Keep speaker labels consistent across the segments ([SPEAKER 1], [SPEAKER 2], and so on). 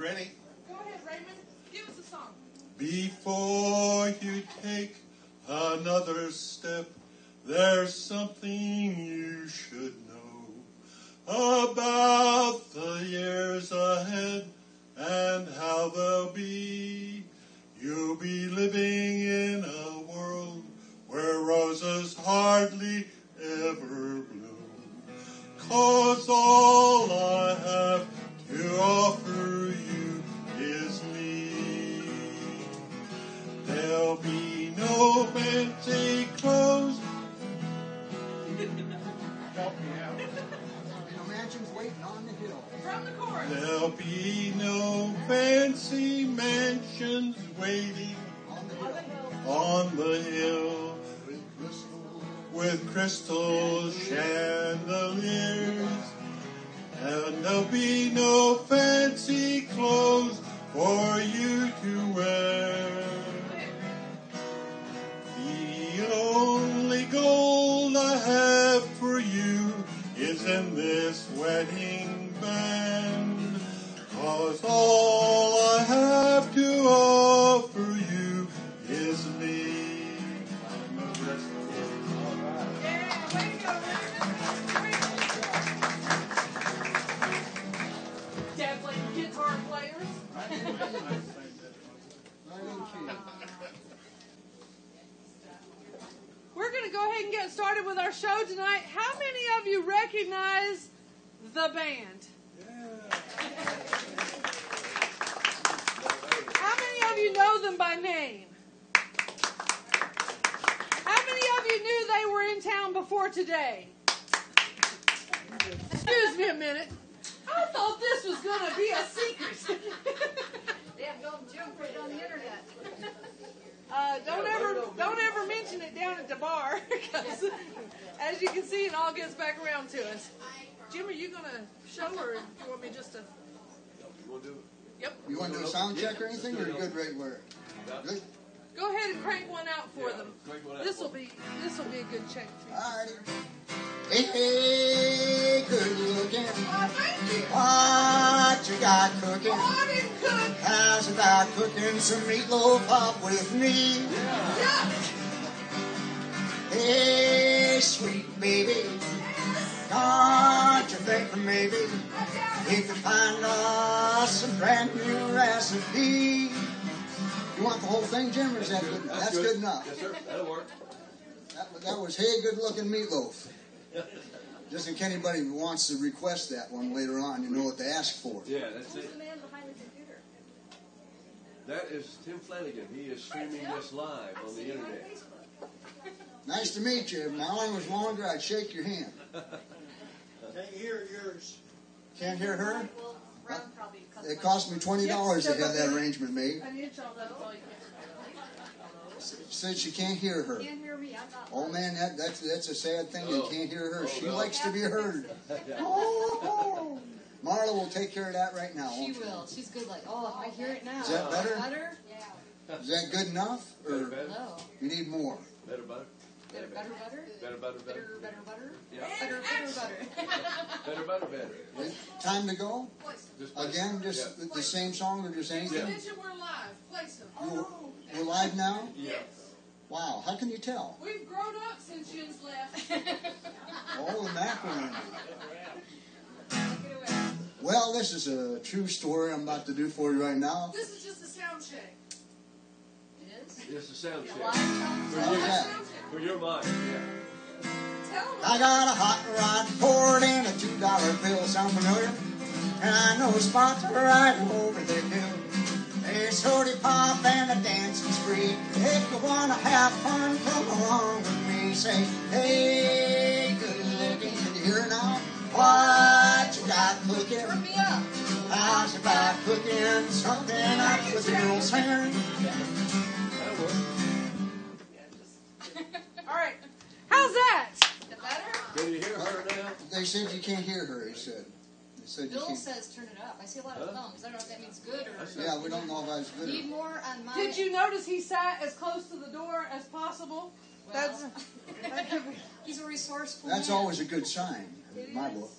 [SPEAKER 1] ready?
[SPEAKER 2] Go ahead, Raymond. Give us a song.
[SPEAKER 1] Before you take another step, there's something you should know about the years ahead and how they'll be. You'll be living in a world where roses hardly ever bloom. 'Cause all I have to offer you is me. There'll be no fancy clothes.
[SPEAKER 3] Help me out. No mansions waiting on the hill.
[SPEAKER 2] From the chorus.
[SPEAKER 1] There'll be no fancy mansions waiting on the hill with crystal chandeliers. And there'll be no fancy clothes for you to wear. The only gold I have for you is in this wedding band. 'Cause all I have to offer you is me.
[SPEAKER 2] Yeah, way to go, Raymond. Definitely guitar players. We're going to go ahead and get started with our show tonight. How many of you recognize the band? How many of you know them by name? How many of you knew they were in town before today? Excuse me a minute. I thought this was going to be a secret.
[SPEAKER 4] Yeah, don't jump right on the internet.
[SPEAKER 2] Don't ever mention it down at the bar, because as you can see, it all gets back around to us. Jim, are you going to show, or do you want me just to?
[SPEAKER 5] You want to do it?
[SPEAKER 2] Yep.
[SPEAKER 3] You want to do a sound check or anything, or are you good right where? Good?
[SPEAKER 2] Go ahead and crank one out for them.
[SPEAKER 5] crank one out
[SPEAKER 2] This will
[SPEAKER 5] for
[SPEAKER 2] be a good check too.
[SPEAKER 3] Alrighty. Hey, good looking.
[SPEAKER 2] Oh, thank you.
[SPEAKER 3] What you got cooking?
[SPEAKER 2] Oh, I didn't cook.
[SPEAKER 3] How's about cooking some meatloaf up with me?
[SPEAKER 2] Yeah.
[SPEAKER 3] Hey, sweet baby. Don't you think maybe we could find us a brand new recipe? You want the whole thing, Jim, or is that good? That's good enough.
[SPEAKER 5] Yes, sir. That'll work.
[SPEAKER 3] That was hey, good looking meatloaf. Just in case anybody wants to request that one later on, you know what to ask for.
[SPEAKER 5] Yeah, that's
[SPEAKER 4] Who's
[SPEAKER 5] it.
[SPEAKER 4] the man behind the computer?
[SPEAKER 5] That is Tim Flanagan. He is streaming this live on the internet.
[SPEAKER 3] Nice to meet you. If my line was longer, I'd shake your hand.
[SPEAKER 6] Can't hear yours.
[SPEAKER 3] Can't hear her?
[SPEAKER 4] Well, Ron probably cut
[SPEAKER 3] It cost me $20 to have that
[SPEAKER 2] Yes.
[SPEAKER 3] arrangement made.
[SPEAKER 2] I need y'all, that's all you can.
[SPEAKER 3] Said she can't hear her.
[SPEAKER 4] Can't hear me. I'm not.
[SPEAKER 3] Oh man, that's a sad thing. You can't hear her. She
[SPEAKER 5] no.
[SPEAKER 3] likes to be heard. Oh. Marla will take care of that right now.
[SPEAKER 4] She
[SPEAKER 3] Won't she?
[SPEAKER 4] will. She's good. Like, oh, I hear it now.
[SPEAKER 3] Is that better?
[SPEAKER 4] Better? Yeah.
[SPEAKER 3] Is that good enough, or
[SPEAKER 5] Better,
[SPEAKER 4] No.
[SPEAKER 3] you need more?
[SPEAKER 5] better, butter.
[SPEAKER 4] Better, butter.
[SPEAKER 5] Better, butter, better.
[SPEAKER 4] Better, butter.
[SPEAKER 5] Yeah.
[SPEAKER 4] Better, butter.
[SPEAKER 5] Better, butter, better.
[SPEAKER 3] Time to go?
[SPEAKER 5] Just play
[SPEAKER 3] Again,
[SPEAKER 5] it.
[SPEAKER 3] just
[SPEAKER 5] Yeah.
[SPEAKER 3] the same song or just anything?
[SPEAKER 2] Mention we're live. Place them.
[SPEAKER 3] We're live now?
[SPEAKER 5] Yeah.
[SPEAKER 3] Wow, how can you tell?
[SPEAKER 2] We've grown up since Jim's left.
[SPEAKER 3] Oh, the macaroni. Well, this is a true story I'm about to do for you right now.
[SPEAKER 2] This is just a sound check.
[SPEAKER 4] It is?
[SPEAKER 5] Just a sound check.
[SPEAKER 4] Live sound?
[SPEAKER 3] How's that?
[SPEAKER 5] For your mind, yeah.
[SPEAKER 2] Tell them.
[SPEAKER 3] I got a hot rod poured in a $2 bill. Sound familiar? And I know a spot right over the hill. There's Hody Pop and a dancing spree. If you wanna have fun, come along with me. Say, hey, good looking. Can you hear now? What you got cooking?
[SPEAKER 4] Turn me up.
[SPEAKER 3] How's about cooking something up with a girl's hand?
[SPEAKER 5] That'll work.
[SPEAKER 2] All right. How's that?
[SPEAKER 4] The better?
[SPEAKER 5] Can you hear her now?
[SPEAKER 3] They said you can't hear her, he said. They said you
[SPEAKER 4] Bill
[SPEAKER 3] can't.
[SPEAKER 4] says turn it up. I see a lot of thumbs. I don't know if that means good or...
[SPEAKER 3] Yeah, we don't know if I was good.
[SPEAKER 4] Need more on my...
[SPEAKER 2] Did you notice he sat as close to the door as possible?
[SPEAKER 4] Well, he's a resourceful
[SPEAKER 3] That's
[SPEAKER 4] man.
[SPEAKER 3] always a good sign in my book.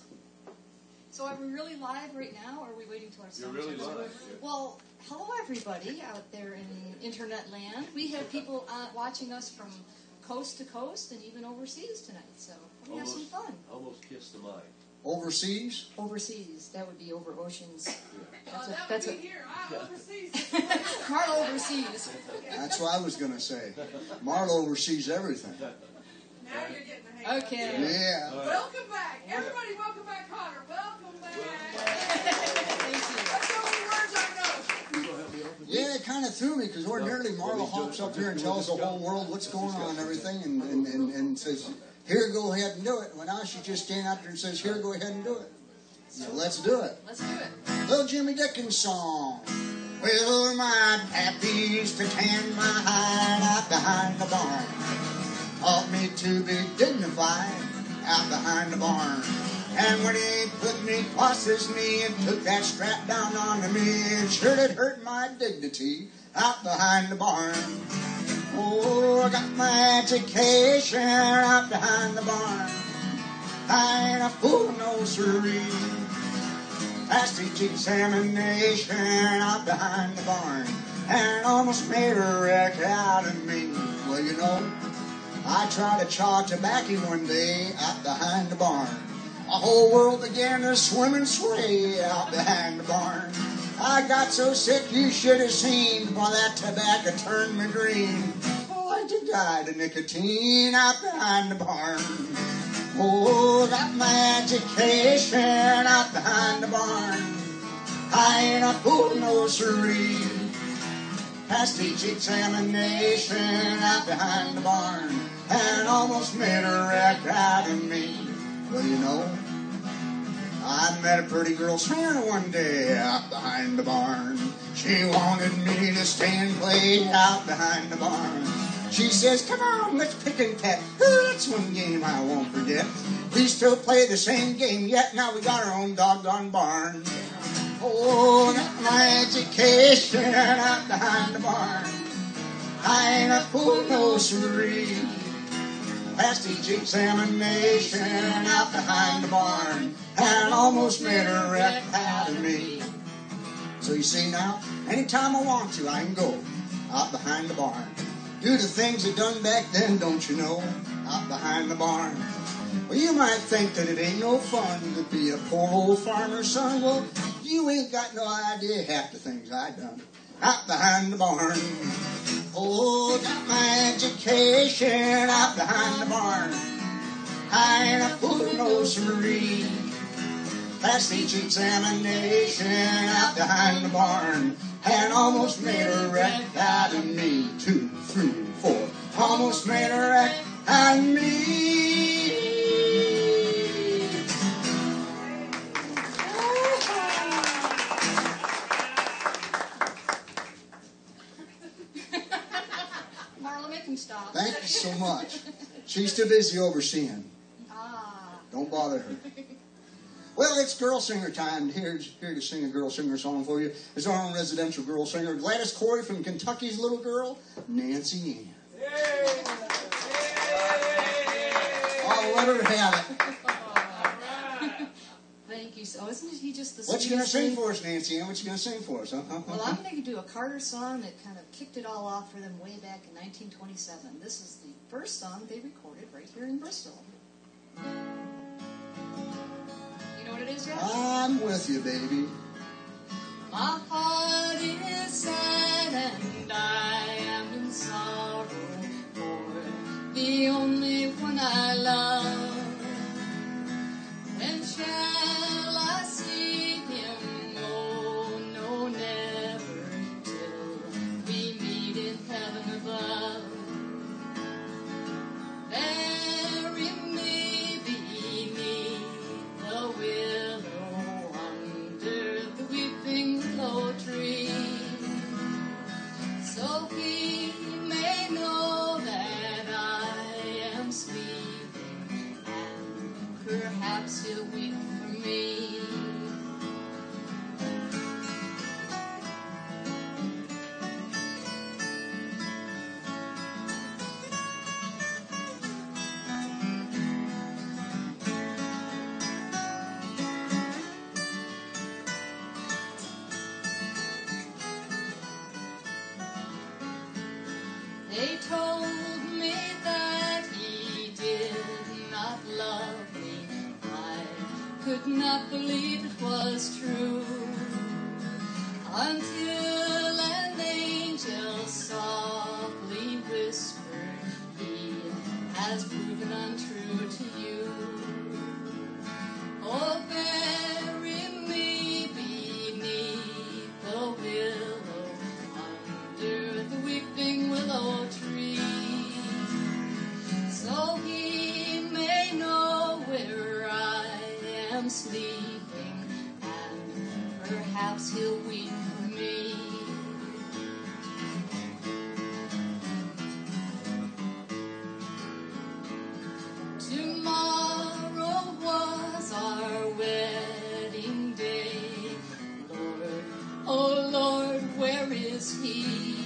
[SPEAKER 4] So are we really live right now, or are we waiting till our
[SPEAKER 5] You're
[SPEAKER 4] song
[SPEAKER 5] really
[SPEAKER 4] turns on?
[SPEAKER 5] live.
[SPEAKER 4] Well, hello everybody out there in internet land. We have people watching us from coast to coast and even overseas tonight, so we have some fun.
[SPEAKER 5] Almost kissed the mic.
[SPEAKER 3] Overseas?
[SPEAKER 4] Overseas, that would be over oceans.
[SPEAKER 2] That would be here. I'm overseas.
[SPEAKER 4] Marla overseas.
[SPEAKER 3] That's what I was going to say. Marla oversees everything.
[SPEAKER 2] Now you're getting the hang of it.
[SPEAKER 4] Okay.
[SPEAKER 3] Yeah.
[SPEAKER 2] Welcome back. Everybody, welcome back, Connor. Welcome back.
[SPEAKER 4] Thank you.
[SPEAKER 2] That's the only words I know.
[SPEAKER 5] You gonna help me open?
[SPEAKER 3] Yeah, it kind of threw me because ordinarily Marla hops up here and tells the whole world what's going on and everything and says, here, go ahead and do it. Well, now she just stands out there and says, here, go ahead and do it. So let's do it.
[SPEAKER 4] Let's do it.
[SPEAKER 3] Little Jimmy Dickens song. Well, my pappy used to tan my hide out behind the barn. Taught me to be dignified out behind the barn. And when he put me across his knee and took that strap down onto me, it sure did hurt my dignity out behind the barn. Oh, I got my education out behind the barn. I ain't a fool, no siree. Passed each examination out behind the barn and almost made a wreck out of me. Well, you know, I tried to chaw tobacco one day out behind the barn. The whole world began to swim and sway out behind the barn. I got so sick you should have seen while that tobacco turned me green. Oh, I did die to nicotine out behind the barn. Oh, got my education out behind the barn. I ain't a fool, no siree. Passed each examination out behind the barn and almost made a wreck out of me. Well, you know, I met a pretty girl singer one day out behind the barn. She wanted me to stay and play out behind the barn. She says, come on, let's pick and peck. That's one game I won't forget. We still play the same game yet. Now we got our own doggone barn. Oh, got my education out behind the barn. I ain't a fool, no siree. Passed each examination out behind the barn and almost made a wreck out of me. So you see now, anytime I want to, I can go out behind the barn. Do the things they done back then, don't you know, out behind the barn. Well, you might think that it ain't no fun to be a poor old farmer's son. Well, you ain't got no idea half the things I done out behind the barn. Oh, got my education out behind the barn. I ain't a fool, no siree. Passed each examination out behind the barn and almost made a wreck out of me. 2, 3, 4, almost made a wreck out of me.
[SPEAKER 4] Marla, make him stop.
[SPEAKER 3] Thank you so much. She's too busy overseeing.
[SPEAKER 4] Ah.
[SPEAKER 3] Don't bother her. Well, it's girl singer time. Here to sing a girl singer song for you is our own residential girl singer, Gladys Corey from Kentucky's little girl, Nancy Ann. I'll let her have it.
[SPEAKER 4] Thank you. So, isn't he just the
[SPEAKER 3] What you gonna
[SPEAKER 4] sweetest
[SPEAKER 3] sing
[SPEAKER 4] thing?
[SPEAKER 3] for us, Nancy Ann? What you gonna sing for us? Huh?
[SPEAKER 4] Well, I'm going to do a Carter song that kind of kicked it all off for them way back in 1927. This is the first song they recorded right here in Bristol. You know what it is yet?
[SPEAKER 3] I'm with you, baby.
[SPEAKER 4] My heart is sad and I am in sorrow for the only one I love. When shall I see him? Oh, no, never till we meet in heaven above. Bury me beneath the willow under the weeping willow tree. So sleeping, and perhaps he'll weep for me. Tomorrow was our wedding day. Lord, oh Lord, where is he?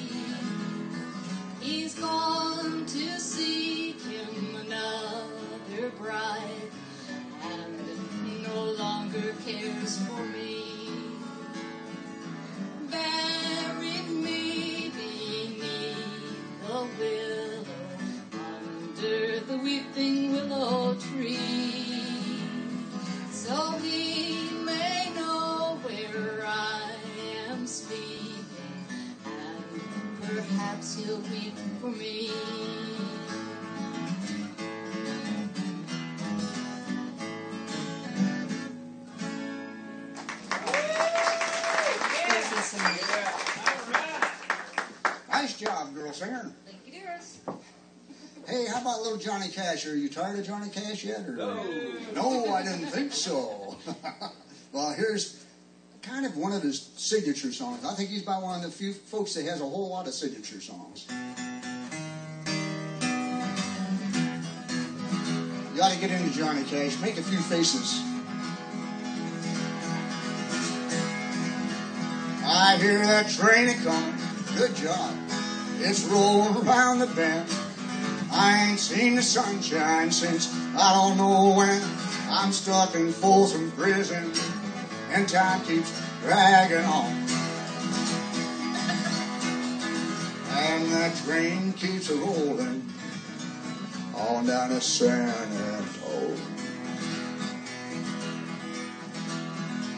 [SPEAKER 4] He's gone to seek him another bride, and no longer cares for me. Buried me beneath the willow, under the weeping willow tree, so he may know where I am sleeping, and perhaps he'll weep for me.
[SPEAKER 3] Nice job, girl singer.
[SPEAKER 4] Thank you, dearest.
[SPEAKER 3] Hey, how about little Johnny Cash? Are you tired of Johnny Cash yet? Or?
[SPEAKER 5] No.
[SPEAKER 3] No, I didn't think so. Well, here's kind of one of his signature songs. I think he's about one of the few folks that has a whole lot of signature songs. You got to get into Johnny Cash. Make a few faces. I hear that train a-coming. Good job. It's rolling around the bend. I ain't seen the sunshine since I don't know when. I'm stuck in Folsom Prison, and time keeps dragging on. And that train keeps rolling on down to San Antonio.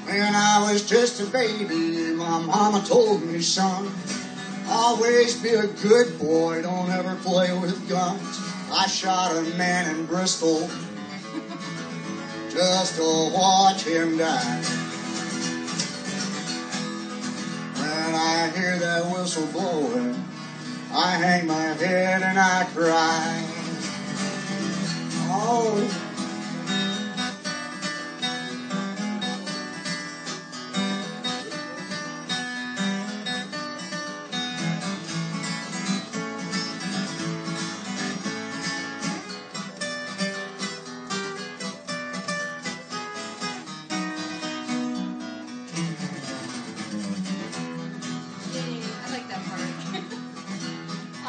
[SPEAKER 3] When I was just a baby, my mama told me, son, always be a good boy, don't ever play with guns. I shot a man in Bristol just to watch him die. When I hear that whistle blowing, I hang my head and I cry. Oh,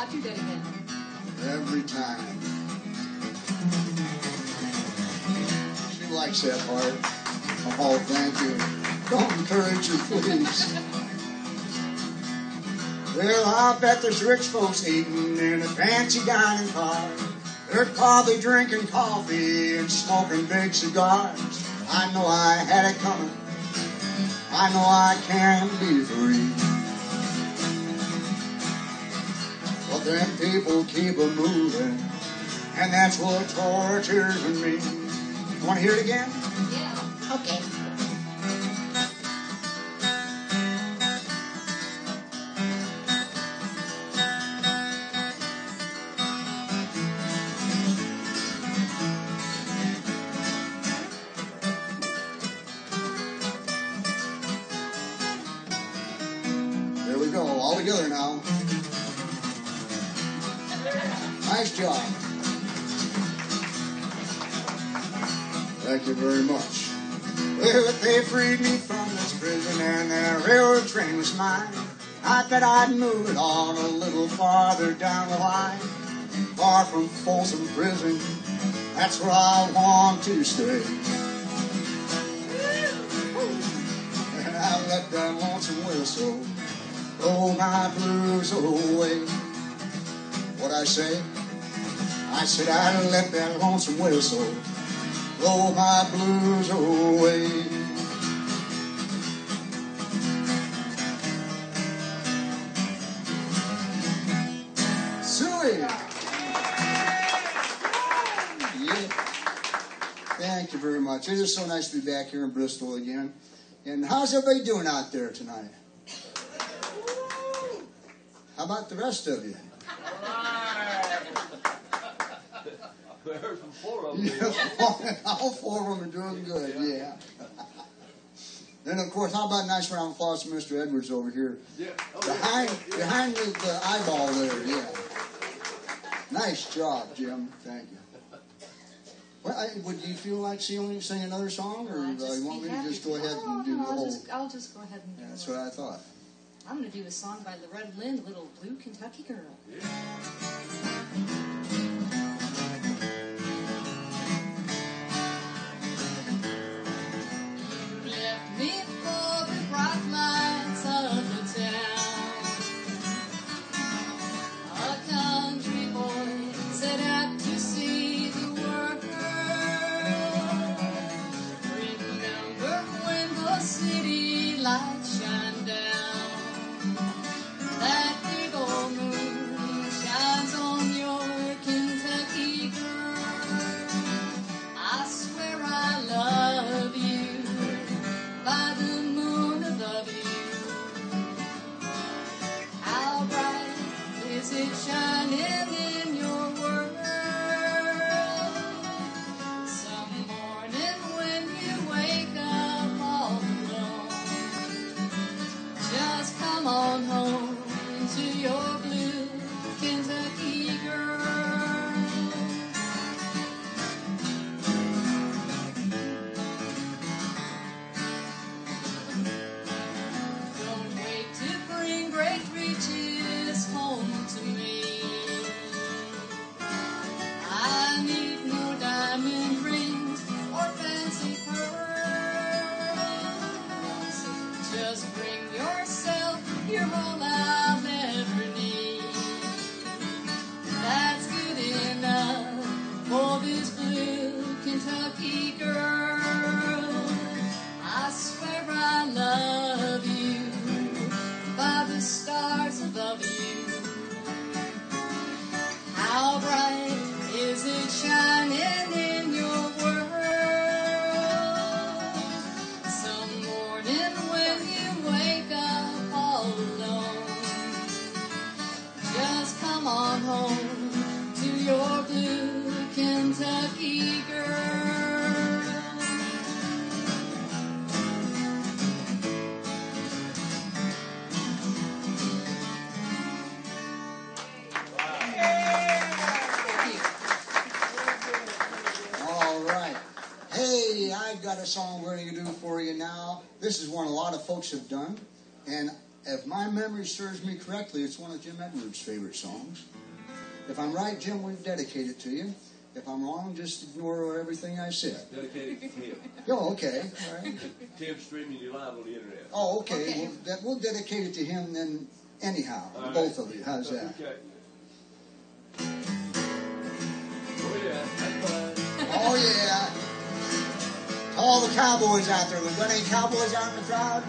[SPEAKER 4] Do that again.
[SPEAKER 3] every time. She likes that part. Oh, thank you. Don't encourage her, please. Well, I bet there's rich folks eating in a fancy dining car. They're probably drinking coffee and smoking big cigars. I know I had it coming. I know I can be free. But them people keep a moving, and that's what tortures me. You want to hear it again?
[SPEAKER 4] Yeah. Okay.
[SPEAKER 3] There we go, all together now. Nice job. Thank you very much. Well, if they freed me from this prison and that railroad train was mine, I bet I'd move it on a little farther down the line. Far from Folsom Prison, that's where I want to stay. And I let that lonesome whistle blow my blues away. What'd I say? I said I'd let that lonesome whistle blow my blues away. Suey! Yeah. Thank you very much. It is so nice to be back here in Bristol again. And how's everybody doing out there tonight? How about the rest of you?
[SPEAKER 5] We heard from 4 of them.
[SPEAKER 3] Yeah, all 4 of them are doing good, yeah. Then, of course, how about a nice round of applause to Mr. Edwards over here?
[SPEAKER 5] Yeah. Oh,
[SPEAKER 3] Behind the eyeball there, yeah. Nice job, Jim. Thank you. Well, would you feel like sing another song, or you want me to just go ahead and do the whole?
[SPEAKER 4] I'll just go ahead and do
[SPEAKER 3] That's what I thought.
[SPEAKER 4] I'm going to do a song by Loretta Lynn, Little Blue Kentucky Girl.
[SPEAKER 5] Yeah.
[SPEAKER 4] Left me for the bright lights of the town. A country boy set out to see the world. Remember when the city lights shine down? That big old moon shines on your Kentucky girl. I swear I love you by the moon above you. How bright is it shining in your world? Some morning when you wake up all alone, just come on home to your blue Kentucky girl. Don't wait to bring great riches home to me. I need no diamond rings or fancy pearls. Just bring yourself, you're all I'll ever need. That's good enough for this blue Kentucky girl. I swear I love you by the stars above you. How bright is it shining in your world? Some morning when you wake up all alone, just come on home to your blue Kentucky girl.
[SPEAKER 3] All right. Hey, I've got a song we're going to do for you now. This is one a lot of folks have done, and if my memory serves me correctly, it's one of Jim Edwards' favorite songs. If I'm right, Jim, we've dedicated it to you. If I'm wrong, just ignore everything I said.
[SPEAKER 5] Dedicated to Tim.
[SPEAKER 3] Oh, okay. All right.
[SPEAKER 5] Tim's streaming you live on the internet.
[SPEAKER 3] Oh, okay.
[SPEAKER 4] Okay.
[SPEAKER 3] We'll dedicate it to him then anyhow,
[SPEAKER 5] All right.
[SPEAKER 3] both of you. How's that?
[SPEAKER 5] Okay. Oh, yeah. That's fine.
[SPEAKER 3] Oh, yeah. To all the cowboys out there. We've got any cowboys out in the crowd?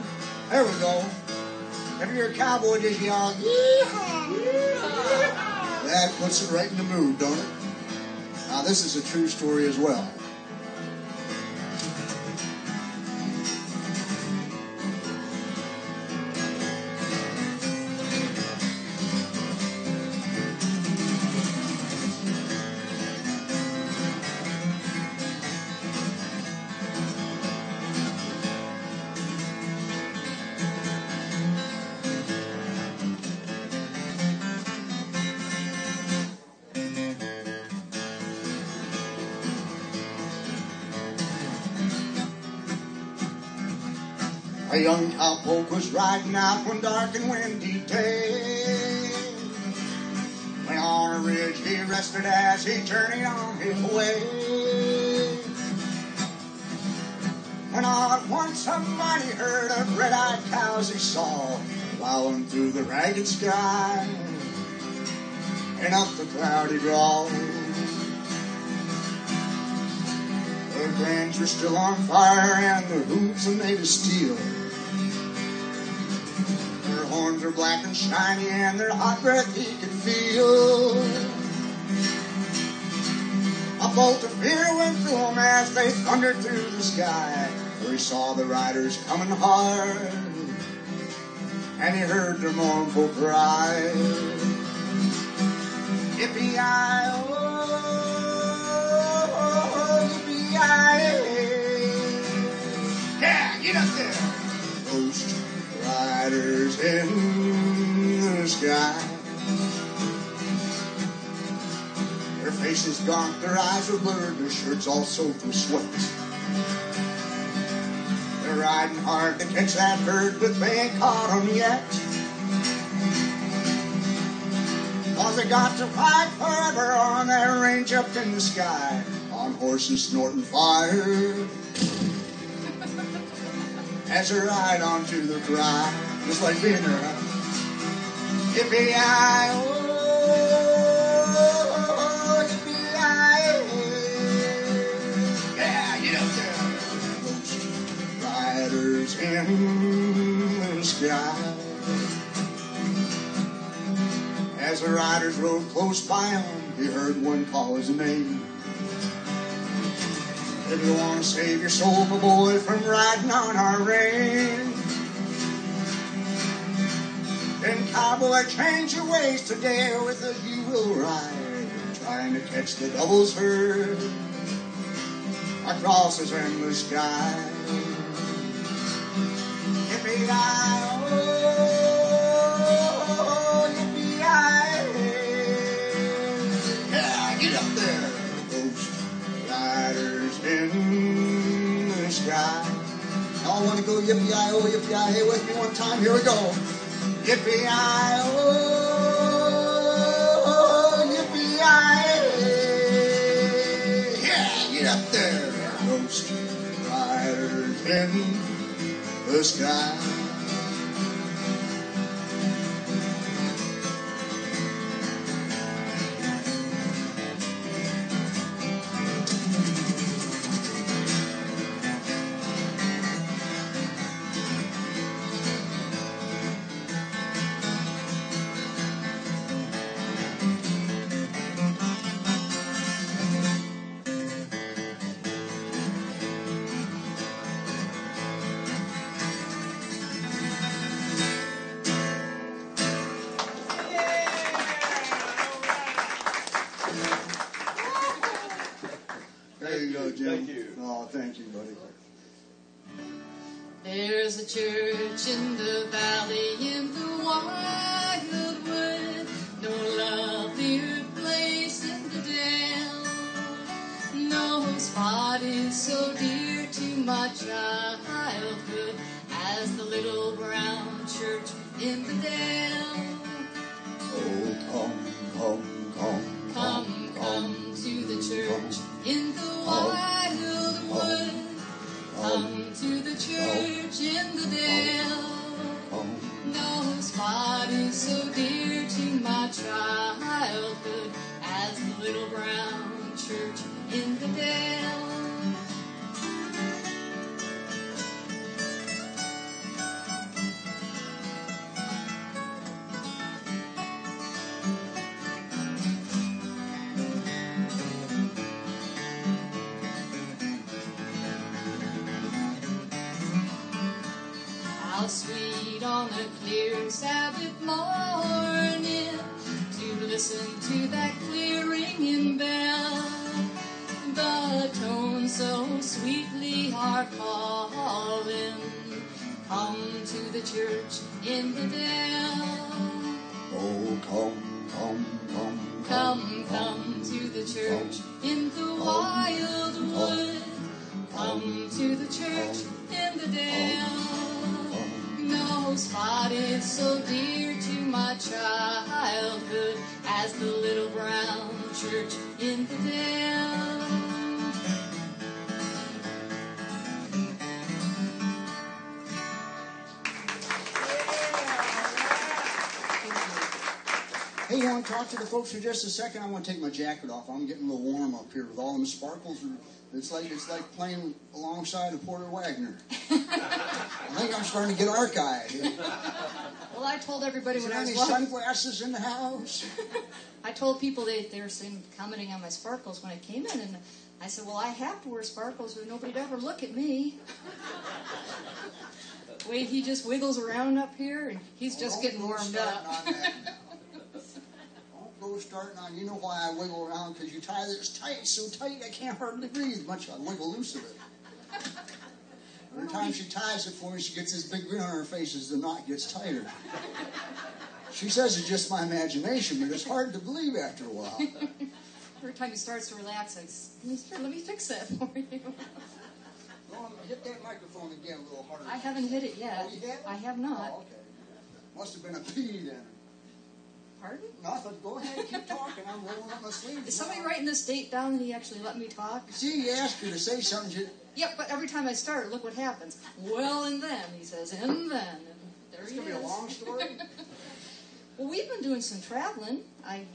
[SPEAKER 3] There we go. If you're a cowboy, just yell, yeehaw! That puts it right in the mood, don't it? Now, this is a true story as well. A young cowpoke was riding out one dark and windy day. When on a ridge he rested as he journeyed on his way. When all at once a mighty herd of red-eyed cows he saw plowing through the ragged sky and up the cloudy draw. Their brands were still on fire and their hooves were made of steel. Their horns were black and shiny and their hot breath he could feel. A bolt of fear went through him as they thundered through the sky, for he saw the riders coming hard and he heard their mournful cry. Yippee-yi-oh, yippee-yi-hey. Yeah, get up there. riders in the sky. Their faces gaunt, their eyes are blurred, their shirts all soaked with sweat. They're riding hard to catch that herd, but they ain't caught 'em yet. 'Cause they got to fight forever on that range up in the sky, on horses snorting fire, as they ride onto the cry, just like being there, huh? Yippee-yi-oh, yippee-yi-hey. Yeah, get up there. Those riders in the sky. As the riders rode close by him, he heard one call his name. If you want to save your soul, my boy, from riding on our range, then cowboy, change your ways today, with us you will ride, trying to catch the doubles herd across this endless sky. Yippee-yi-oh, yippee-yi-hey. Yeah, get up there, ghost riders in the sky. Y'all want to go yippee-yi-oh, yippee-yi-hey with me one time? Here we go. Yippee-yi-oh, yippee-yi-hey. Yeah, get up there, ghost riders in the sky. There you go, Jim.
[SPEAKER 5] Thank you.
[SPEAKER 3] Oh, thank you, buddy.
[SPEAKER 4] There's a church in the valley in the wildwood, no lovelier place in the dale. No spot is so dear to my childhood as the little brown church in the dale.
[SPEAKER 3] Oh, come, come, come,
[SPEAKER 4] Come, come to the church in the wildwood. Come to the church in the dale. No spot is so dear to my childhood as the little brown church in the dale. How sweet on a clear Sabbath morning to listen to that clear ringing bell. The tones so sweetly are calling. Come to the church in the dell.
[SPEAKER 3] Oh, come, come, come,
[SPEAKER 4] Come, come to the church in the wildwood. Come to the church in the dell. No spot is so dear to my childhood as the little brown church in the dell.
[SPEAKER 3] Hey, you want to talk to the folks for just a second? I want to take my jacket off. I'm getting a little warm up here with all them sparkles. It's like playing alongside of Porter Wagner. I think I'm starting to get arc-eyed.
[SPEAKER 4] Well, I told everybody
[SPEAKER 3] Is
[SPEAKER 4] when
[SPEAKER 3] there
[SPEAKER 4] I was
[SPEAKER 3] any
[SPEAKER 4] walking.
[SPEAKER 3] sunglasses in the house?
[SPEAKER 4] I told people they were commenting on my sparkles when I came in, and I said, well, I have to wear sparkles or nobody'd ever look at me. The way he just wiggles around up here, and he's just getting warmed up.
[SPEAKER 3] Don't go starting on. You know why I wiggle around? Because you tie this tight, so tight I can't hardly breathe. Much I wiggle loose of it. Every time she ties it for me, she gets this big grin on her face as the knot gets tighter. She says it's just my imagination, but it's hard to believe after a while.
[SPEAKER 4] Every time he starts to relax, I say, let me fix that for you.
[SPEAKER 3] Go on, hit that microphone again a little harder.
[SPEAKER 4] I haven't hit it yet.
[SPEAKER 3] Oh, you haven't?
[SPEAKER 4] I have not.
[SPEAKER 3] Oh, okay. Must have been a pee then.
[SPEAKER 4] Pardon?
[SPEAKER 3] Nothing. Go ahead, keep talking. I'm rolling up my sleeves.
[SPEAKER 4] Is somebody writing this date down and he actually let me talk?
[SPEAKER 3] See, he asked you to say something.
[SPEAKER 4] Yep, but every time I start, look what happens. Well, and then, he says, and then. And there
[SPEAKER 3] It's
[SPEAKER 4] he
[SPEAKER 3] going to be a
[SPEAKER 4] is.
[SPEAKER 3] long story.
[SPEAKER 4] Well, we've been doing some traveling.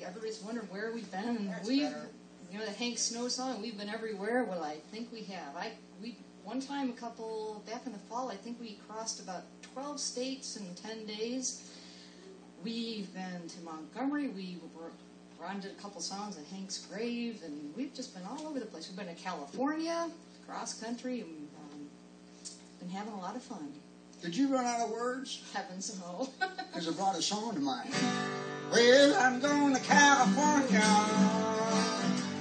[SPEAKER 4] Everybody's wondering where we've been. And
[SPEAKER 3] That's
[SPEAKER 4] we've,
[SPEAKER 3] better.
[SPEAKER 4] you know, the Hank Snow song, we've been everywhere. Well, I think we have. One time, back in the fall, I think we crossed about 12 states in 10 days. We've been to Montgomery. We did a couple songs at Hank's grave, and we've just been all over the place. We've been to California, cross country, and been having a lot of fun.
[SPEAKER 3] Did you run out of words?
[SPEAKER 4] Heavens no.
[SPEAKER 3] Because it brought a song to mind. Well, I'm going to California,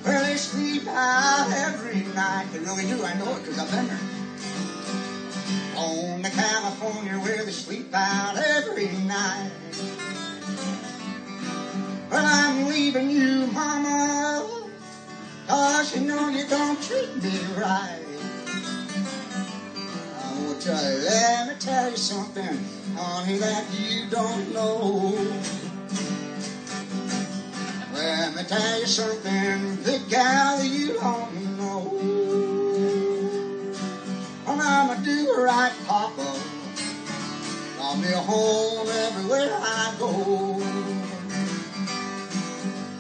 [SPEAKER 3] where they sleep out every night. They really do. I know it because I've been there. On to California, where they sleep out every night. Well, I'm leaving you, Mama, 'cause you know you don't treat me right. I will tell you, let me tell you something, honey, that you don't know. Let me tell you something, big gal, that you don't know. Well, I'm a do-right papa. I'll be home everywhere I go.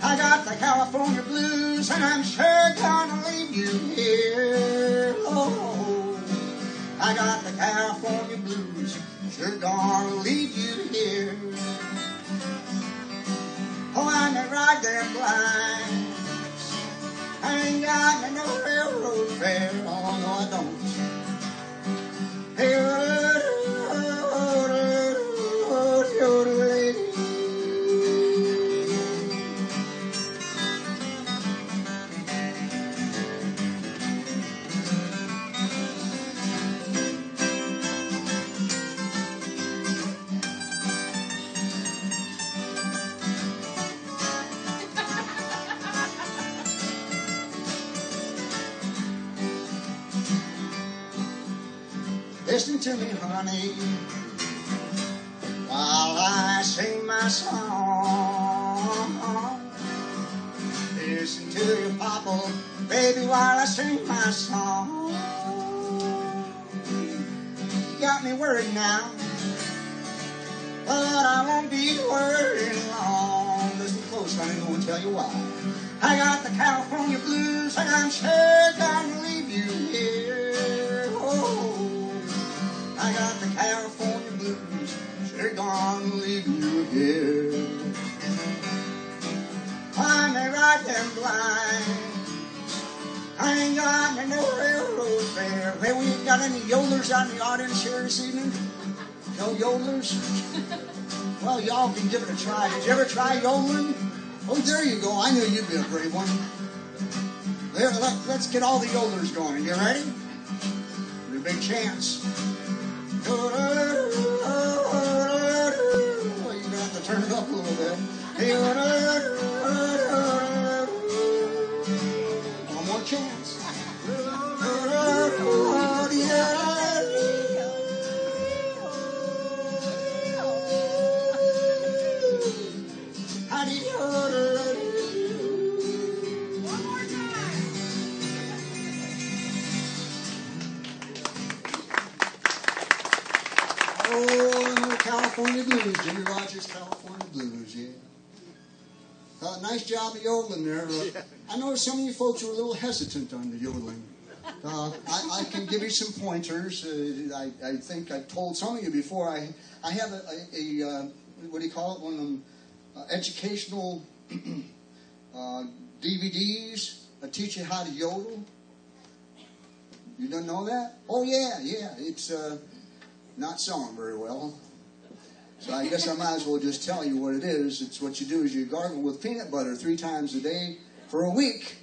[SPEAKER 3] I got the California blues, and I'm sure gonna leave you here. Oh, I got the California blues, sure gonna leave you here. Oh, I may ride them blind. I ain't got no railroad fare. Oh, no, I don't. Hey, listen to me, honey, while I sing my song. Listen to your papa, baby, while I sing my song. You got me worried now, but I won't be worried long. Listen close, honey, I'm going to tell you why. I got the California blues, and I'm sure gonna leave you here. Oh, I got the California blues, sure gonna leave you here. I may ride them blind, I ain't got no railroad fare. Hey, we ain't got any yodelers out in the audience here this evening? No yodelers? Well, y'all can give it a try. Did you ever try yodeling? Oh, there you go. I knew you'd be a brave one. There, let's get all the yodelers going. You ready? Your big chance. Well, you're going to have to turn it up a little bit. One more chance. California Blues, Jimmy Rogers' California Blues, yeah. Nice job of yodeling there. I noticed some of you folks were a little hesitant on the yodeling. I can give you some pointers. I think I told some of you before. I have a what do you call it? One of them educational DVDs that teach you how to yodel. You don't know that? Oh yeah. It's not selling very well. So I guess I might as well just tell you what it is. It's what you do is you gargle with peanut butter 3 times a day for a week.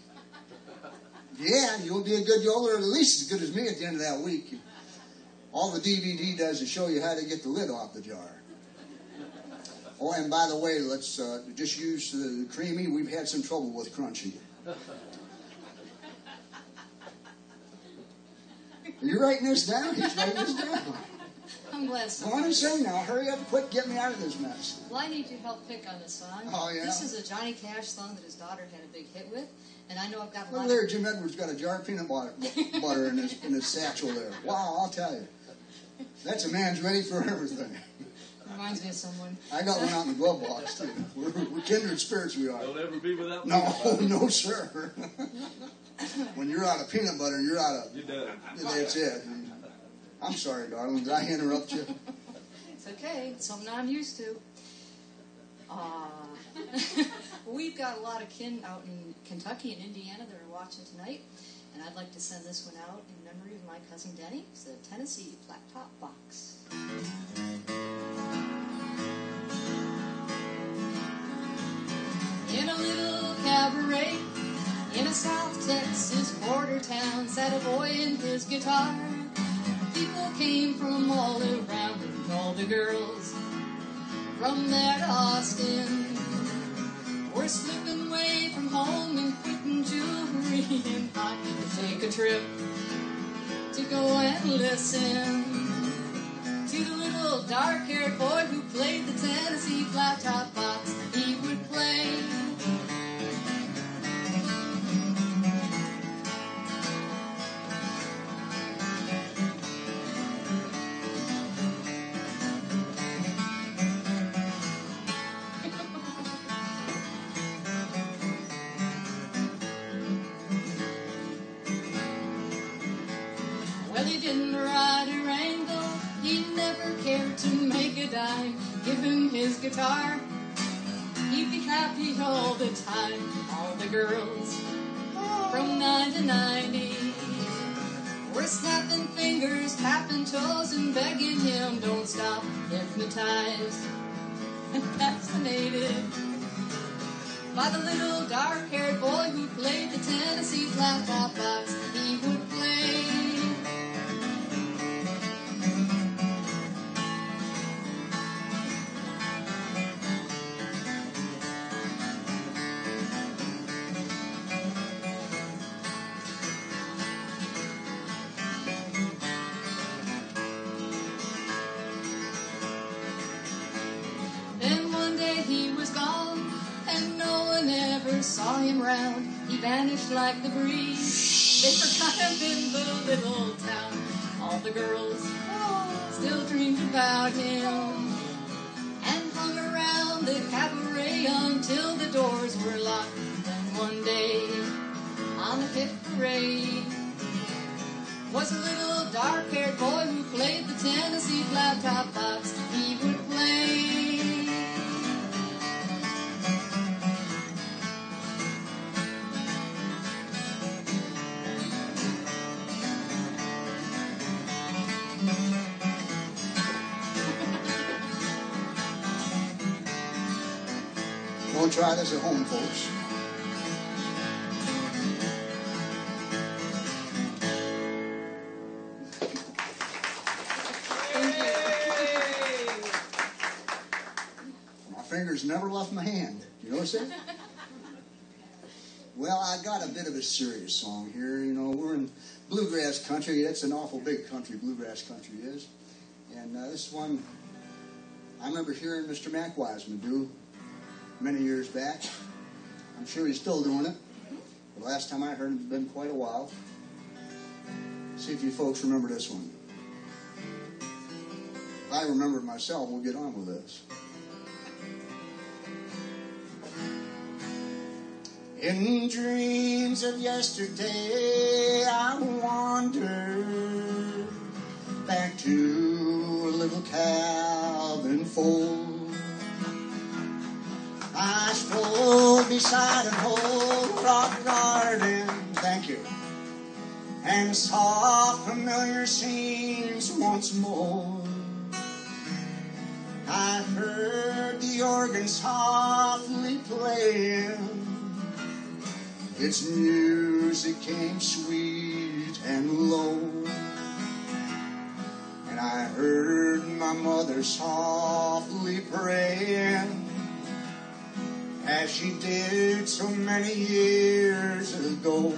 [SPEAKER 3] Yeah, you'll be a good yodeler, at least as good as me at the end of that week. All the DVD does is show you how to get the lid off the jar. Oh, and by the way, let's just use the creamy. We've had some trouble with crunchy. Are you writing this down? He's writing this down.
[SPEAKER 4] I'm glad
[SPEAKER 3] Go on and sing now. Hurry up, quick, get me out of this mess.
[SPEAKER 4] Well, I need your help pick on this song.
[SPEAKER 3] Oh, yeah?
[SPEAKER 4] This is a Johnny Cash song that his daughter had a big hit with, and I know I've got a
[SPEAKER 3] Look
[SPEAKER 4] lot
[SPEAKER 3] there, Jim Edwards got a jar of peanut butter in his satchel there. Wow, I'll tell you. That's a man's ready for everything.
[SPEAKER 4] Reminds me of someone.
[SPEAKER 3] I got one out in the glove box, too. We're kindred spirits, we are.
[SPEAKER 5] Don't ever be without
[SPEAKER 3] No,
[SPEAKER 5] peanut butter.
[SPEAKER 3] no, sir. When you're out of peanut butter, you're out of...
[SPEAKER 5] You're done.
[SPEAKER 3] That's it. I'm sorry, darling. Did I interrupt you?
[SPEAKER 4] It's okay. It's something I'm used to. We've got a lot of kin out in Kentucky and Indiana that are watching tonight, and I'd like to send this one out in memory of my cousin Denny. It's the Tennessee Flat Top Box. In a little cabaret in a South Texas border town sat a boy in his guitar. People came from all around, and all the girls from there to Austin were slipping away from home and quitting jewelry and hot to take a trip to go and listen to the little dark-haired boy who played the Tennessee Flat Top Box. He would play. Well, he didn't ride a wrangle, he never cared to make a dime. Give him his guitar, he'd be happy all the time. All the girls from 9 to 90 were snapping fingers, tapping toes, and begging him, don't stop. Hypnotized and fascinated by the little dark-haired boy who played the Tennessee Flat Top Box. He would play. Then one day he was gone, and no one ever saw him round. He vanished like the breeze. They forgot him in the little town. All the girls still dreamed about him and hung around the cabaret until the doors were locked. Then one day on the hit parade was a little dark-haired boy who played the Tennessee Flat Top Box. He would play.
[SPEAKER 3] Won't try this at home, folks. My fingers never left my hand. You notice that? Well, I got a bit of a serious song here. You know, we're in bluegrass country. That's an awful big country, bluegrass country is. And this one, I remember hearing Mr. Mac Wiseman do many years back. I'm sure he's still doing it. The last time I heard him had been quite a while. See if you folks remember this one. If I remember it myself, we'll get on with this. In dreams of yesterday, I wandered back to a little cabin fold. I strolled beside an old rock garden, thank you, and saw familiar scenes once more. I heard the organ softly playing. Its music came sweet and low. I heard my mother softly praying, as she did so many years ago.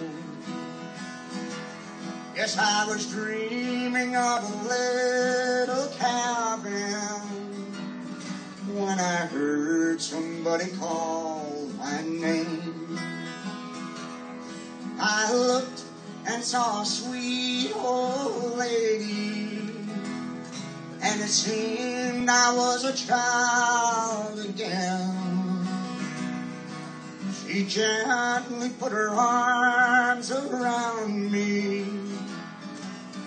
[SPEAKER 3] Yes, I was dreaming of a little cabin when I heard somebody call my name. I looked and saw a sweet old lady, and it seemed I was a child again. She gently put her arms around me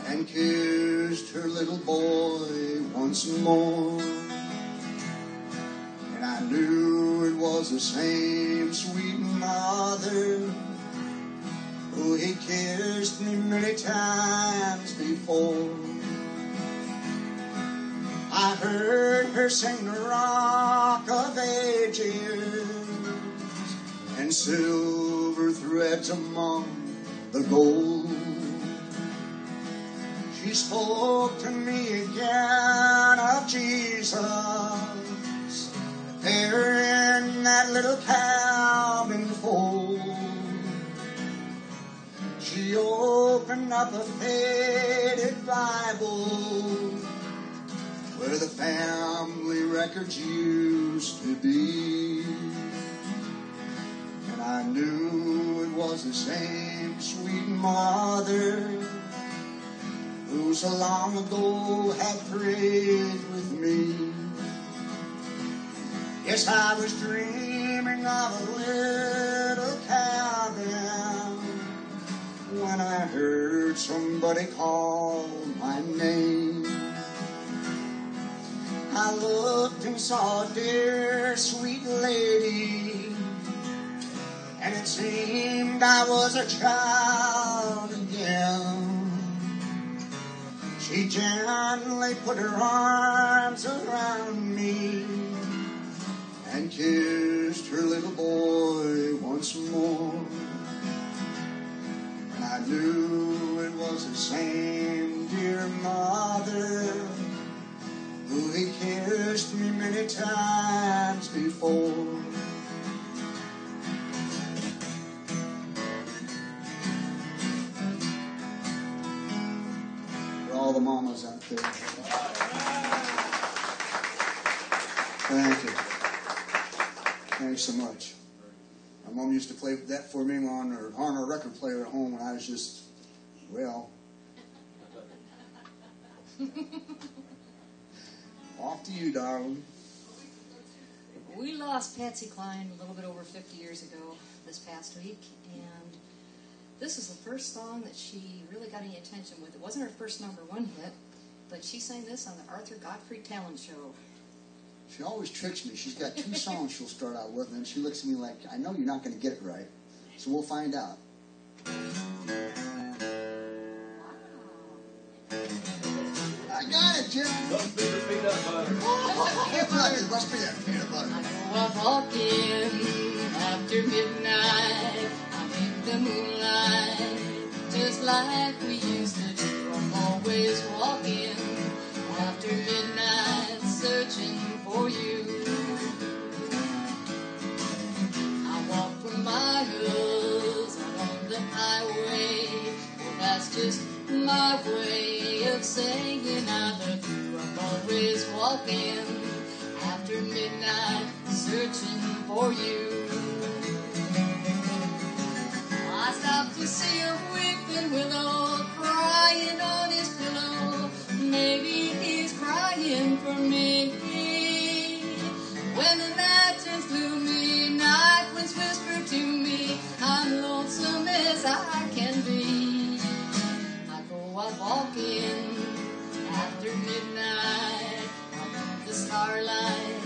[SPEAKER 3] and kissed her little boy once more. And I knew it was the same sweet mother who had kissed me many times before. I heard her sing the Rock of Ages and silver threads among the gold. She spoke to me again of Jesus there in that little cabin fold. She opened up a faded Bible where the family records used to be. And I knew it was the same sweet mother who so long ago had prayed with me. Yes, I was dreaming of a little cabin when I heard somebody call my name. I looked and saw a dear sweet lady, and it seemed I was a child again. She gently put her arms around me and kissed her little boy once more. And I knew it was the same dear mother who had kissed me many times before. For all the mamas out there, thank you. Thanks so much. My mom used to play that for me on her record player at home when I was just, well, off to you, darling.
[SPEAKER 4] We lost Patsy Cline a little bit over 50 years ago this past week, and this is the first song that she really got any attention with. It wasn't her first #1 hit, but she sang this on the Arthur Godfrey Talent Show.
[SPEAKER 3] She always tricks me. She's got 2 songs she'll start out with, and then she looks at me like, I know you're not going to get it right, so we'll find out. I got it, Jim.
[SPEAKER 5] Must be the peanut butter.
[SPEAKER 3] It must be that peanut butter.
[SPEAKER 4] I walk in after midnight. I'm in the moonlight, just like we used to do. I'm always walking after midnight, searching for you. I walk for miles out on the highway. Well, that's just my way of saying I love you. I'm always walking after midnight, searching for you. I stopped to see a weeping willow crying on his pillow. Maybe he's crying for me. When the night turns gloomy, night winds whisper to me, I'm lonesome as I can be. I go out walking after midnight, under the starlight,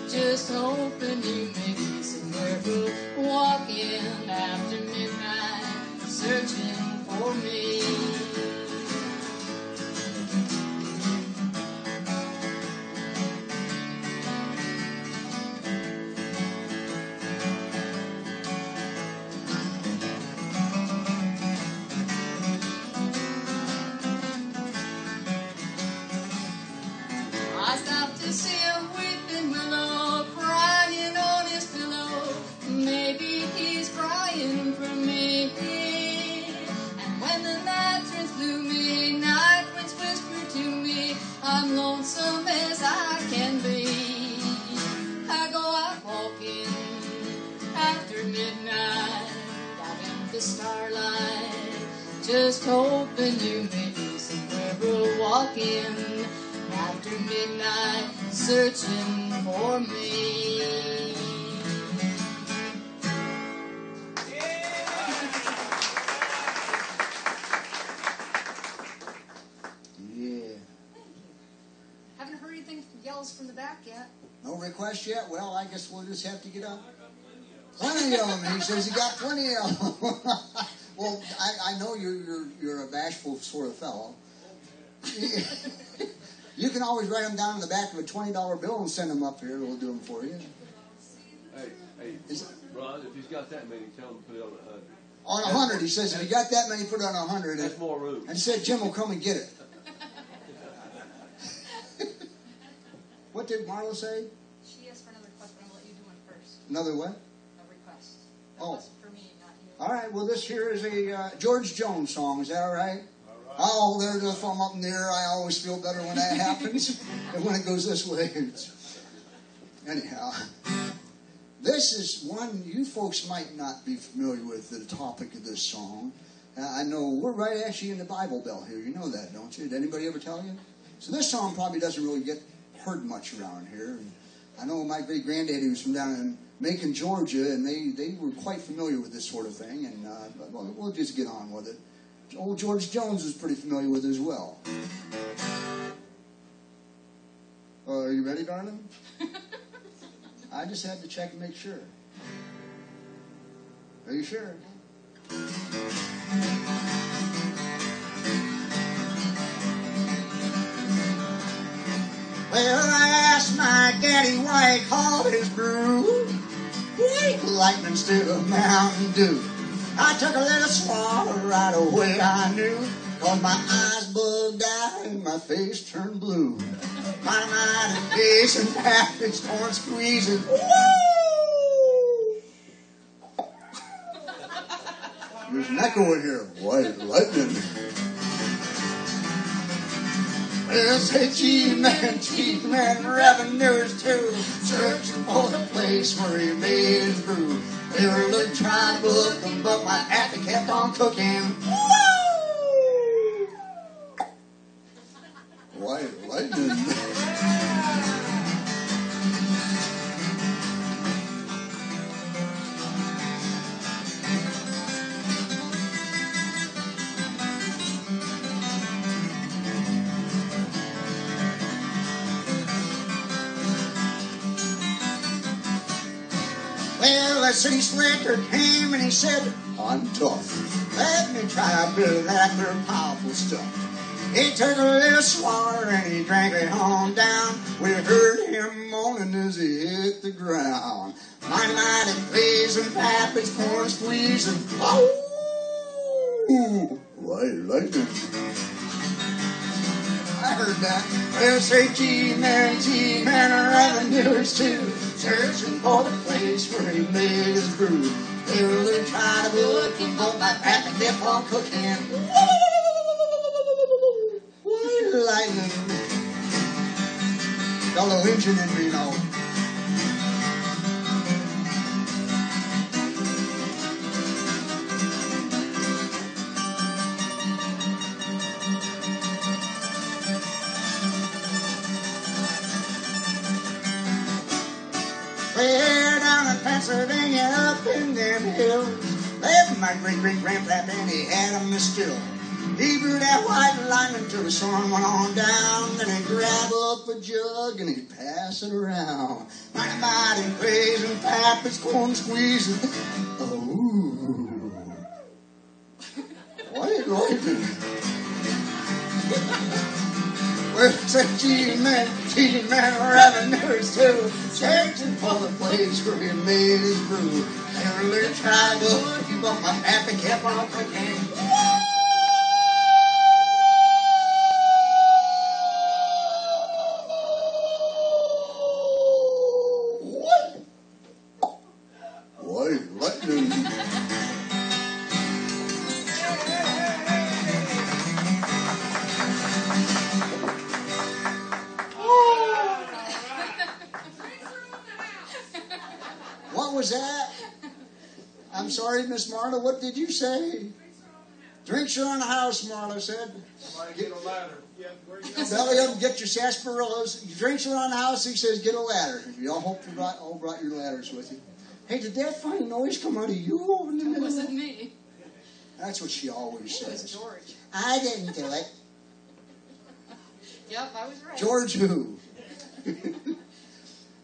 [SPEAKER 4] just hoping you may be somewhere good. Walking after midnight, searching for me. starlight. Just hoping you may be somewhere we'll walk in after midnight, searching for me.
[SPEAKER 3] Yeah.
[SPEAKER 4] Haven't heard anything yells from the back yet.
[SPEAKER 3] No request yet? Well, I guess we'll just have to get up. Plenty of them. He says he got plenty of them. Well, I know you're a bashful sort of fellow. You can always write them down in the back of a $20 bill and send them up here. We'll do them for you.
[SPEAKER 5] Hey, Ron, if he's got that many, tell him to put it on 100.
[SPEAKER 3] On 100, he says, if you got that many, put it on 100.
[SPEAKER 5] That's more room.
[SPEAKER 3] And said Jim will come and get it. What did Marla say?
[SPEAKER 4] She asked for another request, but I'm going to let you do one first.
[SPEAKER 3] Another what?
[SPEAKER 4] A request.
[SPEAKER 3] Oh.
[SPEAKER 4] That wasn't for me, not you.
[SPEAKER 3] All right, well, this here is a George Jones song. Is that all right? Oh, there's a thumb up in the air. I always feel better when that happens. And when it goes this way. Anyhow, this is one you folks might not be familiar with, the topic of this song. I know we're right actually in the Bible Belt here. You know that, don't you? Did anybody ever tell you? So this song probably doesn't really get heard much around here. And I know my great granddaddy was from down in Macon, Georgia, and they were quite familiar with this sort of thing. And we'll just get on with it. Old George Jones was pretty familiar with it as well. Are you ready, darling? I just had to check and make sure. Are you sure? Well, I asked my daddy why he called his brew Great Lightning instead of Mountain Dew. I took a little swallow right away, I knew, 'cause my eyes bugged out and my face turned blue. My mind and face and half its torn squeezing. Woo! There's an echo in here. White lightning. G-Man, revenues too, searching for the place where he made his brew. They were trying to book him, but my apple kept on cooking. Woo! White lightning. Well, the city slicker came and he said, I'm tough. Let me try a bit of that there powerful stuff. He took a little swallow and he drank it on down. We heard him moaning as he hit the ground. Mighty, mighty pleasing, pappy's corn squeezing. Oh! White lightning. I heard that. Well, say G-Man, revenues too, searching for the place where he made his brew. They were trying to book him, but my pappy kept on cooking. White lightning. Got a little engine in me now. Way down in Pennsylvania, up in them hills, lived my great-great-grandpap, and he had a still. He blew that white lightning till the sun went on down. Then he'd grab up a jug and he'd pass it around. Mighty, mighty praising, pappy's corn squeezing. Oh, white lightning. Well, said G-Man, revenues too, searching for the place where he made his brew. They were a little trying to book him, but my pappy kept on cooking. White lightning. What was that? I'm I'm sorry, Miss Marla, what did you say? Drinks are on the house, Marla said.
[SPEAKER 5] Somebody get a ladder.
[SPEAKER 3] Belly up and get your sarsaparillas. Drinks are on the house, he says, get a ladder. You all hope you all brought your ladders with you. Hey, did that funny noise come out of you over in the middle?
[SPEAKER 4] It wasn't me.
[SPEAKER 3] That's what she always
[SPEAKER 4] It was
[SPEAKER 3] says.
[SPEAKER 4] George.
[SPEAKER 3] I didn't do it.
[SPEAKER 4] Yep, I was right.
[SPEAKER 3] George who?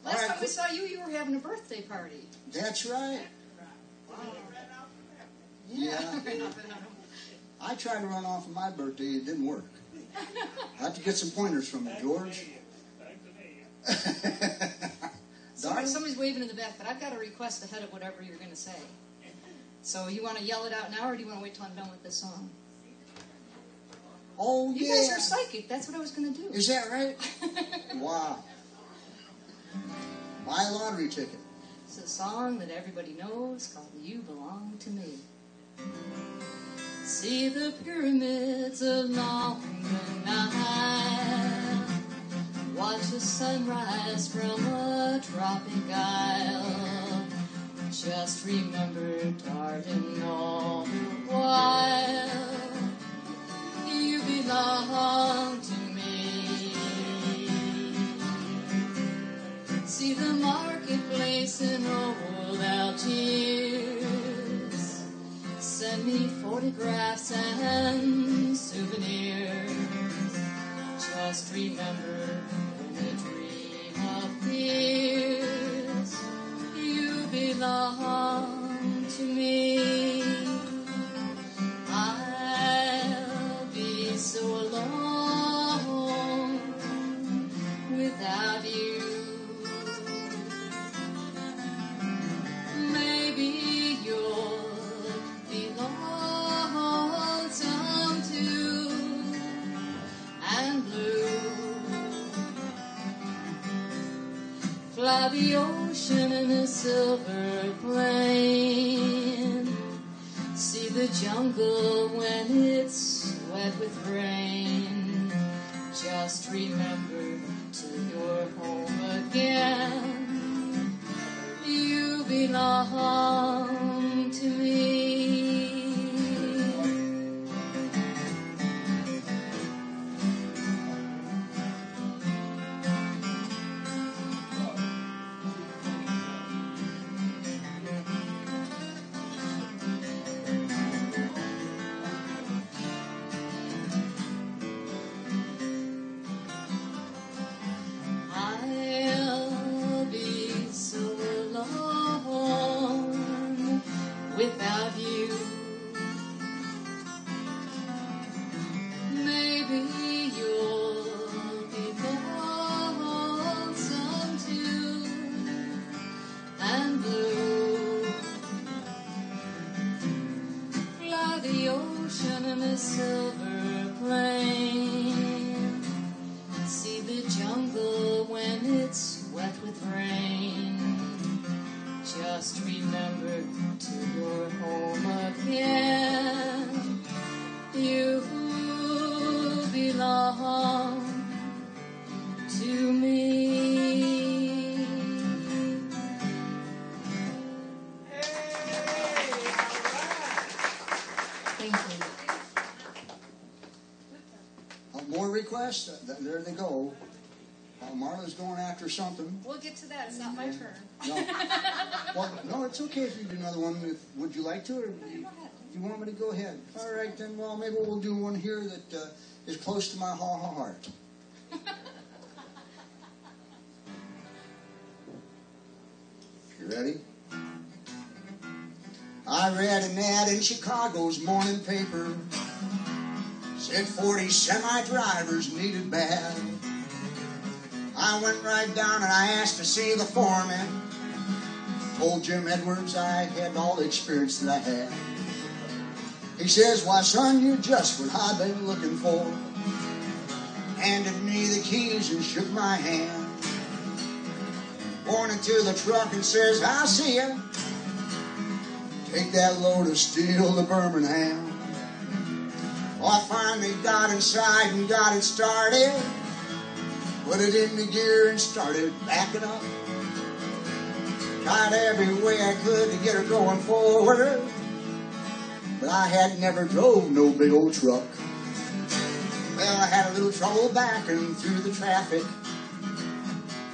[SPEAKER 4] Last time we saw you, you were having a birthday party.
[SPEAKER 3] That's right.
[SPEAKER 4] Wow.
[SPEAKER 3] Yeah. I tried to run off on my birthday. It didn't work. I have to get some pointers from you, George.
[SPEAKER 4] Somebody's waving in the back, but I've got a request ahead of whatever you're going to say. So you want to yell it out now, or do you want to wait till I'm done with this song?
[SPEAKER 3] Oh,
[SPEAKER 4] You
[SPEAKER 3] yeah.
[SPEAKER 4] guys are psychic. That's what I was going to do.
[SPEAKER 3] Is that right? Wow. My lottery ticket.
[SPEAKER 4] It's a song that everybody knows called You Belong to Me. See the pyramids along the Nile. Watch the sunrise from a tropic isle. Just remember, darling, all the while you belong to me. See the marketplace in old Algiers. Send me photographs and souvenirs. Just remember, when you dream of tears, you belong to me. I'll be so alone without you. Maybe you'll be lonesome too and blue. Fly the ocean in a silver plane. See the jungle when it's wet with rain. Just remember, till you're home again, you belong to me. I'll be so alone without you. Maybe you'll be lonesome too and blue. Fly the ocean in a silver plane. See the jungle when it's wet with rain. Just remember, till you're home again, you belong to me. Thank you.
[SPEAKER 3] More requests? There they go. Marla's going after something.
[SPEAKER 4] We'll get to that. It's not my turn.
[SPEAKER 3] No. Well, no, it's okay if you do another one. Would you like to, or do you want me to go ahead? All right, then. Well, maybe we'll do one here that is close to my heart. You ready? I read an ad in Chicago's morning paper. Said 40 semi-drivers needed bad. I went right down and I asked to see the foreman. Told Jim Edwards I had all the experience that I had. He says, why son, you're just what I've been looking for. Handed me the keys and shook my hand. Pointed to the truck and says, I'll see ya. Take that load of steel to Birmingham. Well, I finally got inside and got it started. Put it in the gear and started backing up. Tried every way I could to get her going forward, but I had never drove no big old truck. Well, I had a little trouble backing through the traffic,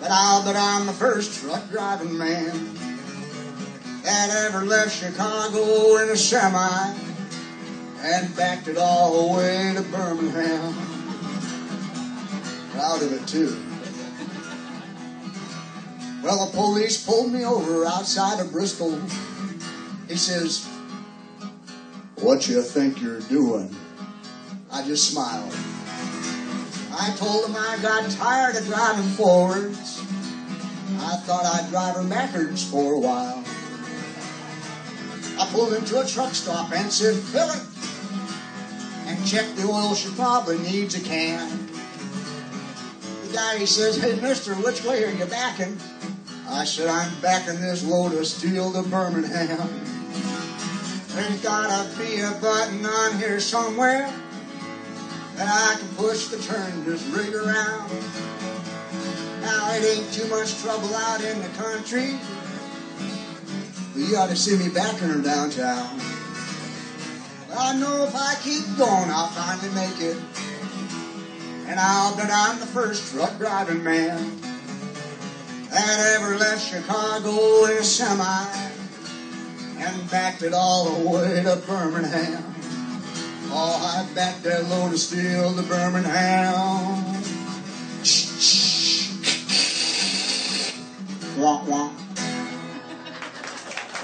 [SPEAKER 3] but I'll bet I'm the first truck driving man that ever left Chicago in a semi and backed it all the way to Birmingham. Proud of it, too. Well, the police pulled me over outside of Bristol. He says, "What you think you're doing?" I just smiled. I told him I got tired of driving forwards. I thought I'd drive her backwards for a while. I pulled into a truck stop and said, "Fill it," and check the oil. She probably needs a can. The guy, he says, "Hey, mister, which way are you backing?" I said, "I'm backing this load of steel to Birmingham. There's gotta be a button on here somewhere that I can push the turn, just rig around. Now, it ain't too much trouble out in the country, but you ought to see me backing her downtown. But I know if I keep going, I'll finally make it. And I'll bet I'm the first truck driving man that ever left Chicago in a semi and backed it all the way to Birmingham. Oh, I backed that load of steel to Birmingham." Wah, wah.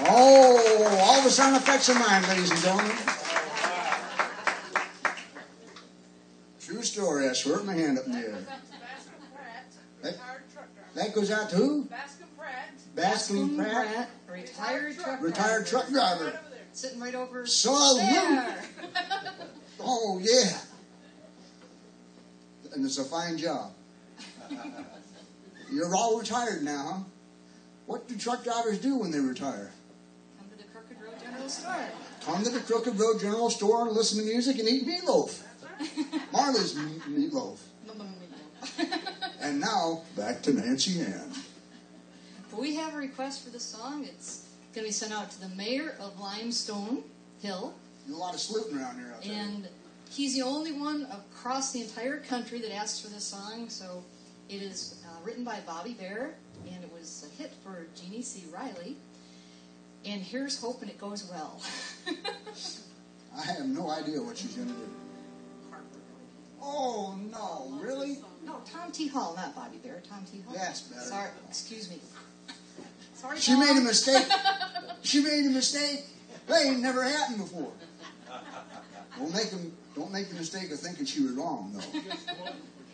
[SPEAKER 3] Oh, all the sound effects are mine, ladies and gentlemen. True story. I swear my hand up in the air. That goes out to who? Bascom Pratt. Retired truck driver.
[SPEAKER 4] Sitting right over
[SPEAKER 3] Salute.
[SPEAKER 4] there.
[SPEAKER 3] Oh, yeah. And it's a fine job. You're all retired now, huh? What do truck drivers do when they retire?
[SPEAKER 4] Come to the Crooked Road General Store.
[SPEAKER 3] Come to the Crooked Road General Store and listen to music and eat meatloaf. Marla's meatloaf. And now, back to Nancy Ann.
[SPEAKER 4] We have a request for the song. It's going to be sent out to the mayor of Limestone Hill.
[SPEAKER 3] There's a lot of sleuthing around here out there.
[SPEAKER 4] And he's the only one across the entire country that asked for this song. So it is written by Bobby Bear, and it was a hit for Jeannie C. Riley. And here's hoping it goes well.
[SPEAKER 3] I have no idea what she's going to do. Oh, no, really?
[SPEAKER 4] No, Tom T. Hall, not Bobby Bear. Tom T. Hall.
[SPEAKER 3] That's better.
[SPEAKER 4] Sorry, excuse me. Sorry,
[SPEAKER 3] She
[SPEAKER 4] Tom.
[SPEAKER 3] made a mistake. She made a mistake. That ain't never happened before. Don't make the mistake of thinking she was wrong, though.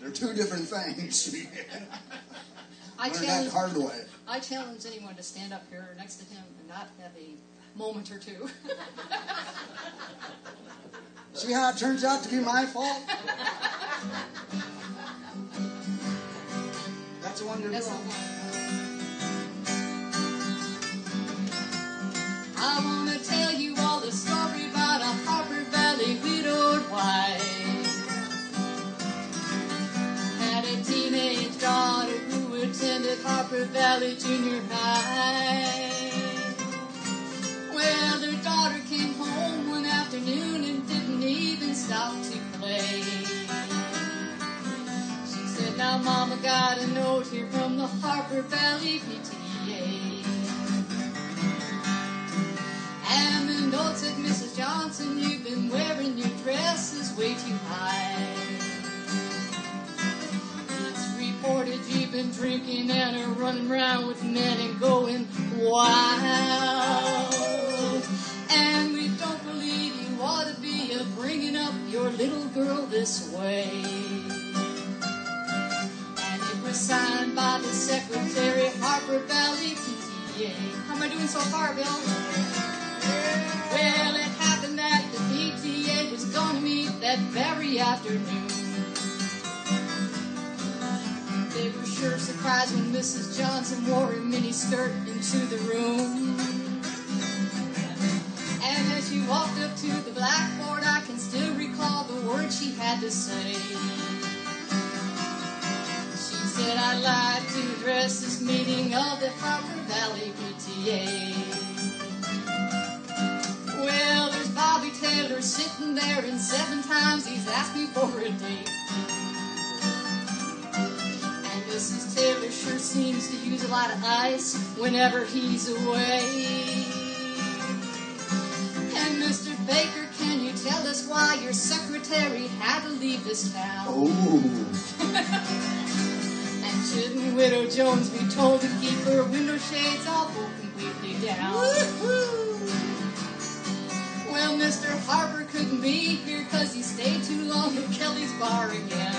[SPEAKER 3] They're two different things. Learn that the hard way.
[SPEAKER 4] I challenge anyone to stand up here next to him and not have a moment or two.
[SPEAKER 3] See how it turns out to be my fault? That's the one you're
[SPEAKER 4] That's the
[SPEAKER 3] doing.
[SPEAKER 4] one. I want to tell you all the story about a Harper Valley widowed wife. Had a teenage daughter who attended Harper Valley Junior High. Well, their daughter came home one afternoon and didn't even stop to play. She said, "Now, Mama, got a note here from the Harper Valley PTA." And the note said, "Mrs. Johnson, you've been wearing your dresses way too high. It's reported you've been drinking and are running around with men and going wild. And we don't believe you ought to be bringing up your little girl this way." And it was signed by the secretary, Harper Valley PTA. How am I doing so far, Bill? Well, it happened that the PTA was going to meet that very afternoon. They were sure surprised when Mrs. Johnson wore a miniskirt into the room. And as she walked up to the blackboard, I can still recall the words she had to say. She said, I'd like to address this meeting of the Harper Valley PTA. Well, there's Bobby Taylor sitting there, and 7 times he's asked me for a date. And Mrs. Taylor sure seems to use a lot of ice whenever he's away. And Mr. Baker, can you tell us why your secretary had to leave this town?
[SPEAKER 3] Oh.
[SPEAKER 4] And shouldn't Widow Jones be told to keep her window shades all pulled completely down? Well, Mr. Harper couldn't be here because he stayed too long at Kelly's bar again.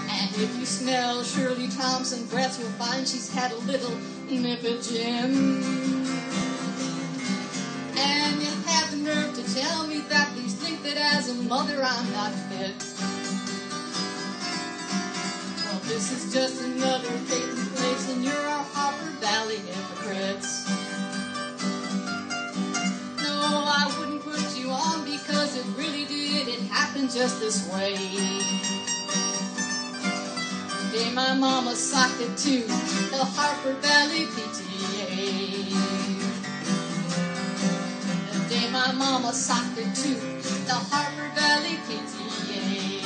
[SPEAKER 4] And if you smell Shirley Thompson breath, you'll find she's had a little nip of gin. And you have the nerve to tell me that you think that as a mother I'm not fit. Well, this is just another Peyton place, and you're our Harper Valley hypocrites. No, I wouldn't put you on because it really did. It happened just this way. The day my mama socked it to the Harper Valley PTA. My mama socked it to the Harper Valley PTA.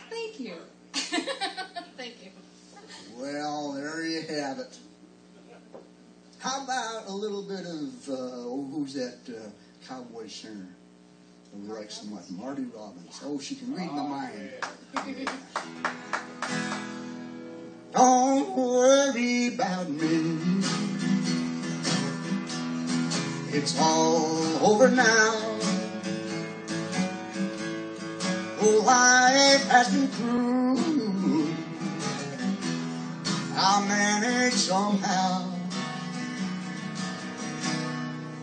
[SPEAKER 4] Thank you. Thank you.
[SPEAKER 3] Well, there you have it. How about a little bit of, who's that cowboy singer that we like so much? Marty Robbins. Oh, she can read my mind. Don't worry about me. It's all over now. Oh, life has been cruel. I'll manage somehow.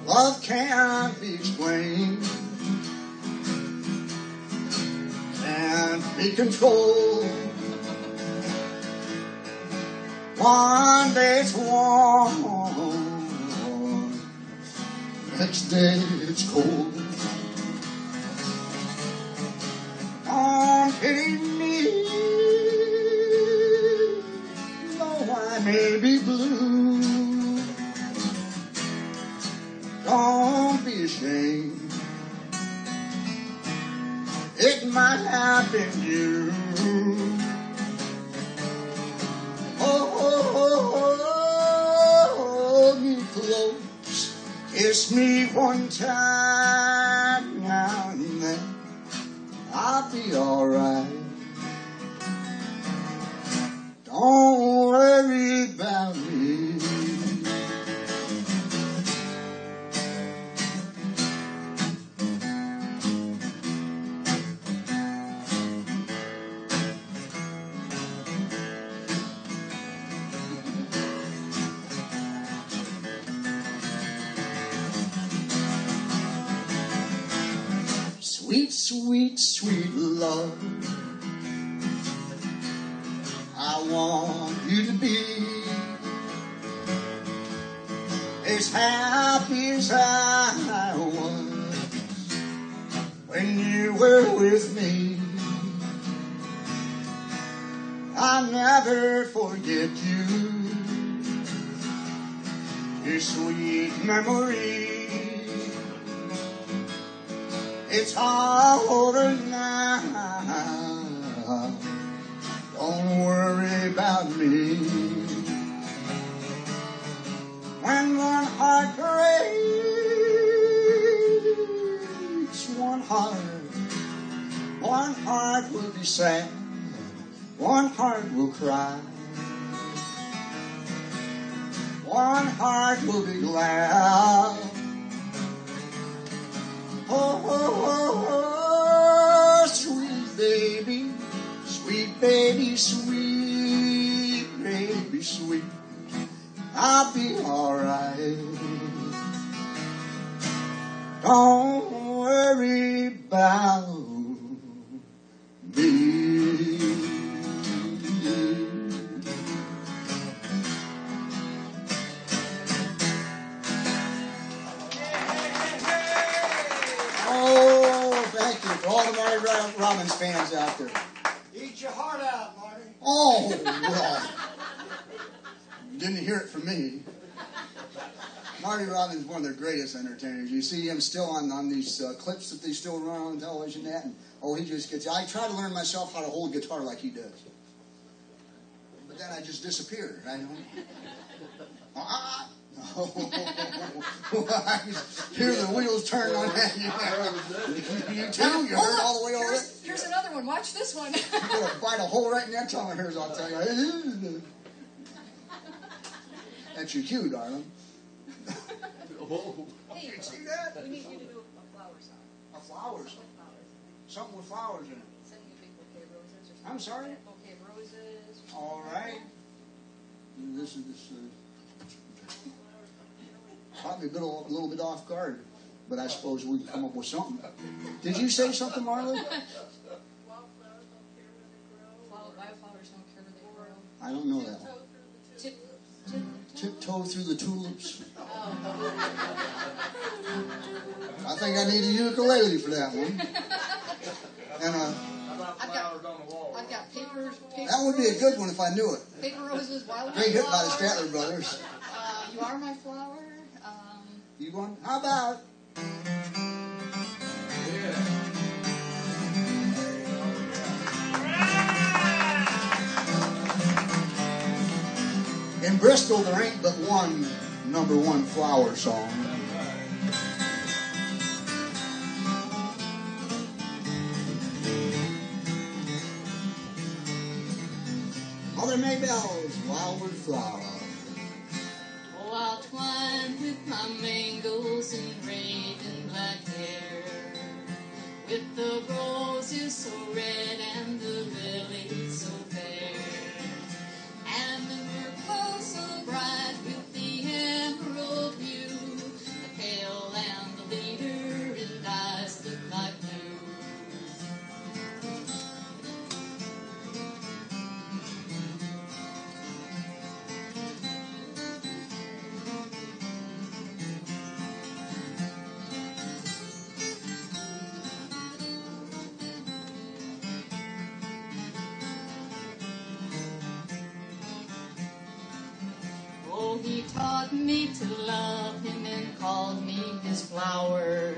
[SPEAKER 3] Love can't be explained, can't be controlled. One day it's warm, next day it's cold. Don't pity me, though I may be blue. Don't be ashamed, it might have been you. Hold me close, kiss me one time now and then. I'll be alright. Don't worry about me. Sweet, sweet, sweet love, I want you to be as happy as I was when you were with me. I'll never forget you, your sweet memory. It's all over now. Don't worry about me. When one heart breaks, one heart will be sad, one heart will cry, one heart will be glad. Oh, sweet baby, sweet baby, sweet baby, sweet. I'll be alright. Don't worry about me. Robbins fans out there?
[SPEAKER 6] Eat your heart out, Marty.
[SPEAKER 3] Oh, well. Didn't hear it from me. Marty Robbins is one of their greatest entertainers. You see him still on these clips that they still run on television. He just gets... I try to learn myself how to hold guitar like he does. But then I just disappear. I don't... I just hear the wheels turn on that. You too? You heard all the way over there?
[SPEAKER 4] Here's another one. Watch this one.
[SPEAKER 3] You're going to bite a hole right in that tongue of hers, I'll tell you. That's your cue, darling.
[SPEAKER 4] Hey,
[SPEAKER 3] You see that?
[SPEAKER 4] we need you to do a flower song.
[SPEAKER 3] A flower song. Something with flowers in it.
[SPEAKER 4] Send me a big bouquet of roses or something.
[SPEAKER 3] I'm sorry?
[SPEAKER 4] Bouquet of roses.
[SPEAKER 3] All right. This caught me a little bit off guard, but I suppose we can come up with something. Did you say something, Marla?
[SPEAKER 4] Wildflowers don't care where they grow.
[SPEAKER 3] I don't know that one. Tiptoe through the tulips. I think I need a ukulele for that one. And
[SPEAKER 4] I've got paper.
[SPEAKER 3] that would be a good one if I knew it.
[SPEAKER 4] Paper roses, wildflowers.
[SPEAKER 3] Great hit by the Statler Brothers.
[SPEAKER 4] You are my flower.
[SPEAKER 3] You want? How about? In Bristol, there ain't but one #1 flower song. Mother Maybell's Wildwood Flower.
[SPEAKER 4] Oh, I'll twine with my mangles and raven black hair, with the roses so red and the lilies so fair, and the purple so bright with the emerald hue, the pale and the leader in eyes look like blue. Oh, he taught me to love him and called me his flower,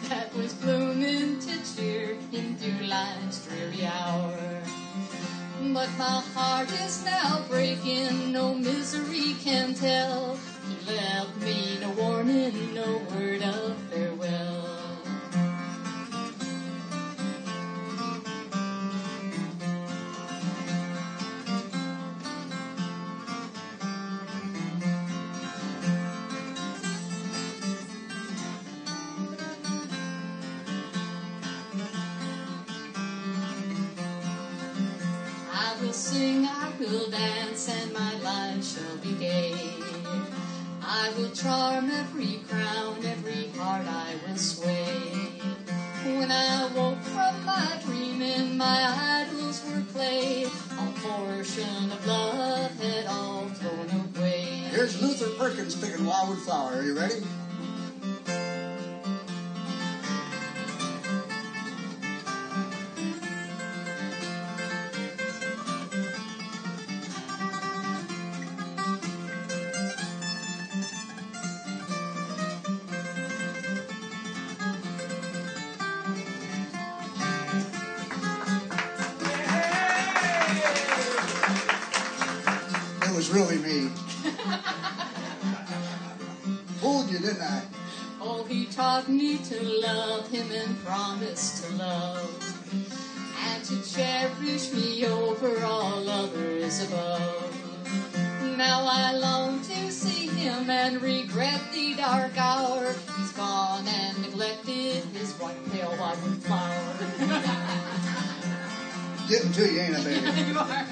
[SPEAKER 4] that was blooming to cheer him through life's dreary hour. But my heart is now breaking, no misery can tell. He left me no warning, no word of farewell. I will sing, I will dance, and my life shall be gay. I will charm every crown, every heart I will sway. When I woke from my dream and my idols were clay, all portion of love had all flown away.
[SPEAKER 3] Here's Luther Perkins picking Wildwood Flower. Are you ready? It was really me. Fooled you, didn't I?
[SPEAKER 4] Oh, he taught me to love him and promised to love, and to cherish me over all others above. Now I long to see him and regret the dark hour. He's gone and neglected his pale white flower.
[SPEAKER 3] Getting to you, ain't I, baby?
[SPEAKER 4] You are.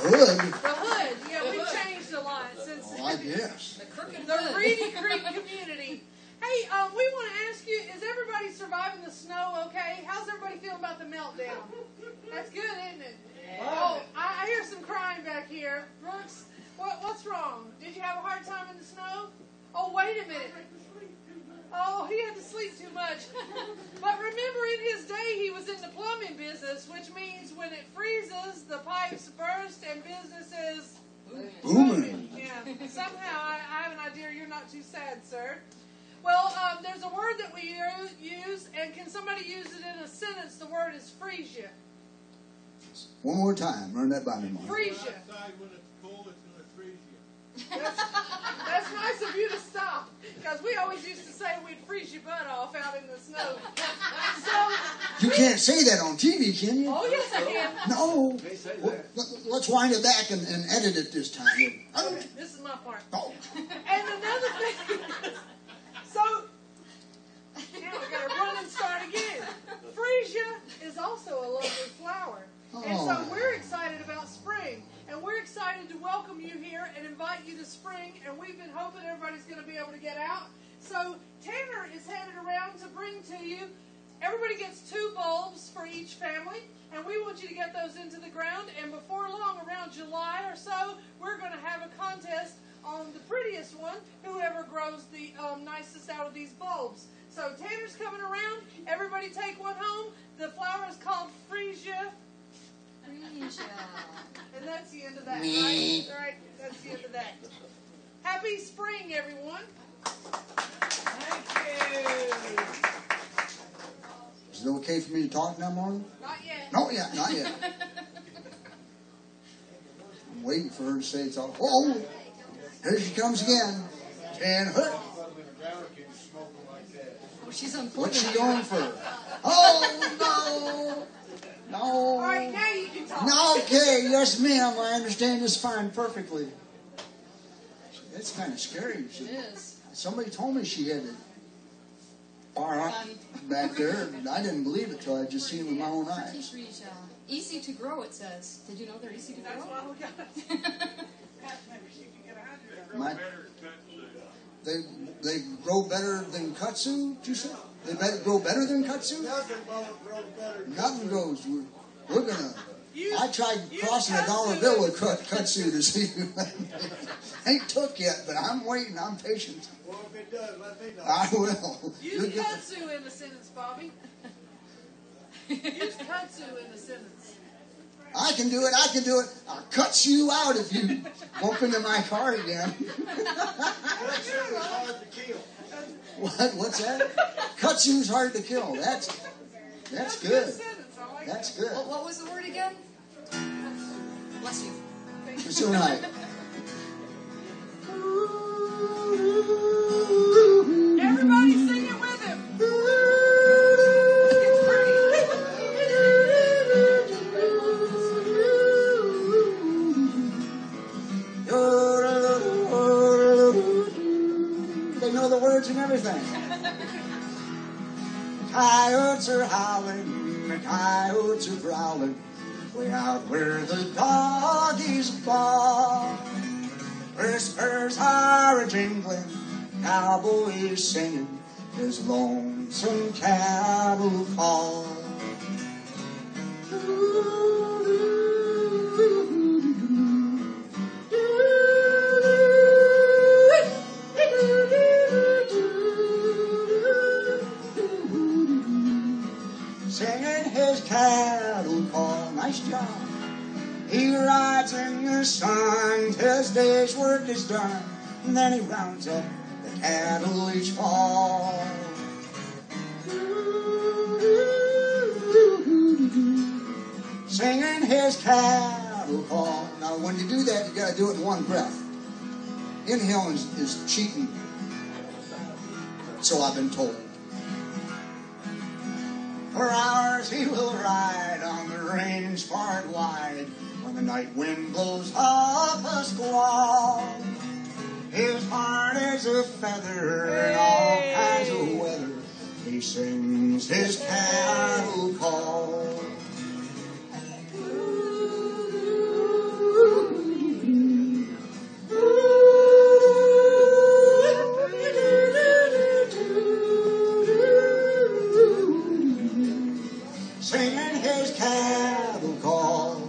[SPEAKER 3] hood.
[SPEAKER 2] The hood. Yeah, we've changed a lot since
[SPEAKER 3] Oh, I guess.
[SPEAKER 2] the Reedy Creek community. Hey, we want to ask you, is everybody surviving the snow okay? How's everybody feeling about the meltdown? That's good, isn't it? Oh, I hear some crying back here. Brooks, what's wrong? Did you have a hard time in the snow? Oh, wait a minute. Oh, he had to sleep too much. But remember, in his day, he was in the plumbing business, which means when it freezes, the pipes burst and business is
[SPEAKER 3] Booming.
[SPEAKER 2] Yeah. Somehow, I have an idea you're not too sad, sir. Well, there's a word that we use, and can somebody use it in a sentence? The word is freeze you.
[SPEAKER 3] One more time. Learn that by memory.
[SPEAKER 2] Freeze you.
[SPEAKER 1] Outside when it's cold, it's going to freeze you.
[SPEAKER 2] That's nice of you to stop, because we always used to say we'd freeze your butt off out in the snow. So
[SPEAKER 3] You can't say that on TV, can you?
[SPEAKER 2] oh yes, I can.
[SPEAKER 3] No.
[SPEAKER 5] They say
[SPEAKER 3] Well,
[SPEAKER 5] that.
[SPEAKER 3] let's wind it back and edit it this time.
[SPEAKER 2] Okay, this is my part.
[SPEAKER 3] Oh.
[SPEAKER 2] And another thing, so now I got to run and start again. Freesia is also a lovely flower, and so
[SPEAKER 3] Oh.
[SPEAKER 2] we're excited about spring, and we're excited to welcome you here and invite you to spring. And we've been hoping everybody's going to be able to get out. So Tanner is headed around to bring to you. Everybody gets 2 bulbs for each family, and we want you to get those into the ground. And before long, around July or so, we're going to have a contest on the prettiest one, whoever grows the nicest out of these bulbs. So Tanner's coming around. Everybody take one home. The flower is called Freesia. And that's the end of that, right? All right, that's the end of that. Happy spring, everyone. Thank you.
[SPEAKER 3] Is it okay for me to talk now, Marlon?
[SPEAKER 2] Not yet.
[SPEAKER 3] No, yeah, not yet. I'm waiting for her to say it's all. Oh, here she comes again. And her.
[SPEAKER 4] Oh, she's unplugging.
[SPEAKER 3] What's she going for? Oh, no.
[SPEAKER 2] All
[SPEAKER 3] No.
[SPEAKER 2] right, now you can talk.
[SPEAKER 3] No, okay, yes, ma'am. I understand this fine perfectly. That's kind of scary.
[SPEAKER 4] It is.
[SPEAKER 3] Somebody told me she had it far up back there, and I didn't believe it till I just seen it with my own
[SPEAKER 4] Pretty
[SPEAKER 3] eyes.
[SPEAKER 4] Freesia. Easy to grow, it says. Did you know they're easy to
[SPEAKER 2] That's
[SPEAKER 4] grow?
[SPEAKER 2] why we got it. Maybe she can get a hundred.
[SPEAKER 3] My, they grow better than kudzu, did you say? They grow better than kudzu?
[SPEAKER 6] Nothing won't grow better.
[SPEAKER 3] Nothing grows. We're gonna.
[SPEAKER 2] Use-
[SPEAKER 3] I tried
[SPEAKER 2] use
[SPEAKER 3] crossing a
[SPEAKER 2] kudzu
[SPEAKER 3] dollar bill with kudzu to see. Ain't took yet, but I'm waiting. I'm patient.
[SPEAKER 6] Well, if it does, let me know.
[SPEAKER 3] I will.
[SPEAKER 2] Use
[SPEAKER 3] You'll get
[SPEAKER 2] kudzu in the sentence, Bobby. Use kudzu in the sentence.
[SPEAKER 3] I can do it. I can do it. I'll cut you out if you bump into my car again.
[SPEAKER 6] That's really hard to kill.
[SPEAKER 3] What? What's that? Kudzu's hard to kill. That's
[SPEAKER 2] a
[SPEAKER 3] good.
[SPEAKER 2] sentence. I like
[SPEAKER 3] That's
[SPEAKER 2] that.
[SPEAKER 3] good.
[SPEAKER 4] What was the word again? Bless you.
[SPEAKER 3] It's all right.
[SPEAKER 2] Everybody sing it with him.
[SPEAKER 3] They know the words and everything. Coyotes are howling, the coyotes are growling, way out where the doggies bark. Where spurs are a jingling, cowboys singing his lonesome cattle call. Singing his cattle call, nice job. He rides in the sun till his day's work is done, and then he rounds up the cattle each fall. Singing his cattle call. Now, when you do that, you got to do it in one breath. Inhaling is cheating, so I've been told. For hours he will ride on the range far and wide, when the night wind blows up a squall. His heart is a feather in all kinds of weather. He sings his cattle call. his cattle call.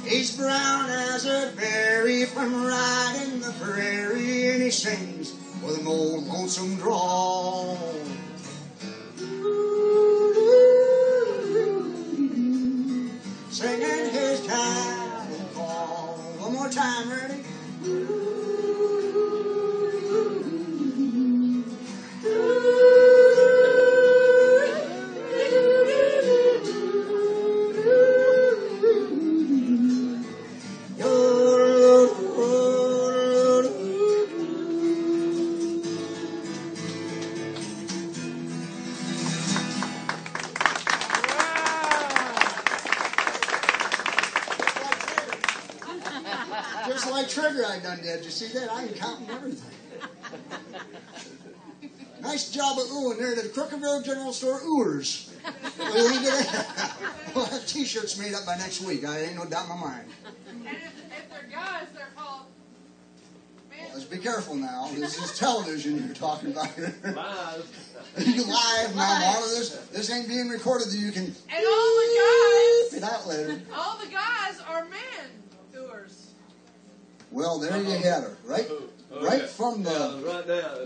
[SPEAKER 3] He's brown as a berry from riding the prairie, and he sings with an old lonesome drawl. Singing his cattle call. One more time, ready? Just like Trigger I done did. You see that? I can count everything. Nice job of oohing there at the Crookerville General Store oohers. We'll have t-shirts made up by next week. I ain't no doubt in my mind.
[SPEAKER 2] And if they're guys, they're called...
[SPEAKER 3] Well, let's be careful now. This is television you're talking about here.
[SPEAKER 5] Live.
[SPEAKER 3] You live now, all of this. This ain't being recorded. You can
[SPEAKER 2] And all the
[SPEAKER 3] get out later.
[SPEAKER 2] guys, all the guys are men doers.
[SPEAKER 3] Well, there you had her. Right, right from the...
[SPEAKER 5] Right now.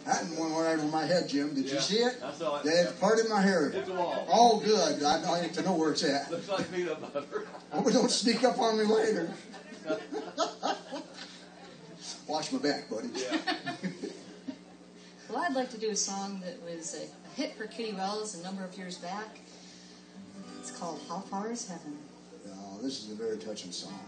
[SPEAKER 3] That one went over my head, Jim. Did you see it?
[SPEAKER 5] I saw it.
[SPEAKER 3] They had part in my hair.
[SPEAKER 5] It's a wall.
[SPEAKER 3] Oh, good. I need to know where it's at.
[SPEAKER 5] Looks like peanut butter.
[SPEAKER 3] Oh, don't sneak up on me later. Watch my back, buddy.
[SPEAKER 5] Yeah.
[SPEAKER 4] Well, I'd like to do a song that was a hit for Kitty Wells a number of years back. It's called How Far Is Heaven?
[SPEAKER 3] No, this is a very touching song.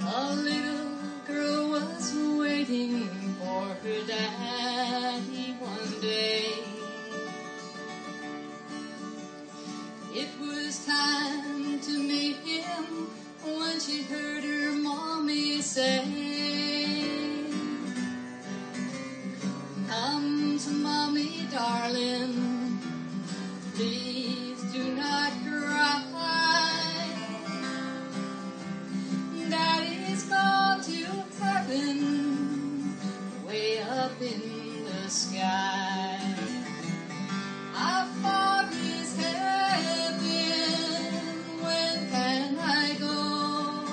[SPEAKER 4] A little girl was waiting for her daddy one day. It was time to meet him when she heard her mommy say, "Come to mommy, darling, please do not cry. Daddy's gone to heaven, way up in the sky. How far is heaven? When can I go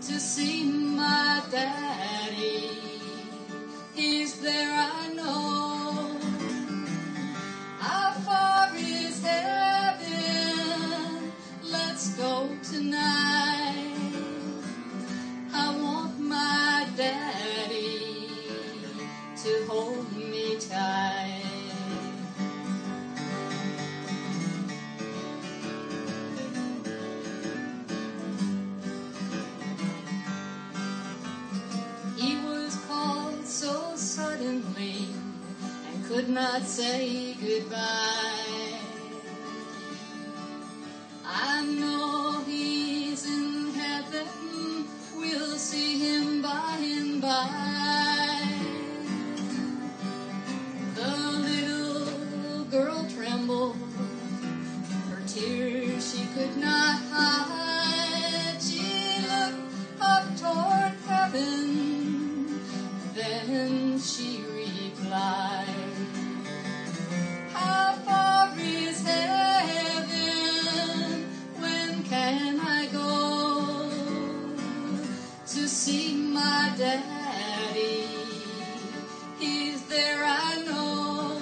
[SPEAKER 4] to see my daddy? He's there, I know. How far is heaven? Let's go tonight. I want my daddy to hold me tight." He was called so suddenly and could not say goodbye. I know he's in heaven, we'll see him by and by. The little girl trembled, her tears she could not hide. She looked up toward heaven, then she replied, "How far is heaven? When can I go to see my daddy? He's there, I know.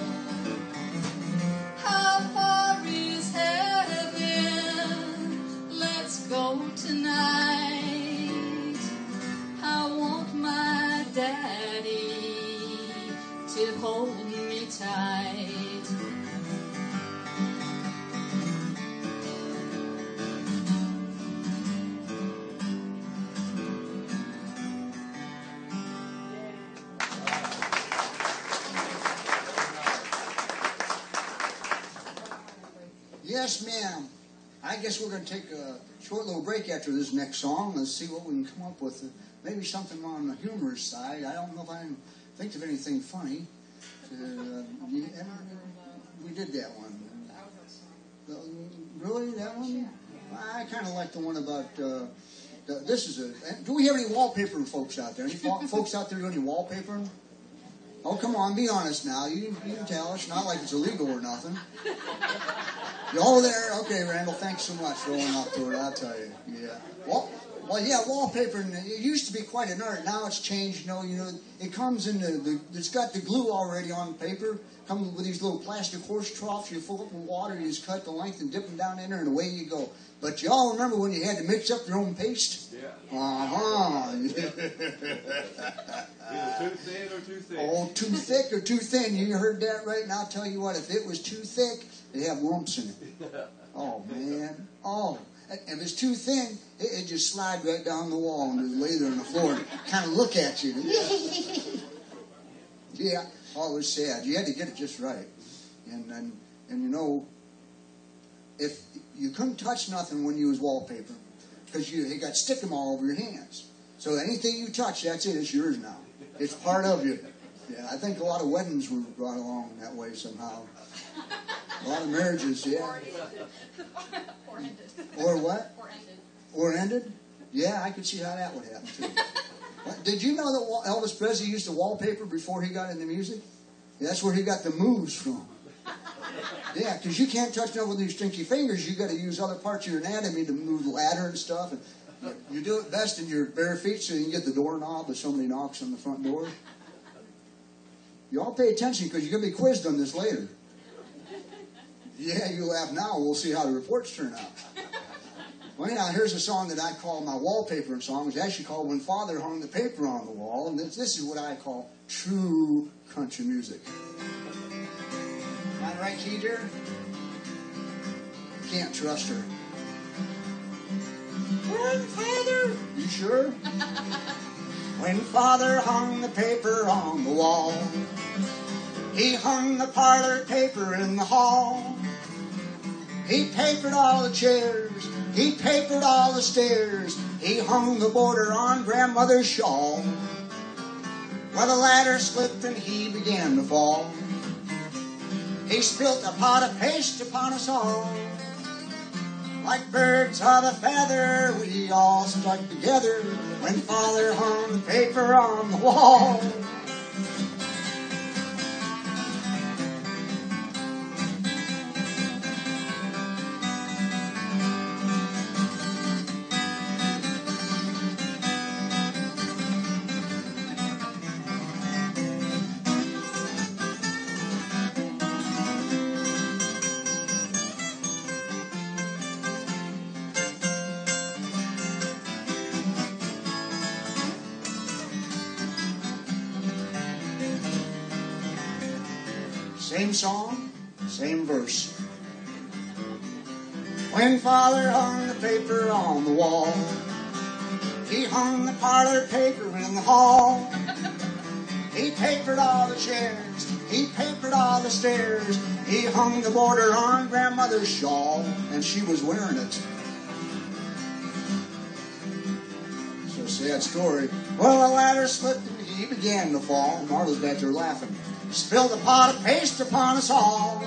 [SPEAKER 4] How far is heaven? Let's go tonight. I want my daddy to hold me tight."
[SPEAKER 3] Yes, ma'am. I guess we're going to take a short little break after this next song. Let's see what we can come up with. Maybe something on the humorous side. I don't know if I can think of anything funny. We did that one. Really, that one? I kind of like the one about This is a. Do we have any wallpapering folks out there? Any folks out there doing any wallpapering? Oh, come on, be honest now. You can tell. It's not like it's illegal or nothing. You all there? Okay, Randall, thanks so much for rolling up to it, I'll tell you. Yeah. Well, yeah, wallpapering, it used to be quite an art. Now it's changed, you know, it comes in it's got the glue already on paper. Comes with these little plastic horse troughs. You fill up with water, you just cut the length and dip them down in there, and away you go. But you all remember when you had to mix up your own paste?
[SPEAKER 5] Yeah.
[SPEAKER 3] Uh-huh.
[SPEAKER 5] Either too thin or too thick.
[SPEAKER 3] Oh, too thick or too thin. You heard that right? And I'll tell you what, if it was too thick, it'd have lumps in it. Oh, man. Oh. If it's too thin, it'd just slide right down the wall and just lay there on the floor and kind of look at you. Yeah. Oh, it was sad. You had to get it just right. And you know, if you couldn't touch nothing when you was wallpaper, because you got stickum all over your hands. So anything you touch, that's it. It's yours now. It's part of you. Yeah, I think a lot of weddings were brought along that way somehow. A lot of marriages, yeah.
[SPEAKER 4] Or ended.
[SPEAKER 3] Or what?
[SPEAKER 4] Or ended.
[SPEAKER 3] Or ended? Yeah, I could see how that would happen too. Did you know that Elvis Presley used to wallpaper before he got into music? Yeah, that's where he got the moves from. Yeah, because you can't touch nothing with your stinky fingers. You got to use other parts of your anatomy to move the ladder and stuff. And you do it best in your bare feet so you can get the doorknob if somebody knocks on the front door. You all pay attention because you're going to be quizzed on this later. Yeah, you laugh now. We'll see how the reports turn out. Well, anyhow, here's a song that I call my wallpapering song. It's actually called When Father Hung the Paper on the Wall. And this is what I call true country music. Am I right, key dear? Can't trust her. When Father... You sure? When Father hung the paper on the wall, he hung the parlor paper in the hall. He papered all the chairs, he papered all the stairs, he hung the border on grandmother's shawl. Well, the ladder slipped and he began to fall. He spilt a pot of paste upon us all. Like birds of a feather, we all stuck together when Father hung the paper on the wall. Same song, same verse. When Father hung the paper on the wall, he hung the parlor paper in the hall. He papered all the chairs, he papered all the stairs, he hung the border on grandmother's shawl, and she was wearing it. So sad story. Well, the ladder slipped and he began to fall. Marla's back there laughing. Spilled a pot of paste upon us all.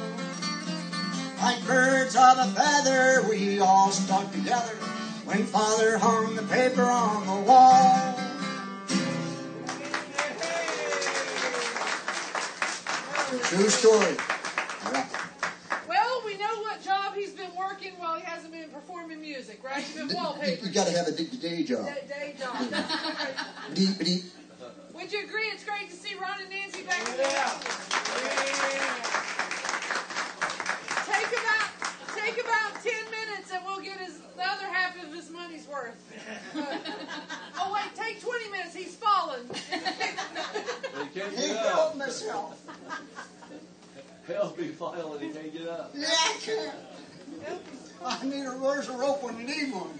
[SPEAKER 3] Like birds of a feather, we all stuck together when Father hung the paper on the wall. True story. Yeah.
[SPEAKER 2] Well, we know what job he's been working while he hasn't been performing music, right? He's been wallpapering.
[SPEAKER 3] You got to have a day job.
[SPEAKER 2] Day job.
[SPEAKER 3] Deep, deep.
[SPEAKER 2] Would you agree it's great to see Ron and Nancy back in Take about 10 minutes and we'll get the other half of his money's worth. Oh wait, take 20 minutes. He's fallen.
[SPEAKER 5] He can't
[SPEAKER 3] He
[SPEAKER 5] get
[SPEAKER 3] helped
[SPEAKER 5] up.
[SPEAKER 3] myself.
[SPEAKER 5] Hell be violent, he can't get up.
[SPEAKER 3] Yeah, I can't. I need where's a rope when you need one.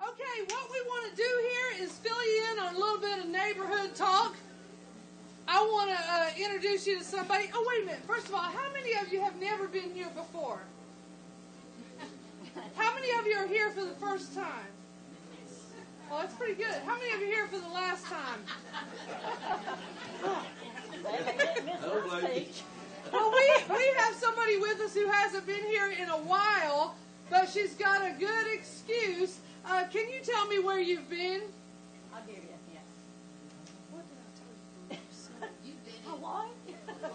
[SPEAKER 2] Okay, what we want to do here is fill you in on a little bit of neighborhood talk. I want to introduce you to somebody. Oh, wait a minute. First of all, how many of you have never been here before? How many of you are here for the first time? Well, that's pretty good. How many of you are here for the last time?
[SPEAKER 5] I don't blame you.
[SPEAKER 2] Well, we have somebody with us who hasn't been here in a while, but she's got a good excuse. Can you tell me where you've been?
[SPEAKER 7] I'll give you a hint.
[SPEAKER 2] What did I tell you?
[SPEAKER 7] You've been Hawaii?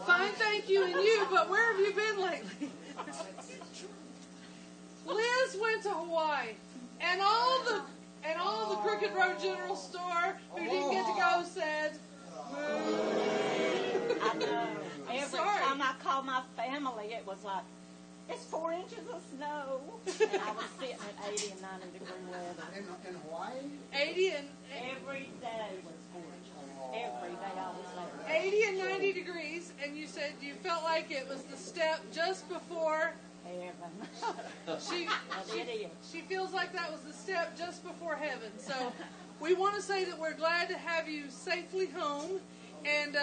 [SPEAKER 2] Fine, thank you, and you, but where have you been lately? Liz went to Hawaii, and all the Crooked Road General Store who didn't get to go said,
[SPEAKER 7] I know. Every
[SPEAKER 2] Sorry.
[SPEAKER 7] time I called my family, it was like, it's 4 inches of snow. And I was sitting at 80 and 90 degree weather.
[SPEAKER 3] In Hawaii?
[SPEAKER 2] 80 and
[SPEAKER 7] Every day was 4 inches. Every day I was there.
[SPEAKER 2] 80 and 90 degrees, and you said you felt like it was the step just before.
[SPEAKER 7] Heaven.
[SPEAKER 2] She feels like that was the step just before heaven. So we want to say that we're glad to have you safely home, and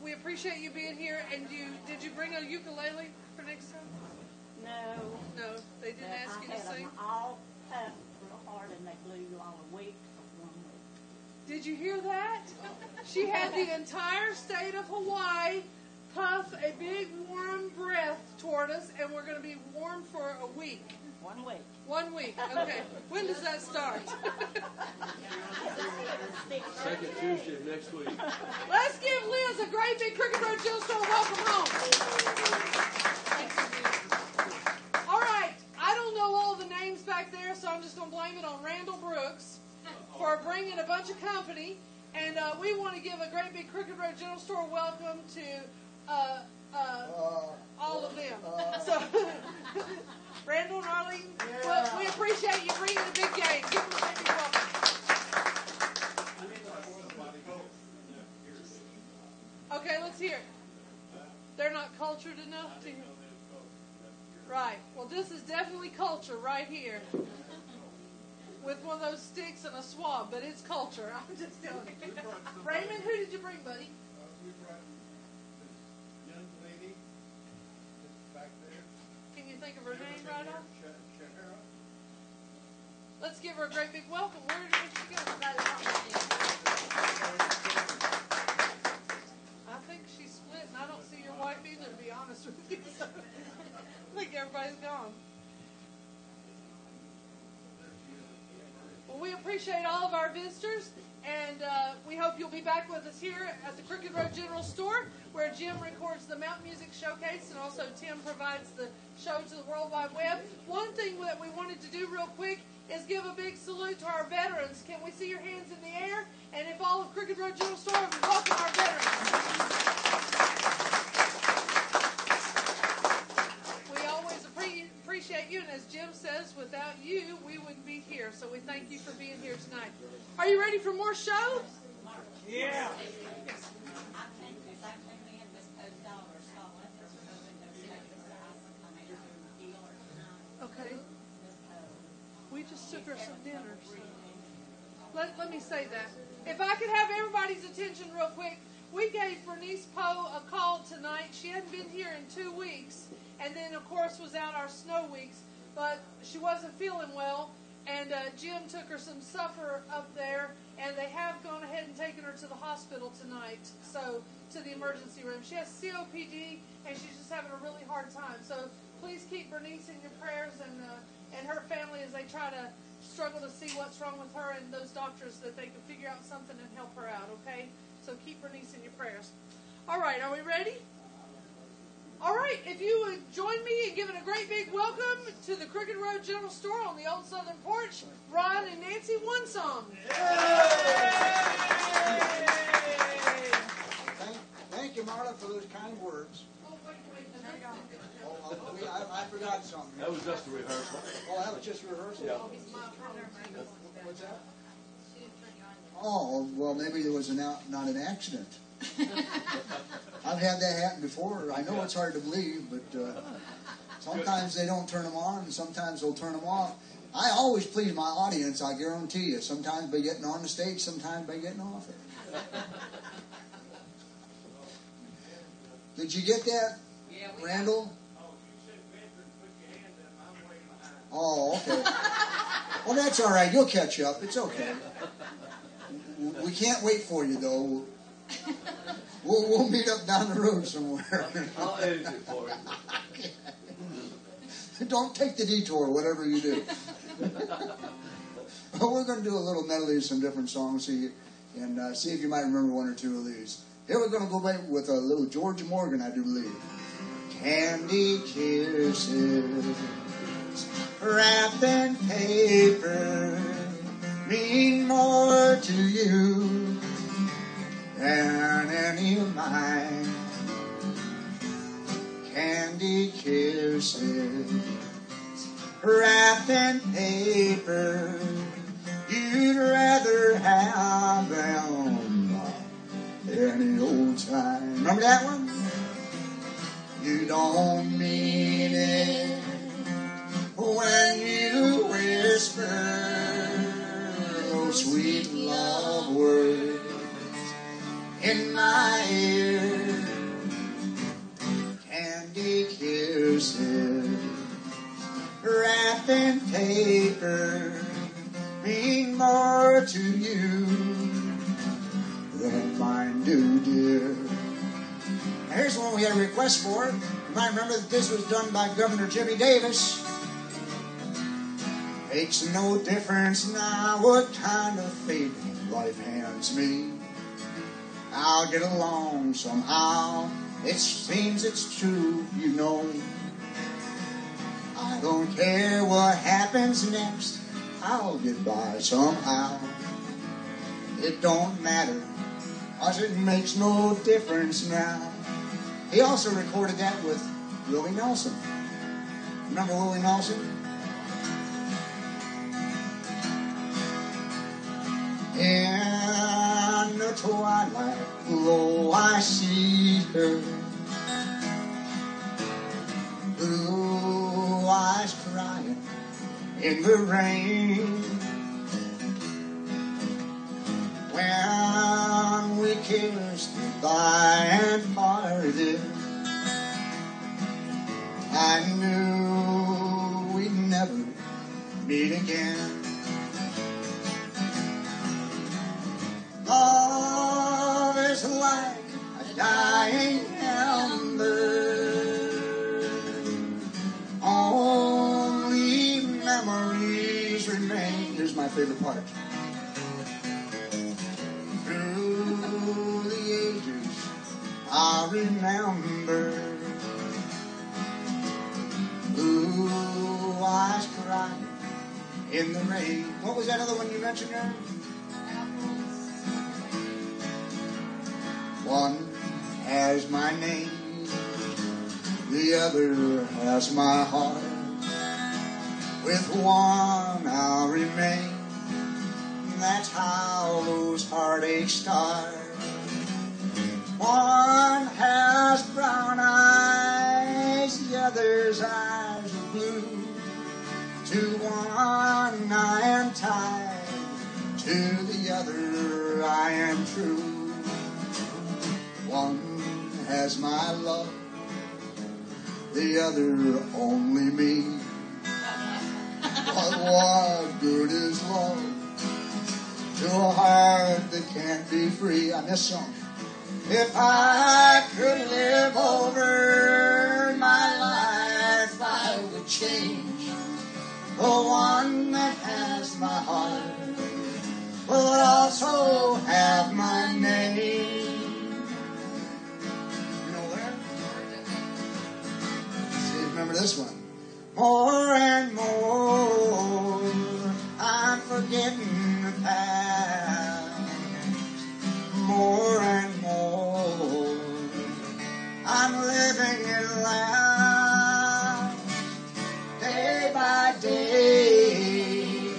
[SPEAKER 2] we appreciate you being here. And did you bring a ukulele for next time?
[SPEAKER 7] No.
[SPEAKER 2] No, they didn't ask you to
[SPEAKER 7] I had
[SPEAKER 2] sing.
[SPEAKER 7] them all puffed real hard, and they blew you all a week for 1 week.
[SPEAKER 2] Did you hear that? She had the entire state of Hawaii puff a big warm breath toward us, and we're going to be warm for a week.
[SPEAKER 7] 1 week.
[SPEAKER 2] 1 week. Okay. When does that start?
[SPEAKER 5] Second Tuesday of next week.
[SPEAKER 2] Let's give Liz a great big Crooked Road General Store welcome home. All right. I don't know all the names back there, so I'm just going to blame it on Randall Brooks for bringing a bunch of company. And we want to give a great big Crooked Road General Store welcome to all of them. So, Randall and Arlene, well, we appreciate you bringing the big game. Give them a great big welcome. Okay, let's hear it. They're not cultured enough to... Right. Well, this is definitely culture right here. With one of those sticks and a swab, but it's culture. I'm just telling you. Raymond, who did you bring, buddy?
[SPEAKER 1] We brought this young lady back there.
[SPEAKER 2] Can you think of her name right off?
[SPEAKER 1] Shahara.
[SPEAKER 2] Let's give her a great big welcome. Where did she go? I think she's split, and I don't see your wife either, to be honest with you. So, I think everybody's gone. Well, we appreciate all of our visitors, and we hope you'll be back with us here at the Crooked Road General Store, where Jim records the Mountain Music Showcase, and also Tim provides the show to the World Wide Web. One thing that we wanted to do real quick is give a big salute to our veterans. Can we see your hands in the air? And if all of Crooked Road General Store would welcome our veterans. We always appreciate you, and as Jim says, without you, we wouldn't be here. So we thank you for being here tonight. Are you ready for more show?
[SPEAKER 6] Yeah.
[SPEAKER 2] Okay. We just took her some dinner. Let me say that. If I could have everybody's attention real quick, we gave Bernice Poe a call tonight. She hadn't been here in 2 weeks, and then, of course, was out our snow weeks, but she wasn't feeling well, and Jim took her some supper up there, and they have gone ahead and taken her to the hospital tonight, so to the emergency room. She has COPD, and she's just having a really hard time. So please keep Bernice in your prayers and her family as they try to struggle to see what's wrong with her and those doctors that they can figure out something and help her out, okay? So keep Bernice in your prayers. All right, are we ready? All right, if you would join me in giving a great big welcome to the Crooked Road General Store on the Old Southern Porch, Ron and Nancy Onesong.
[SPEAKER 3] Thank you, Marla, for those kind words.
[SPEAKER 2] Oh, wait.
[SPEAKER 3] I forgot something.
[SPEAKER 5] That was just a rehearsal.
[SPEAKER 3] Oh, that was just rehearsal?
[SPEAKER 5] Yeah.
[SPEAKER 3] What's that? Oh, well, maybe there was not an accident. I've had that happen before. I know it's hard to believe, but sometimes they don't turn them on, and sometimes they'll turn them off. I always please my audience, I guarantee you. Sometimes by getting on the stage, sometimes by getting off it. Did you get that, Randall? Oh, okay. Well, that's all right. You'll catch up. It's okay. We can't wait for you, though. We'll meet up down the road somewhere.
[SPEAKER 5] I'll edit it for you.
[SPEAKER 3] Don't take the detour, whatever you do. We're going to do a little medley of some different songs and see if you might remember one or two of these. Here we're going to go back with a little George Morgan, I do believe. Candy kisses wrapped in paper mean more to you than any of mine. Candy kisses wrapped in paper, you'd rather have them any old time. Remember that one? You don't mean it when you whisper those sweet love words in my ear. Candy kisses wrapped in paper mean more to you than mine do, dear. Now here's one we had a request for. You might remember that this was done by Governor Jimmy Davis. Makes no difference now what kind of fate life hands me. I'll get along somehow. It seems it's true, you know. I don't care what happens next. I'll get by somehow. It don't matter, 'cause it makes no difference now. He also recorded that with Willie Nelson. Remember Willie Nelson? In the twilight glow I see her, blue eyes crying in the rain. When we kissed goodbye and parted, I knew we'd never meet again. Love is like a dying ember, only memories remain. Here's my favorite part. Through the ages I remember, blue eyes crying in the rain. What was that other one you mentioned there? One has my name, the other has my heart. With one I'll remain, that's how those heartaches start. One has brown eyes, the other's eyes are blue. To one I am tied, to the other I am true. One has my love, the other only me. But what good is love to a heart that can't be free? On this song. If I could live over my life, I would change. The one that has my heart would also have my name. Remember this one. More and more I'm forgetting the past. More and more I'm living in last. Day by day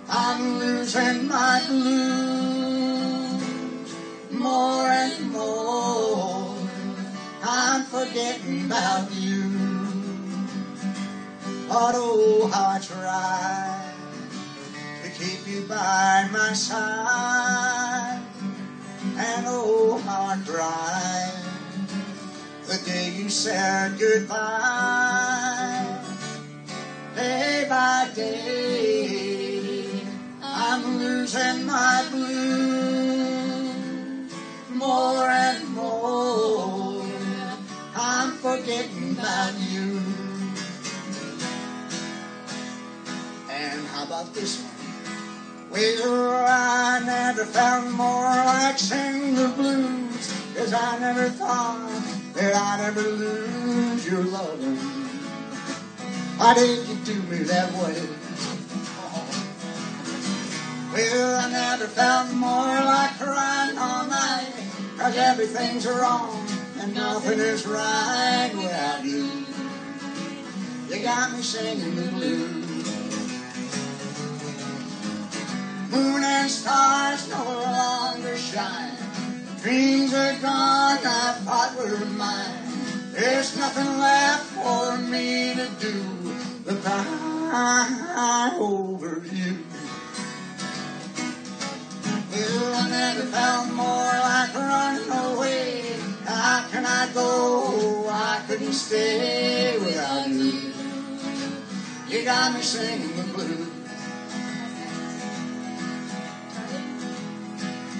[SPEAKER 3] I'm losing my blues. More and more I'm forgetting about you. But oh, how I try to keep you by my side. And oh, how I cried the day you said goodbye. Day by day I'm losing my blues. More and more forgetting about you. And how about this one? Well, I never felt more like singing the blues, 'cause I never thought that I'd ever lose your loving. Why did you do me that way? Well, I never felt more like crying all night, 'cause everything's wrong and nothing is right without you. You got me singing the blues. Moon and stars no longer shine. Dreams are gone, I thought were mine. There's nothing left for me to do but cry over you. Well, I never felt more like running away. How can I go? I couldn't stay without you. You got me singing the blues.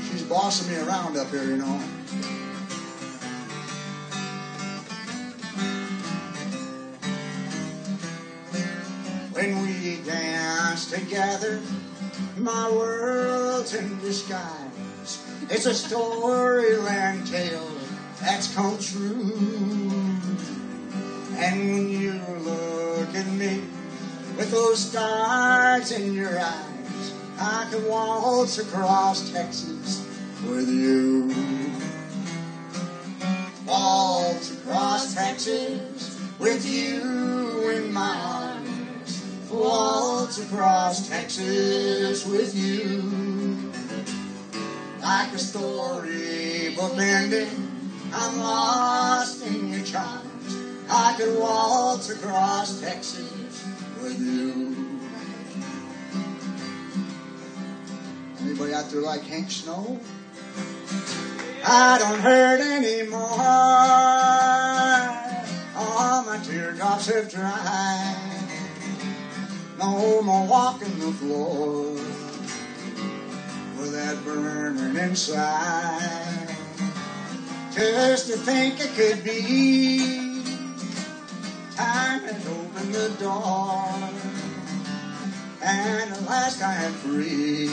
[SPEAKER 3] She's bossing me around up here, you know. When we dance together, my world's in disguise. It's a storyland tale that's come true. And when you look at me with those stars in your eyes, I could waltz across Texas with you. Waltz across Texas with you in my arms. Waltz across Texas with you. Like a storybook ending, I'm lost in your charms. I could waltz across Texas with you. Anybody out there like Hank Snow? I don't hurt anymore. All my teardrops have dried. No more walking the floor with that burning inside. Just to think it could be, time has opened the door, and at last I am free.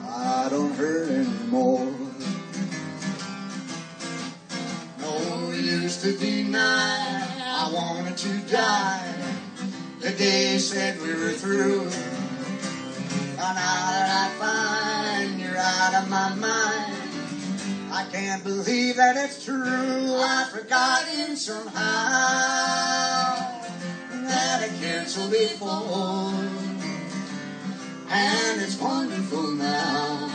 [SPEAKER 3] I don't hurt anymore. No use to deny, I wanted to die the day you said we were through. But now that I find you're out of my mind, I can't believe that it's true. I've forgotten somehow that I cared so before, and it's wonderful now.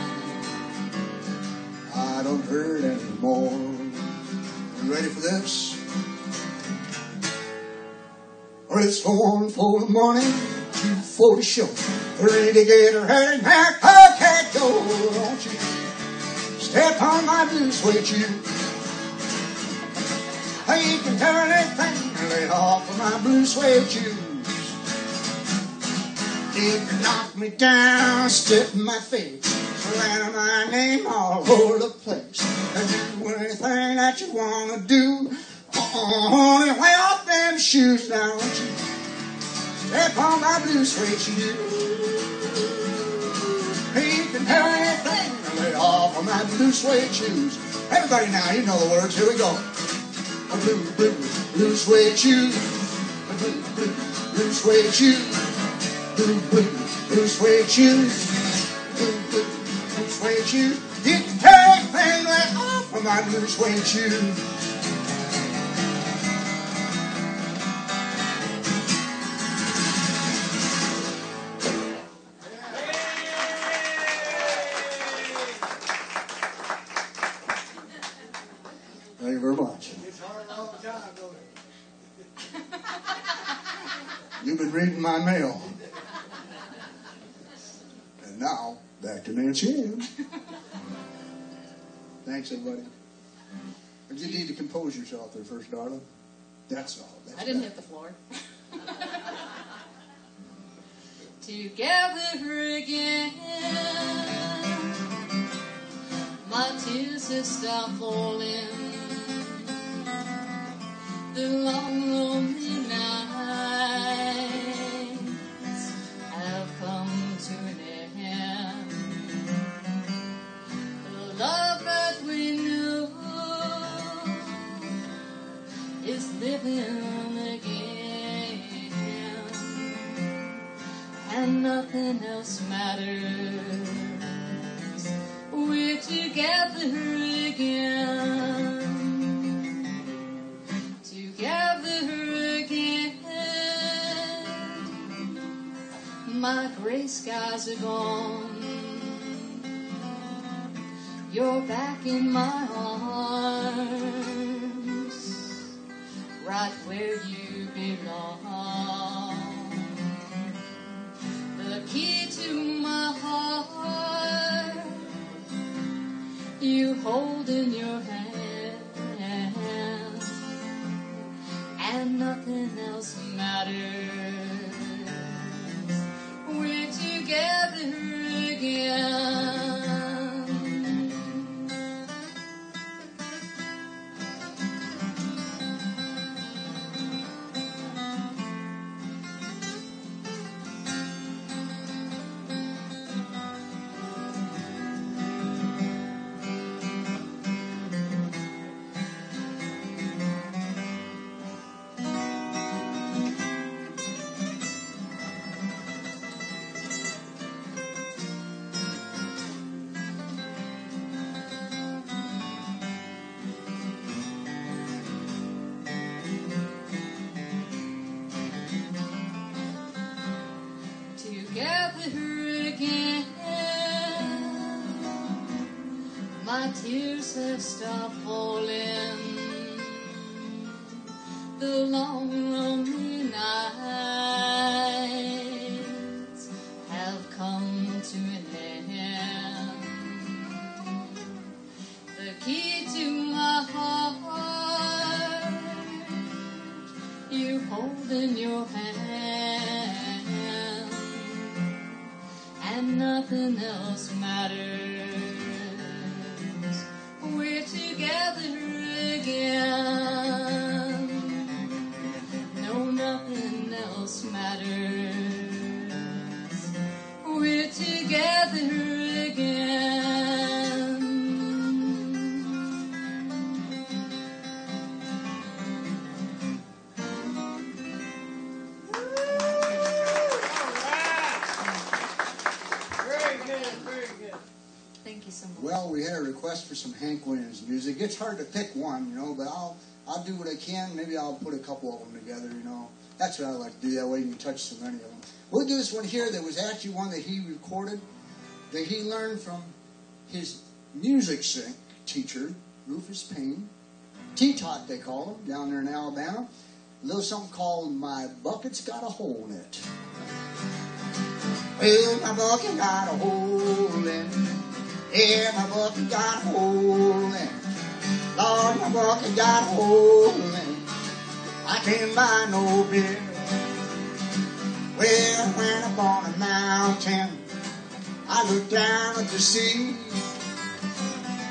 [SPEAKER 3] I don't hurt anymore. You ready for this? Well, it's 4 for the morning, 2 for the show, 3 to get ready, Mac, okay, go, won't you? Step on my blue suede shoe. You can turn anything, lay off of my blue suede shoes. You can knock me down, spit in my face, slander my name all over the place, and do anything that you want to do. Lay off them shoes now, won't you? Step on my blue suede shoes. You can do anything, lay off of my blue suede shoes. Everybody now, you know the words. Here we go. Blue, blue, blue suede shoes. Blue, blue, blue suede shoes. Blue, blue, blue suede shoes. Blue, blue, blue suede shoes. You can tear anything right off of my blue suede shoes. Thank you very much.
[SPEAKER 6] It's hard all the time, don't it?
[SPEAKER 3] You've been reading my mail. And now, back to Nancy Ann. Thanks, everybody. You need to compose yourself there first, darling. That's all.
[SPEAKER 4] I didn't hit the floor. Together again, my tears have stopped falling. The long lonely nights have come to an end. The love that we knew is living again, and nothing else matters. We're together again, together again. My gray skies are gone. You're back in my arms, right where you belong. The key to my heart you hold in your hand, and nothing else matters. We're together again. Together again. My tears have stopped falling. The long, lonely nights have come to an end. The key to my heart you hold in your hand, and nothing else matters. We're together again. No, nothing else matters. We're together again.
[SPEAKER 6] Very good, very good.
[SPEAKER 4] Thank you so much.
[SPEAKER 3] Well, we had a request for some Hank Williams music. It's hard to pick one, but I'll do what I can. Maybe I'll put a couple of them together, That's what I like to do. That way you can touch so many of them. We'll do this one here that was actually one that he recorded, that he learned from his music teacher, Rufus Payne. T-Tot, they call him, down there in Alabama. A little something called My Bucket's Got a Hole in It. Well, my bucket got a hole in it. Yeah, my bucket got a hole in it. Lord, my bucket got a hole in it. I can't buy no beer. Well, I went up on a mountain. I looked down at the sea.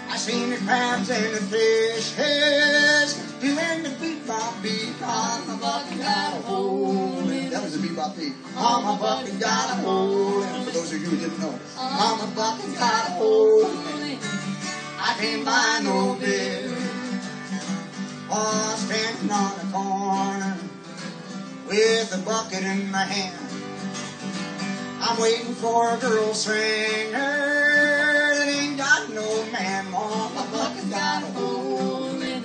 [SPEAKER 3] I seen the crabs and the fishes doing the beat-bop beat. Oh, my bucket got a hole in it. That was the beat-bop beat. Oh, my bucket got a hole in it. For those of you who didn't know. Oh, my bucket got a hole in it. I can't buy no beer. Oh, I'm standing on the corner with a bucket in my hand. I'm waiting for a girl singer that ain't got no man. Oh, my bucket got a hole in it.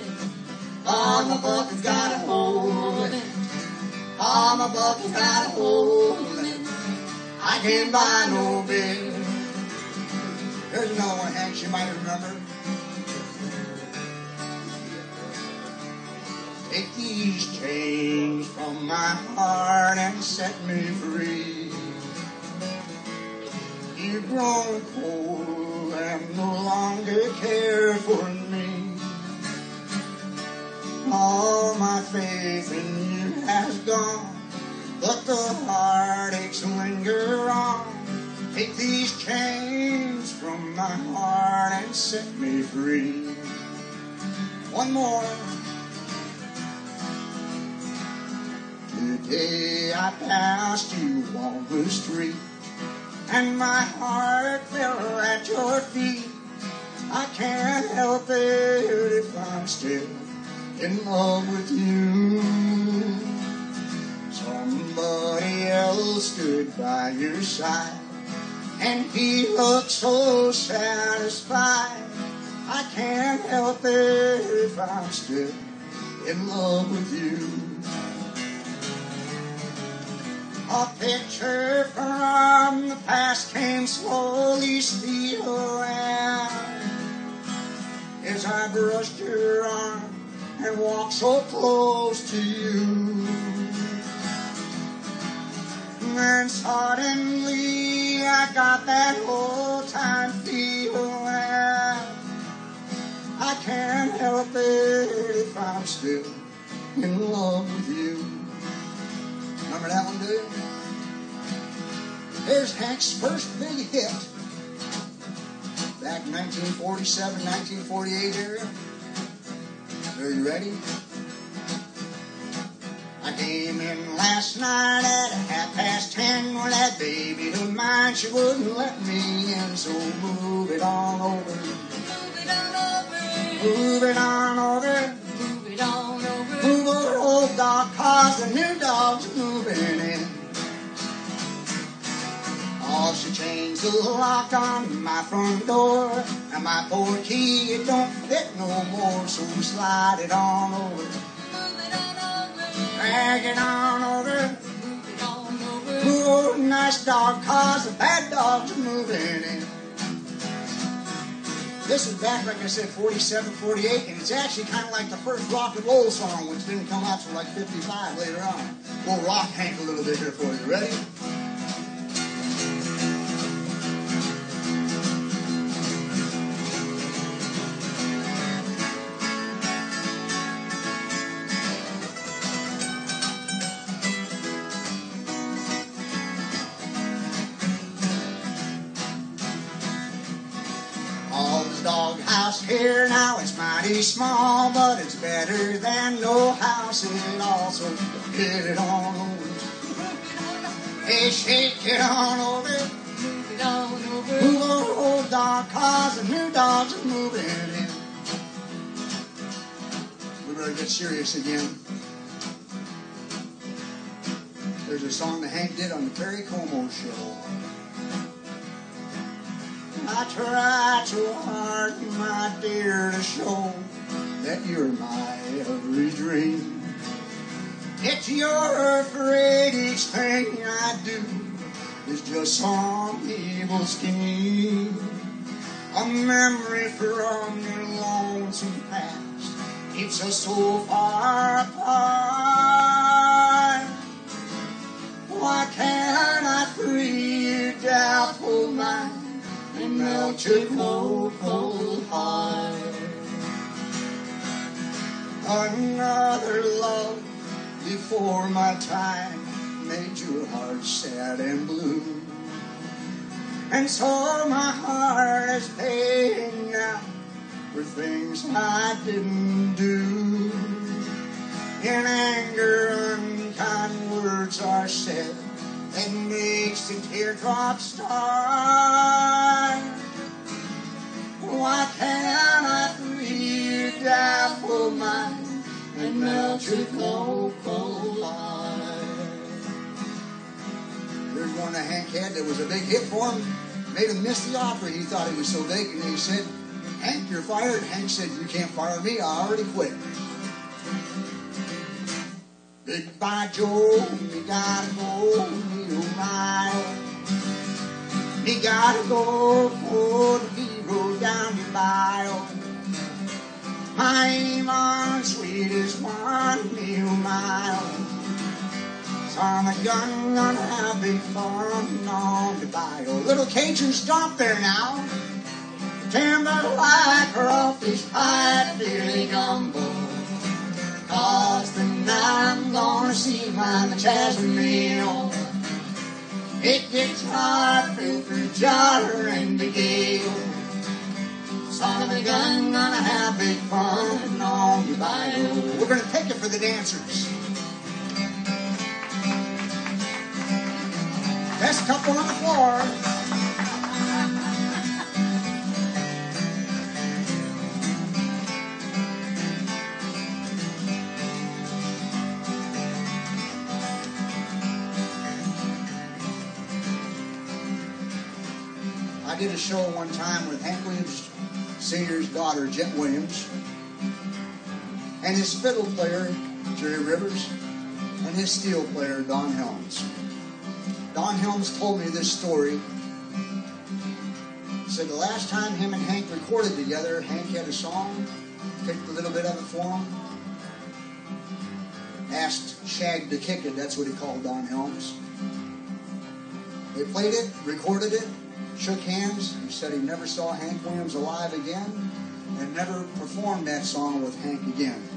[SPEAKER 3] Oh, my bucket's got a hole in it. Oh, my bucket's got a hole in it. I can't buy no beer. There's another one, Hank, you might remember. Take these chains from my heart and set me free. You've grown cold and no longer care for me. All my faith in you has gone, but the heartaches linger on. Take these chains from my heart and set me free. One more. day I passed you on the street, and my heart fell at your feet. I can't help it if I'm still in love with you. Somebody else stood by your side, and he looked so satisfied. I can't help it if I'm still in love with you. A picture from the past came slowly stealing as I brushed your arm and walked so close to you. And suddenly I got that old time feeling. I can't help it if I'm still in love with you. Remember that one, do you? There's Hank's first big hit. Back in 1947, 1948 area. Are you ready? I came in last night at 10:30 when that baby of mine, she wouldn't let me in, so move it on over.
[SPEAKER 4] Move it on over.
[SPEAKER 3] Move it on over.
[SPEAKER 4] Move it on over.
[SPEAKER 3] Move over, old dog, cause the new dog's moving in. Oh, she changed the lock on my front door, and my poor key, it don't fit no more, so slide it on over.
[SPEAKER 4] Move it on over.
[SPEAKER 3] Drag it on over.
[SPEAKER 4] Move it on over.
[SPEAKER 3] Move over, nice dog, cause the bad dog's moving in. This is back, like I said, 47, 48, and it's actually kind of like the first rock and roll song, which didn't come out till like 55 later on. We'll rock Hank a little bit here for you. Ready? Doghouse here now, it's mighty small, but it's better than no house at all. So get it on over. Hey, shake it on over.
[SPEAKER 4] Move it on over.
[SPEAKER 3] Move over, old dog, cause the new dogs are moving in. We better get serious again. There's a song that Hank did on the Perry Como show. I try too hard, my dear, to show that you're my every dream. Yet you're afraid each thing I do is just some evil scheme. A memory from your lonesome past keeps us so far apart. Why can't I free your doubtful mind and melt your cold, cold heart? Another love before my time made your heart sad and blue, and so my heart is paying now for things I didn't do. In anger, unkind words are said that makes the teardrops start. Why can't I free your doubtful mind and melt your cold, cold heart? There's one that Hank had that was a big hit for him. Made him miss the offer. He thought he was so big, and he said, "Hank, you're fired." Hank said, "You can't fire me. I already quit." Big by Joe, me gotta go, me oh my. Me gotta go for the hero down the bayou. My aim on sweetest one, me oh my. Son of a gun, gonna have big fun on the bayou. Little Cajun, stop there now. Timberline, crawfish pie, Billy Gumbo. Cause tonight I'm gonna see my Jasmine meal. It gets hard, filter jar and the gale. Son of a gun, gonna have big fun on the bayou. We're gonna take it for the dancers. Best couple on the floor. I did a show one time with Hank Williams Sr.'s daughter, Jet Williams, and his fiddle player, Jerry Rivers, and his steel player, Don Helms. Don Helms told me this story. He said the last time him and Hank recorded together, Hank had a song, picked a little bit of it for him, asked Shag to kick it, that's what he called Don Helms. They played it, recorded it, shook hands. He said he never saw Hank Williams alive again and never performed that song with Hank again.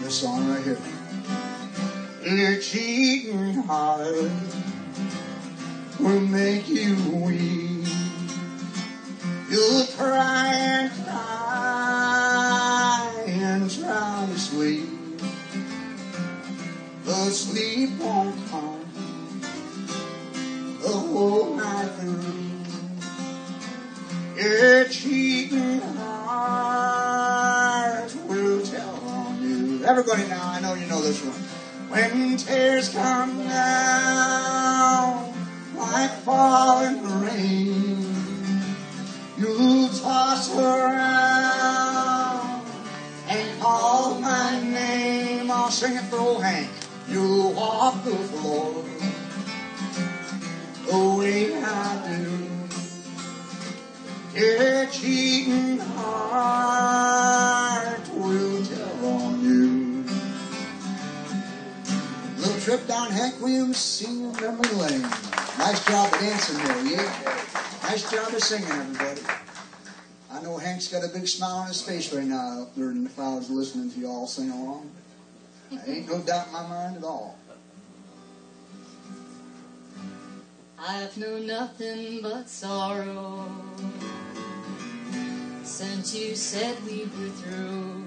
[SPEAKER 3] This song right here. Your cheating heart will make you weep. You'll cry and cry and try to sleep. The sleep won't come the whole night through. Your cheating heart will tell on you. Everybody now, I know you know this one. When tears come down like falling rain, you'll toss around and call my name. I'll sing it for old Hank. You'll walk the floor the way I do. Your cheating heart will tell on you. Little trip down Hank Williams Senior Memory Lane. Nice job of dancing there, yeah? Nice job of singing, everybody. I know Hank's got a big smile on his face right now up there in the crowds listening to you all sing along. There ain't no doubt in my mind at all.
[SPEAKER 4] I've known nothing but sorrow since you said we were through.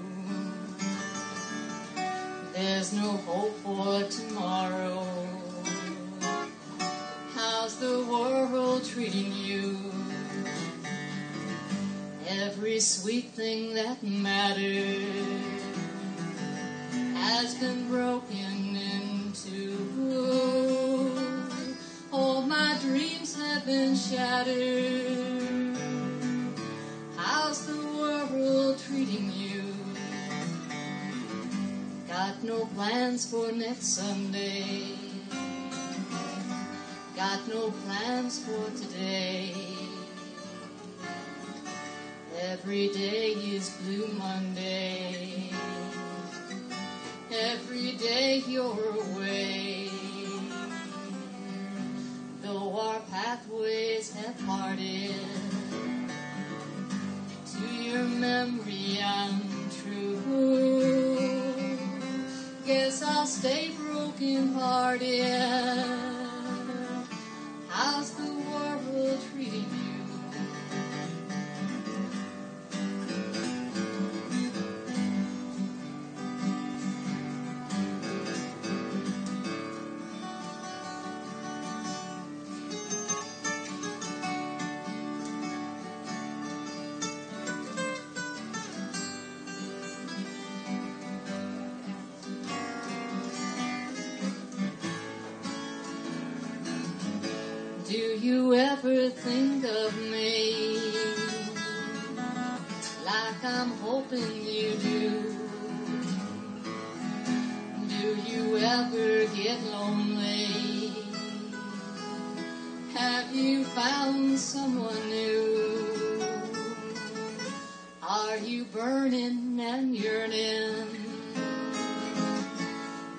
[SPEAKER 4] There's no hope for tomorrow. How's the world treating you? Every sweet thing that mattered has been broken into. All my dreams have been shattered. How's the world treating you? Got no plans for next Sunday. Got no plans for today. Every day is Blue Monday. Every day you're away. Though our pathways have parted, to your memory I'm true. Guess I'll stay broken hearted. How's the world treating you? Do you ever think of me like I'm hoping you do? Do you ever get lonely? Have you found someone new? Are you burning and yearning?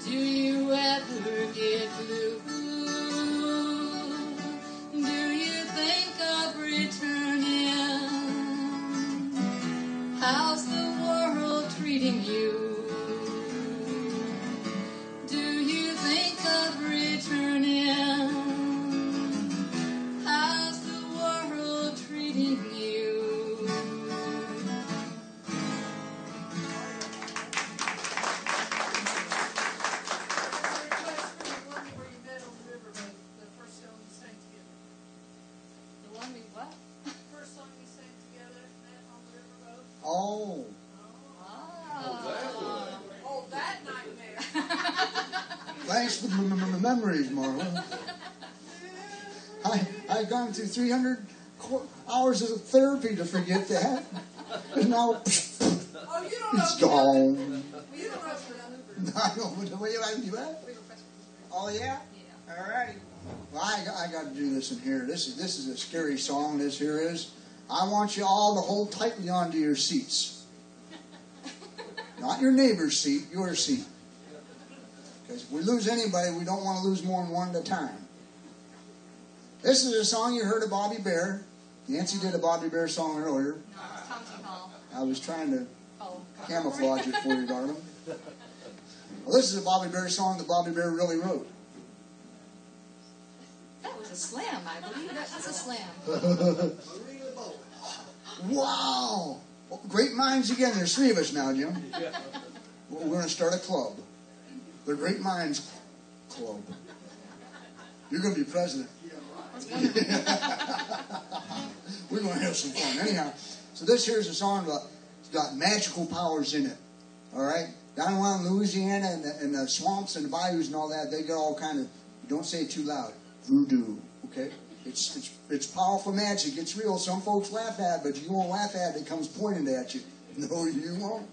[SPEAKER 4] Do you ever get blue? How's the world treating you? Do you think of returning? How's the world treating you?
[SPEAKER 3] Oh.
[SPEAKER 2] Oh, that nightmare.
[SPEAKER 3] Thanks for the memories, Marla. I've gone through 300 hours of therapy to forget that. And now,
[SPEAKER 2] Oh, you don't
[SPEAKER 3] it's
[SPEAKER 2] know.
[SPEAKER 3] gone.
[SPEAKER 2] You don't know for that.
[SPEAKER 3] I know. What you like to do that? Oh, yeah? All righty. Well, I got to do this in here. This is a scary song, this here is. I want you all to hold tightly onto your seats. Not your neighbor's seat, your seat. Because if we lose anybody, we don't want to lose more than one at a time. This is a song you heard of Bobby Bear. Nancy did a Bobby Bear song earlier.
[SPEAKER 4] No, it's Thompson Hall.
[SPEAKER 3] I was trying to
[SPEAKER 4] Oh.
[SPEAKER 3] camouflage it for you, darling. Well, this is a Bobby Bear song that Bobby Bear really wrote.
[SPEAKER 4] That was a slam, I believe. That was a slam.
[SPEAKER 3] Wow! Well, great minds again. There's 3 of us now, Jim. Well, we're going to start a club. The Great Minds Club. You're going to be president. We're going to have some fun. Anyhow, so this here's a song about, it's got magical powers in it. All right? Down around Louisiana and the swamps and the bayous and all that, they get all kind of, don't say it too loud, voodoo. Okay? It's powerful magic. It's real. Some folks laugh at it, but you won't laugh at it. It comes pointed at you. No, you won't.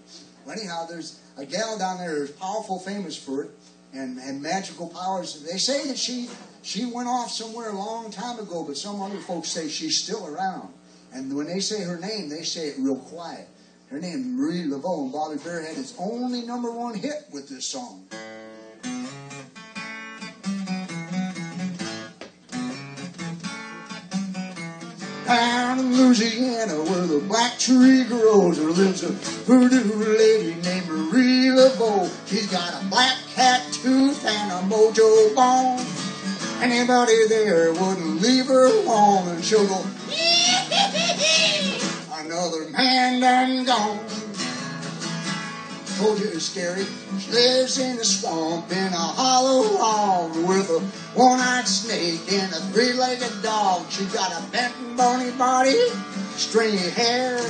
[SPEAKER 3] Well, anyhow, there's a gal down there who's powerful, famous for it, and had magical powers. They say that she went off somewhere a long time ago, but some other folks say she's still around. And when they say her name, they say it real quiet. Her name is Marie Laveau, and Bobby Bear had his only #1 hit with this song. Down in Louisiana where the black tree grows, there lives a voodoo lady named Marie Laveau. She's got a black cat tooth and a mojo bone. Anybody there wouldn't leave her alone, and she'll go, another man done gone. Told you it's scary. She lives in the swamp in a hollow log with a one-eyed snake and a 3-legged dog. She got a bent and bony body, stringy hair.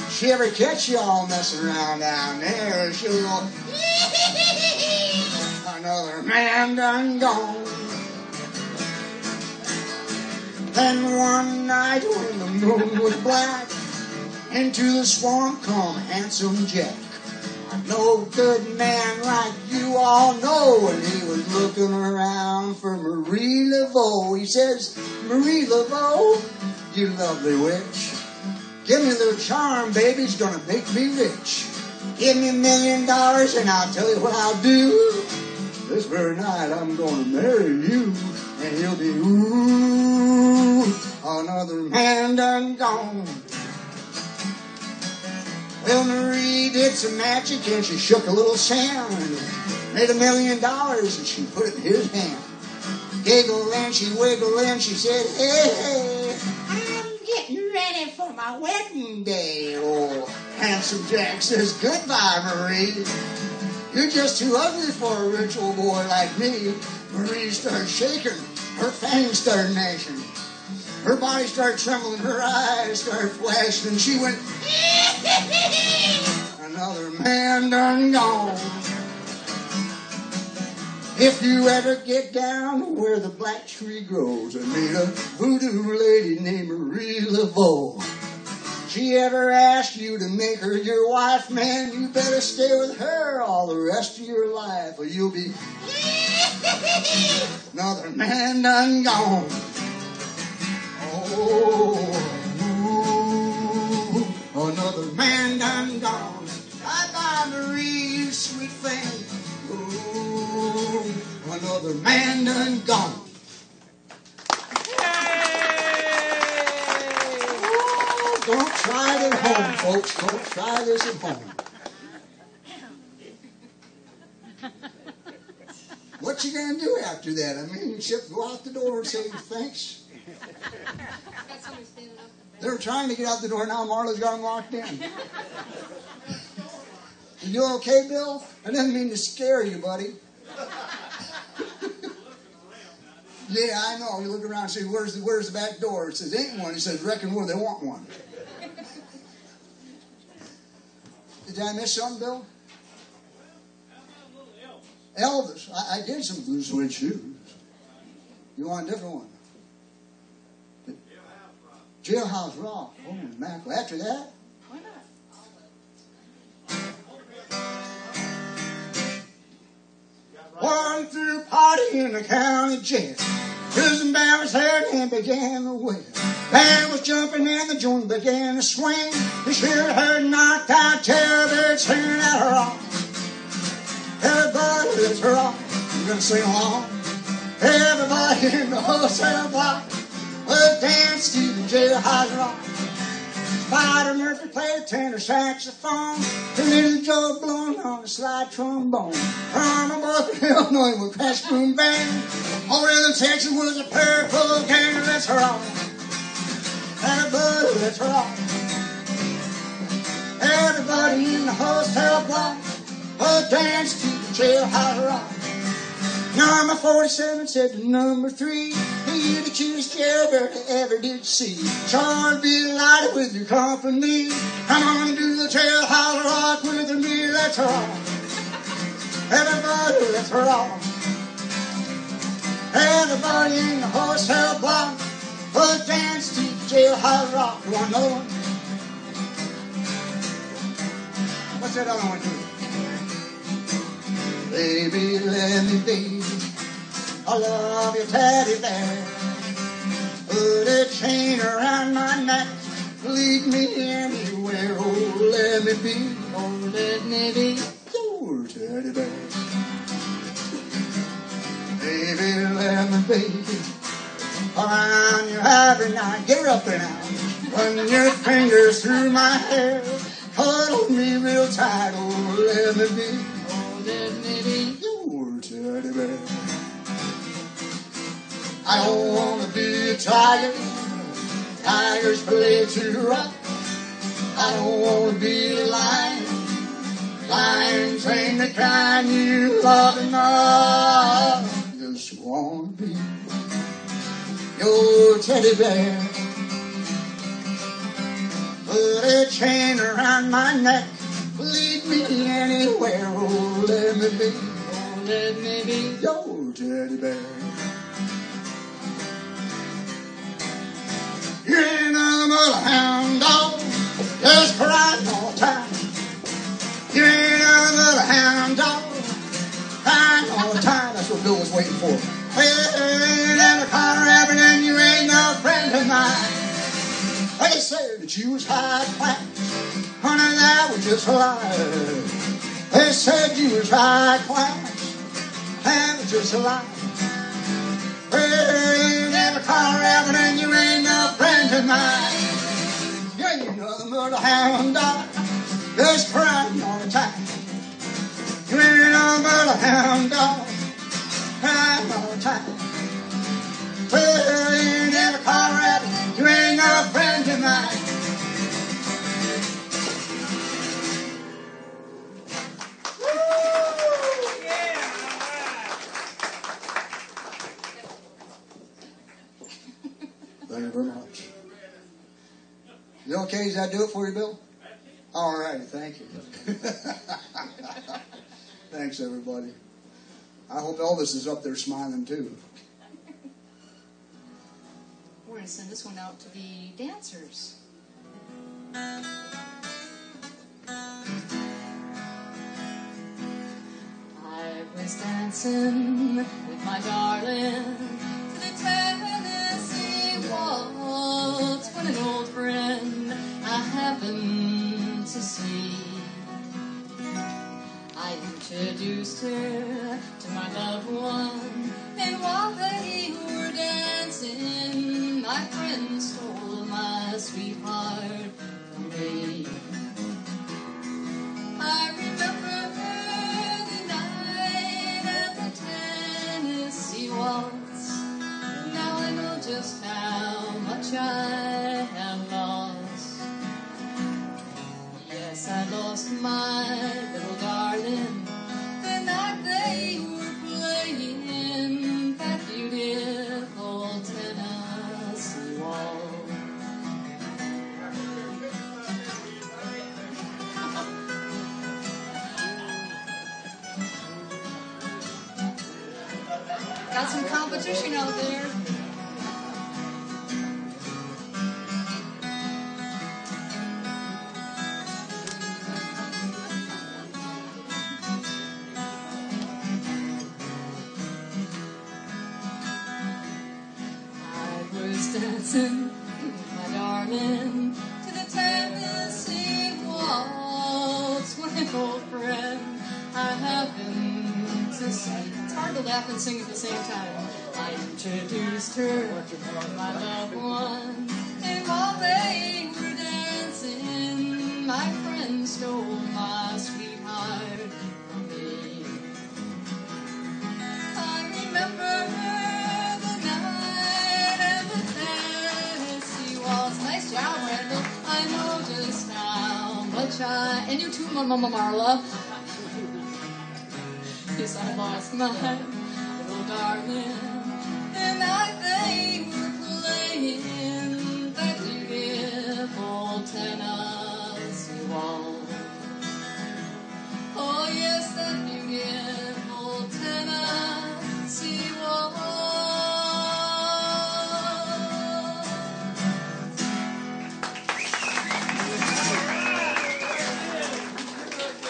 [SPEAKER 3] She ever catch you all messing around down there, she'll go, another man done gone. Then one night when the moon was black, into the swamp come Handsome Jack. No good man like you all know, and he was looking around for Marie Laveau. He says, Marie Laveau, you lovely witch, give me a little charm, baby, it's gonna make me rich. Give me $1 million and I'll tell you what I'll do. This very night I'm gonna marry you, and you'll be, ooh, another man done gone. Well, Marie did some magic and she shook a little sand, made $1 million and she put it in his hand. Giggled and she wiggled and she said, hey, I'm getting ready for my wedding day. Oh, Handsome Jack says, goodbye, Marie. You're just too ugly for a rich old boy like me. Marie started shaking. Her fangs started gnashing. Her body started trembling. Her eyes started flashing. And she went, another man done gone. If you ever get down where the black tree grows, and meet a voodoo lady named Marie Laveau. She ever asked you to make her your wife, man, you better stay with her all the rest of your life, or you'll be another man done gone. Oh, another man done gone. Bye-bye, Marie, you sweet thing. Oh, another man done gone. Don't try it at home, folks. Don't try this at home. What you gonna do after that? I mean, you should go out the door and say thanks. They were trying to get out the door. Now Marla's got them locked in. You okay, Bill? I didn't mean to scare you, buddy. Yeah, I know. You look around and say, where's the back door? It says, ain't one. He says, reckon where they want one. Did I miss something, Bill? Elvis. I did some blue suede shoes. You want a different one? Jailhouse Rock. Oh, mackerel. After that?
[SPEAKER 4] Why not?
[SPEAKER 3] One through party in the county jail. Prison band was heard and began to wail. Band was jumping and the joint began to swing. You should have heard knocked out jailbird singing at her rock. Everybody, let's rock. We're gonna sing along. Everybody in the wholesale block will dance to the jailhouse rock. Spider Murphy played tenor saxophone. The little Joe blowing on the slide trombone. From a boy from Illinois with Crash Boom Band. Over in Texas was a purple gang. Let's rock. Everybody, let's rock. Everybody in the wholesale block will dance to the jailhouse rock. Number 47 said to number 3, you're the cutest jailbird I ever did see. Sure be delighted with your company. Come on and do the jailhouse rock with me. Let's rock. Everybody, let's rock. Everybody in the wholesale block will dance to the jailhouse rock. You want another one? What's that other one do? Baby, let me be. I love your teddy bear. Put a chain around my neck. Lead me anywhere. Oh, let me be.
[SPEAKER 4] Oh, let me be
[SPEAKER 3] your teddy bear. Baby, let me be around you every night. Get her up there now. Run your fingers through my hair. Cuddle me real tight. Oh, let me be.
[SPEAKER 4] Oh, let me be
[SPEAKER 3] your teddy bear. I don't want to be a tiger. Tigers play too rough. I don't want to be a lion. Lions ain't the kind you love enough. Just want to be your teddy bear. Put a chain around my neck. Lead me anywhere. Oh, let me be.
[SPEAKER 4] Oh, let me be
[SPEAKER 3] your teddy bear. You ain't nothing but a hound dog, just crying all the time. You ain't nothing but a hound dog, crying all the time. That's what Bill was waiting for. Well, you ain't ever caught a rabbit and you ain't no friend of mine. They said that you was high class, honey, that was just a lie. They said you was high class, that was just a lie. Well, you never caught a rabbit and you ain't no friend of mine. You ain't nothing but a hound dog, just crying all the time. You ain't nothing but a hound dog, crying all the time. Well, you never caught a rabbit, you ain't no friend of mine. Thank you very much. You okay? Does that do it for you, Bill? All right. Thank you. Thanks, everybody. I hope Elvis is up there smiling, too.
[SPEAKER 4] We're going to send this one out to the dancers. I was dancing with my darling to the Tennessee waltz when an old friend I happened to see. I introduced her to my loved one, and while they were dancing, my friend stole my sweetheart from me. I remember the night at the Tennessee waltz. Now I know just how much I have lost. Yes, I lost my little darling the night they were playing that beautiful Tennessee waltz. Got some competition out there. I was dancing, my darling, to the Tennessee waltz when an old friend I happened to see. It's hard to laugh and sing at the same time. I introduced her to my loved one, and while they were dancing, my friend stole my sweetheart from me. I remember the night and the Tennessee waltz. Nice job, Randall. I know just how much and you too, Mama Marla. Yes, I lost my little darling, and they were playing that beautiful Tennessee waltz. Oh yes, that beautiful Tennessee waltz.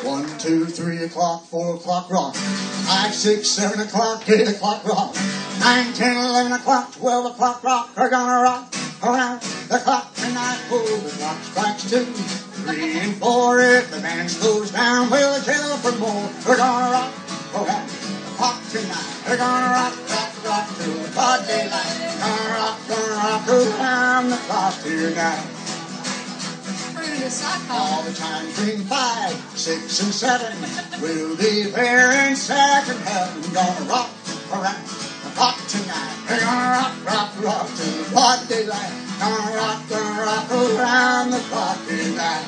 [SPEAKER 3] 1, 2, 3 o'clock, 4 o'clock rock. 5, 6, 7 o'clock, 8 o'clock rock. 9, 10, 11 o'clock, 12 o'clock rock. We're gonna rock around the clock tonight. Oh, the clock strikes 2, 3, and 4. If the band slows down, we'll tell for more. We're gonna rock around the clock tonight. We're gonna rock, rock, rock till the broad daylight. Gonna rock around the clock tonight. All the time between 5, 6, and 7. We'll be there in second heaven. Gonna rock around the clock tonight. We're gonna rock, rock, rock till the broad daylight. Gonna rock around the clock tonight.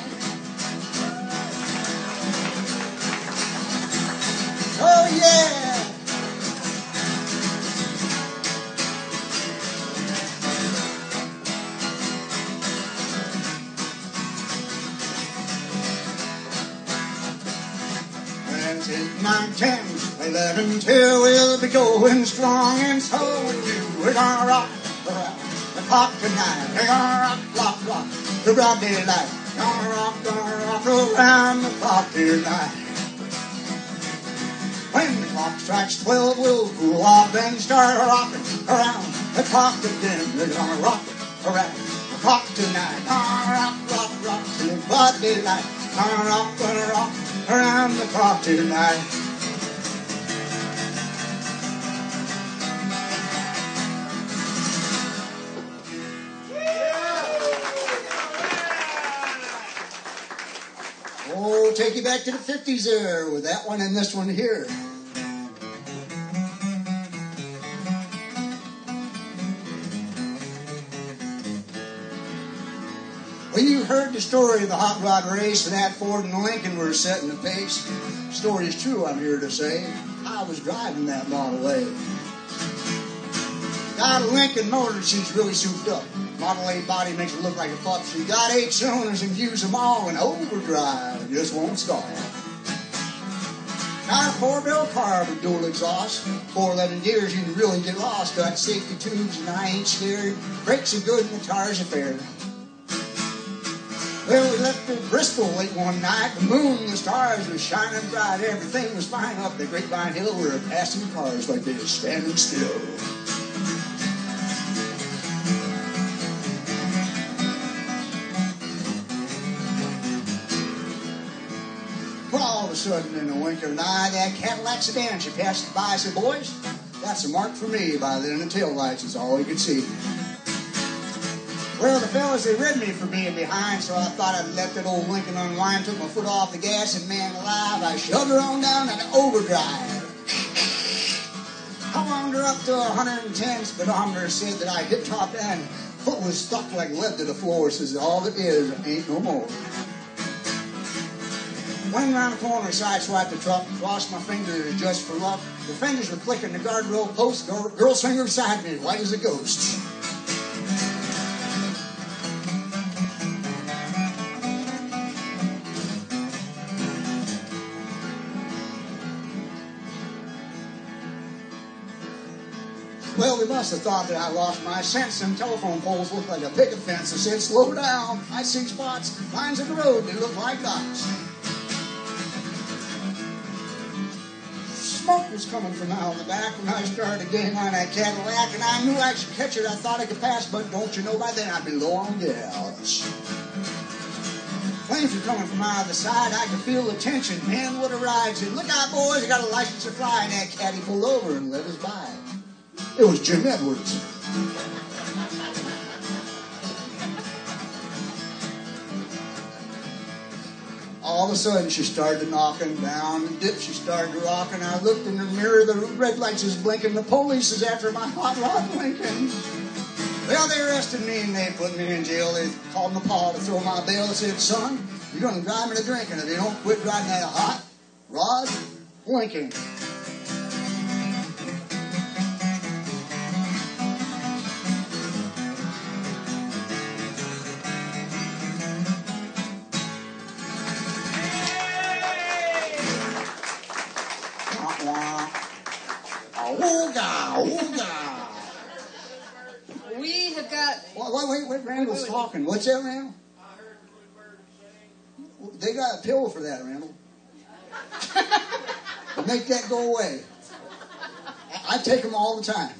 [SPEAKER 3] Oh yeah! That's 8, 9, 10, 11, 12, we'll be going strong, and so will you. We're gonna rock around the clock tonight. We're gonna rock, rock, rock the broad daylight. Gonna rock around the clock tonight. When the clock strikes 12, we'll cool off and start rocking around the clock again. We're gonna rock around the clock tonight. Gonna rock, rock till the broad daylight. Gonna rock around the clock tonight. Oh, take you back to the 50s there with that one and this one here. Well, you heard the story of the hot rod race, and that Ford and Lincoln were setting the pace. The story is true, I'm here to say. I was driving that Model A. Got a Lincoln motor, she's really souped up. Model A body makes it look like a pup. She got 8 cylinders and use them all in overdrive. Just won't stop. Got a 4-barrel car with dual exhaust. 411 gears, you can really get lost. Got safety tubes and I ain't scared. Brakes are good and the tires are fair. Well, we left for Bristol late one night. The moon and the stars were shining bright. Everything was fine up the Grapevine Hill. We were passing cars like they were standing still. Well, all of a sudden, in the wink of an eye, that Cadillac sedan, she passed by. I said, boys, that's a mark for me. By then, the taillights is all you could see. Well, the fellas, they read me for being behind, so I thought I'd let that old Lincoln unwind, took my foot off the gas, and man alive, I shoved her on down into overdrive. I wound her up to 110, speedometer said that I hit top end. Foot was stuck like lead to the floor, says all that is ain't no more. Went around the corner, sideswiped the truck, crossed my fingers just for luck. The fingers were clicking the guardrail post, girl's finger beside me, white as a ghost. Well, they must have thought that I lost my sense. Them telephone poles looked like a picket fence. I said, slow down. I see spots. Lines in the road. They look like dots. Smoke was coming from out in the back when I started getting on that Cadillac, and I knew I should catch it. I thought I could pass, but don't you know by then I'd be low on gas. Flames were coming from out of the side. I could feel the tension. Man, what a ride. Said, look out, boys. I got a license to fly. And that caddy pulled over and let us by. It was Jim Edwards. All of a sudden, she started knocking down the dip. She started rocking. I looked in the mirror. The red lights is blinking. The police is after my hot rod blinking. Well, they arrested me and they put me in jail. They called my pa to throw my bail. They said, son, you're going to drive me to drinking if you don't quit driving that hot rod blinking.
[SPEAKER 4] We have got...
[SPEAKER 3] Wait, Randall's talking. What's that, Randall?
[SPEAKER 1] I heard the Bluebird sing.
[SPEAKER 3] They got a pill for that, Randall. To make that go away. I take them all the time.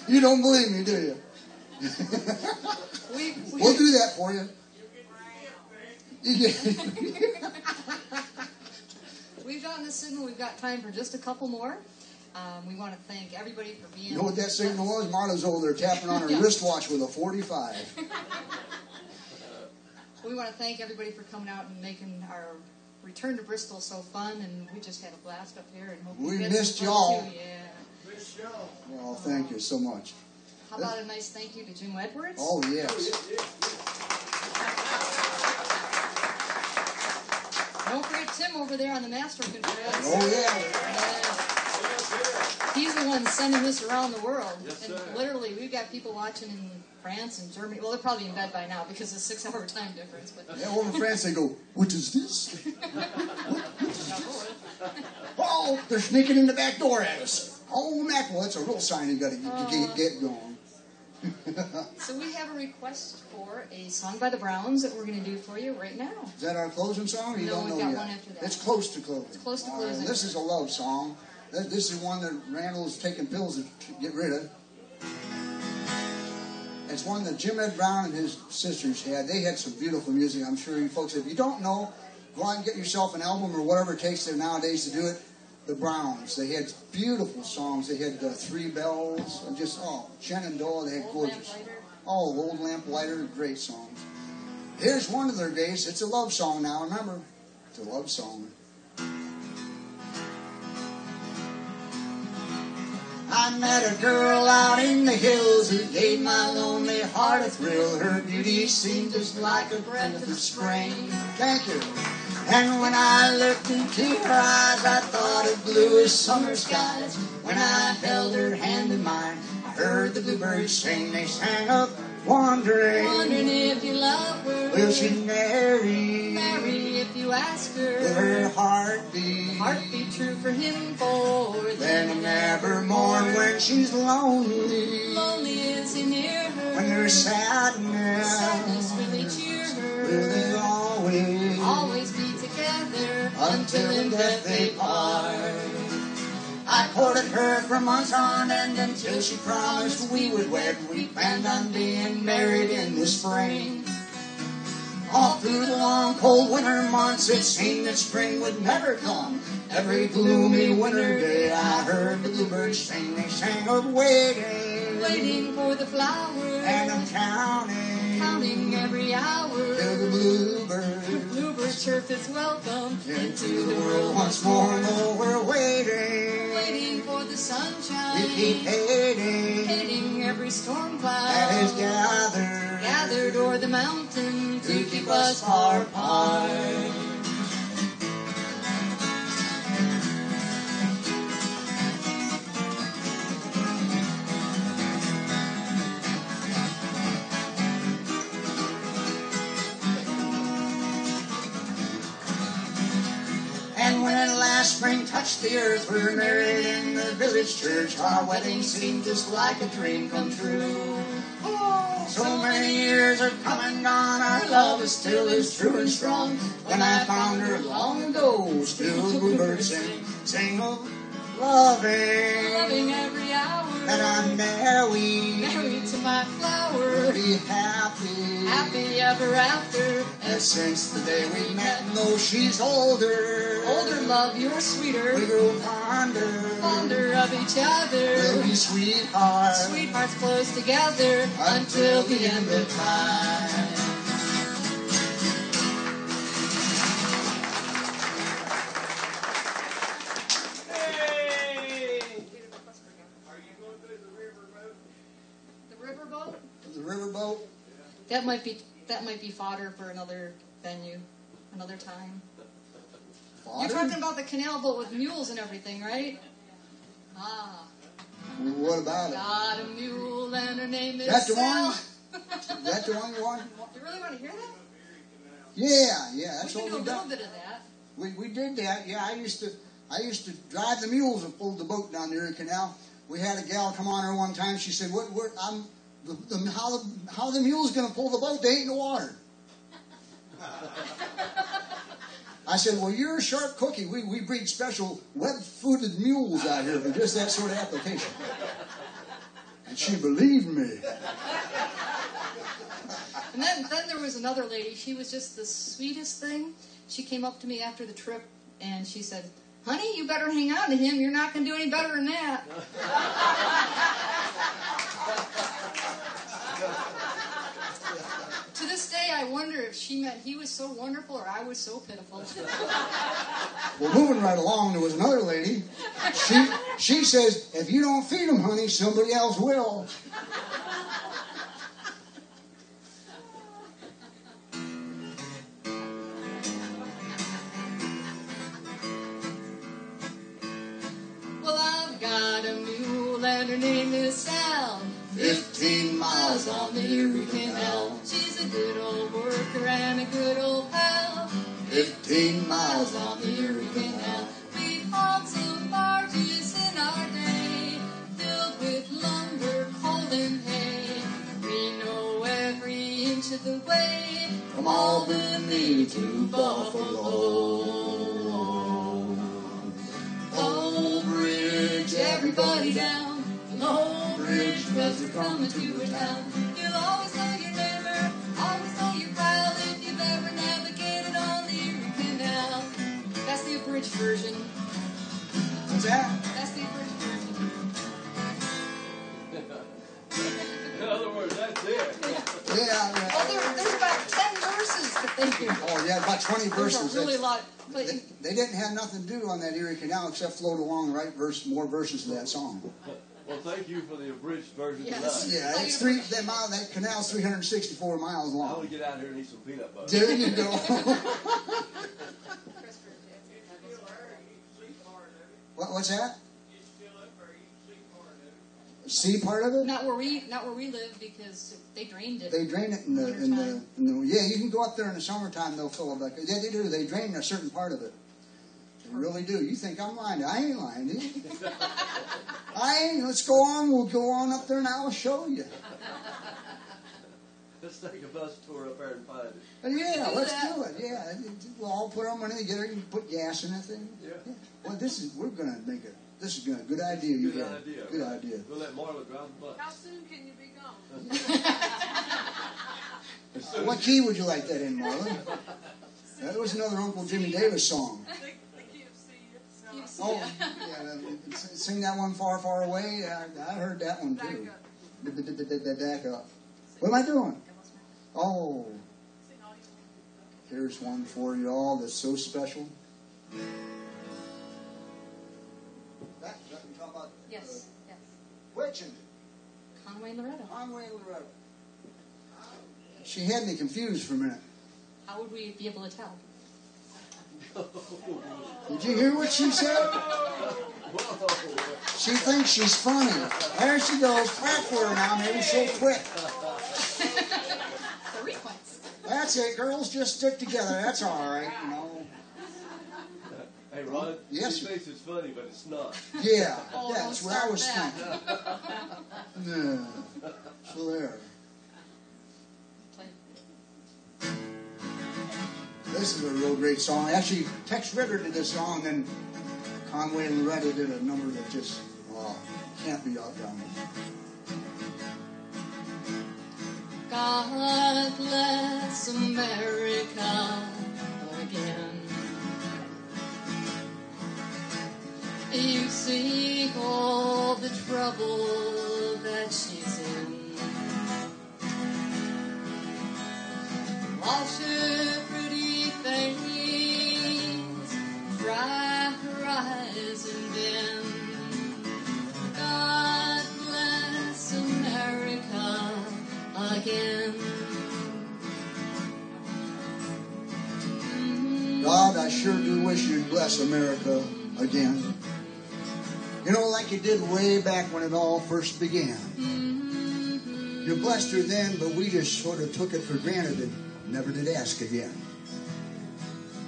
[SPEAKER 3] You don't believe me, do you? We'll do that for you.
[SPEAKER 4] We've gotten the signal. We've got time for just a couple more. We want to thank everybody for being...
[SPEAKER 3] You know what that signal was? Marla's over there tapping on her
[SPEAKER 4] Yeah.
[SPEAKER 3] wristwatch with a 45.
[SPEAKER 4] We want to thank everybody for coming out and making our return to Bristol so fun, and we just had a blast up here. And hope
[SPEAKER 3] We
[SPEAKER 4] you had
[SPEAKER 3] missed
[SPEAKER 4] some fun
[SPEAKER 3] y'all.
[SPEAKER 4] too. Yeah.
[SPEAKER 1] Good show.
[SPEAKER 3] Well, thank you so much.
[SPEAKER 4] How about a nice thank you to Jim Edwards?
[SPEAKER 3] Oh, yes.
[SPEAKER 4] Don't forget Tim over there on the master controls.
[SPEAKER 3] Oh, yeah.
[SPEAKER 4] He's the one sending this around the world.
[SPEAKER 5] Yes,
[SPEAKER 4] and
[SPEAKER 5] sir.
[SPEAKER 4] literally, we've got people watching in France and Germany. Well, they're probably in bed by now because of the 6-hour time difference. But
[SPEAKER 3] Yeah, over in France, they go, what is this? Oh, they're sneaking in the back door at us. Oh, mackerel, that's a real sign you got to get going.
[SPEAKER 4] So we have a request for a song by the Browns that we're going to do for you right now.
[SPEAKER 3] Is that our closing song? Or you
[SPEAKER 4] No,
[SPEAKER 3] don't
[SPEAKER 4] we've
[SPEAKER 3] know
[SPEAKER 4] got
[SPEAKER 3] yet?
[SPEAKER 4] one after that.
[SPEAKER 3] It's close to closing.
[SPEAKER 4] It's close to
[SPEAKER 3] All right,
[SPEAKER 4] closing.
[SPEAKER 3] this is a love song. This is one that Randall's taking pills to get rid of. It's one that Jim Ed Brown and his sisters had. They had some beautiful music. I'm sure you folks, if you don't know, go out and get yourself an album or whatever it takes nowadays to do it. The Browns. They had beautiful songs. They had Three Bells. And just, Shenandoah. They had
[SPEAKER 4] Old
[SPEAKER 3] gorgeous.
[SPEAKER 4] Lamplighter.
[SPEAKER 3] Oh, Old Lamplighter. Great songs. Here's one of their days. It's a love song now. Remember, it's a love song. I met a girl out in the hills who gave my lonely heart a thrill. Her beauty seemed just like a breath of spring. Thank you. And when I looked into her eyes, I thought of bluest summer skies. When I held her hand in mine, I heard the bluebirds sing. They sang of wondering
[SPEAKER 4] Wondering if you love her.
[SPEAKER 3] will she marry?
[SPEAKER 4] Marry if you ask her.
[SPEAKER 3] Will her heart be?
[SPEAKER 4] Heart be true for him for
[SPEAKER 3] Then never mourn when she's lonely.
[SPEAKER 4] Lonely is he near her.
[SPEAKER 3] When there's sadness,
[SPEAKER 4] Sadness really cheer
[SPEAKER 3] will
[SPEAKER 4] her.
[SPEAKER 3] they always?
[SPEAKER 4] Always be together
[SPEAKER 3] Until in death they part. I courted her for months on end until she promised we would wed. We planned on being married in the spring. All through the long cold winter months it seemed that spring would never come. Every gloomy winter day I heard the bluebirds sing. They sang of waiting,
[SPEAKER 4] Waiting for the flowers.
[SPEAKER 3] and of counting,
[SPEAKER 4] Counting every hour.
[SPEAKER 3] till the bluebird
[SPEAKER 4] Bluebird chirp its welcome
[SPEAKER 3] into the world once more. No, we're waiting.
[SPEAKER 4] Waiting for the sunshine.
[SPEAKER 3] We keep hating
[SPEAKER 4] Hating every storm cloud.
[SPEAKER 3] that is gathered
[SPEAKER 4] Gathered o'er the mountain
[SPEAKER 3] to keep us far apart. And when at last last spring touched the earth, we were married in the village church. Our wedding seemed just like a dream come true. So many years are come and gone, our love is still as true and strong. When I found her long ago, still the bluebirds sing of loving
[SPEAKER 4] every hour.
[SPEAKER 3] that I'm
[SPEAKER 4] Married to my flower.
[SPEAKER 3] be happy,
[SPEAKER 4] Happy ever after.
[SPEAKER 3] and since the day we met, though she's older,
[SPEAKER 4] Love, you're sweeter.
[SPEAKER 3] we grew fonder,
[SPEAKER 4] Fonder of each other.
[SPEAKER 3] we'll be sweethearts,
[SPEAKER 4] Sweethearts close together until the end of time.
[SPEAKER 1] Are you going through the river road?
[SPEAKER 2] The riverboat?
[SPEAKER 3] the riverboat.
[SPEAKER 4] That might be fodder for another venue, another time. You're talking about the canal boat with mules and everything, right? Ah.
[SPEAKER 3] What about it?
[SPEAKER 4] Got a mule and her name is
[SPEAKER 3] That the
[SPEAKER 4] Sal.
[SPEAKER 3] one? Is that the one you want?
[SPEAKER 4] You really want to hear that?
[SPEAKER 3] Yeah, that's
[SPEAKER 4] We
[SPEAKER 3] what
[SPEAKER 4] can do
[SPEAKER 3] we
[SPEAKER 4] a
[SPEAKER 3] done.
[SPEAKER 4] little bit of that.
[SPEAKER 3] We did that. Yeah, I used to drive the mules and pull the boat down the Erie Canal. We had a gal come on her one time. She said, how the mule's going to pull the boat? They ain't in the water. I said, well, you're a sharp cookie. We breed special web-footed mules out here for just that sort of application. And she believed me.
[SPEAKER 4] And then there was another lady. She was just the sweetest thing. She came up to me after the trip and she said, honey, you better hang on to him. You're not going to do any better than that. To this day, I wonder if she meant he was so wonderful or I was so pitiful.
[SPEAKER 3] Well, moving right along, there was another lady. She says, if you don't feed them, honey, somebody else will.
[SPEAKER 4] Well, I've got a mule and her name is Sal. 15 miles on the Erie Canal. She's a good old worker and a good old pal.
[SPEAKER 3] 15 miles
[SPEAKER 4] On the Erie Canal. We've hauled some barges in our day, filled with lumber, coal and hay. We know every inch of the way,
[SPEAKER 3] from Albany to Buffalo.
[SPEAKER 4] Low Bridge, everybody down. Low Bridge, 'cause we're coming to a town. You'll always know your neighbor, always know your pal if you've ever navigated on the Erie Canal. That's the abridged version.
[SPEAKER 3] What's that?
[SPEAKER 4] That's the abridged version.
[SPEAKER 5] In other words, that's it.
[SPEAKER 3] Yeah.
[SPEAKER 4] Oh, there's about 10 verses that they do.
[SPEAKER 3] Oh, yeah, about 20
[SPEAKER 4] There's
[SPEAKER 3] verses.
[SPEAKER 4] a really lot. But
[SPEAKER 3] They didn't have nothing to do on that Erie Canal except float along and write more verses of that song.
[SPEAKER 5] Well, thank you for the abridged version
[SPEAKER 4] Yes.
[SPEAKER 5] tonight.
[SPEAKER 3] Yeah, it's that canal's 364 miles
[SPEAKER 5] I want
[SPEAKER 3] long.
[SPEAKER 5] to get out here and eat some peanut butter.
[SPEAKER 3] There you go. What's that? See part of it?
[SPEAKER 4] not where we live because they drained it.
[SPEAKER 3] They drain it in the yeah. You can go up there in the summertime. They'll fill it back. Yeah, they do. They drain a certain part of it. They really do. You think I'm lying? I ain't lying, do you? I ain't. Let's go on. We'll go on up there now. I'll show you.
[SPEAKER 5] Let's take a bus tour up there and find it.
[SPEAKER 3] Yeah,
[SPEAKER 4] Do
[SPEAKER 3] let's
[SPEAKER 4] that.
[SPEAKER 3] do it. Yeah, we'll all put our money together. You can put gas in that thing.
[SPEAKER 5] Yeah.
[SPEAKER 3] Well, we're gonna make it. This is a good idea. You
[SPEAKER 5] Good
[SPEAKER 3] got it.
[SPEAKER 5] idea.
[SPEAKER 3] Good idea.
[SPEAKER 5] We'll let Marla drive the bus.
[SPEAKER 2] How soon can you be gone?
[SPEAKER 5] As soon
[SPEAKER 3] What
[SPEAKER 5] as
[SPEAKER 3] key would you like that in, Marlon? That was another Uncle Jimmy Davis song. Oh, yeah, sing that one Far, Far Away. I heard that one too. Back up. What am I doing? Oh, here's one for you all that's so special. That you talk about
[SPEAKER 4] Yes.
[SPEAKER 3] which and
[SPEAKER 4] Conway and Loretta.
[SPEAKER 3] Conway and Loretta. She had me confused for a minute.
[SPEAKER 4] How would we be able to tell?
[SPEAKER 3] Did you hear what she said? She thinks she's funny. There she goes. Clap for her now. Maybe she'll quit.
[SPEAKER 4] The request.
[SPEAKER 3] That's it. Girls just stick together. That's all right, you know.
[SPEAKER 5] Hey, Ron,
[SPEAKER 3] Yes.
[SPEAKER 5] you think it's funny, but it's not.
[SPEAKER 3] Yeah,
[SPEAKER 4] Oh,
[SPEAKER 3] that's
[SPEAKER 4] don't
[SPEAKER 3] what I
[SPEAKER 4] start
[SPEAKER 3] was
[SPEAKER 4] that.
[SPEAKER 3] thinking. No. So there. This is a real great song. Actually, Tex Ritter did this song, and Conway and Loretta did a number that just, can't be outdone.
[SPEAKER 4] God bless America again. You see all the trouble that she's in. Wash her pretty face, dry her eyes, and then God bless America again.
[SPEAKER 3] God, I sure do wish you'd bless America again. You know, like you did way back when it all first began. You blessed her then, but we just sort of took it for granted and never did ask again.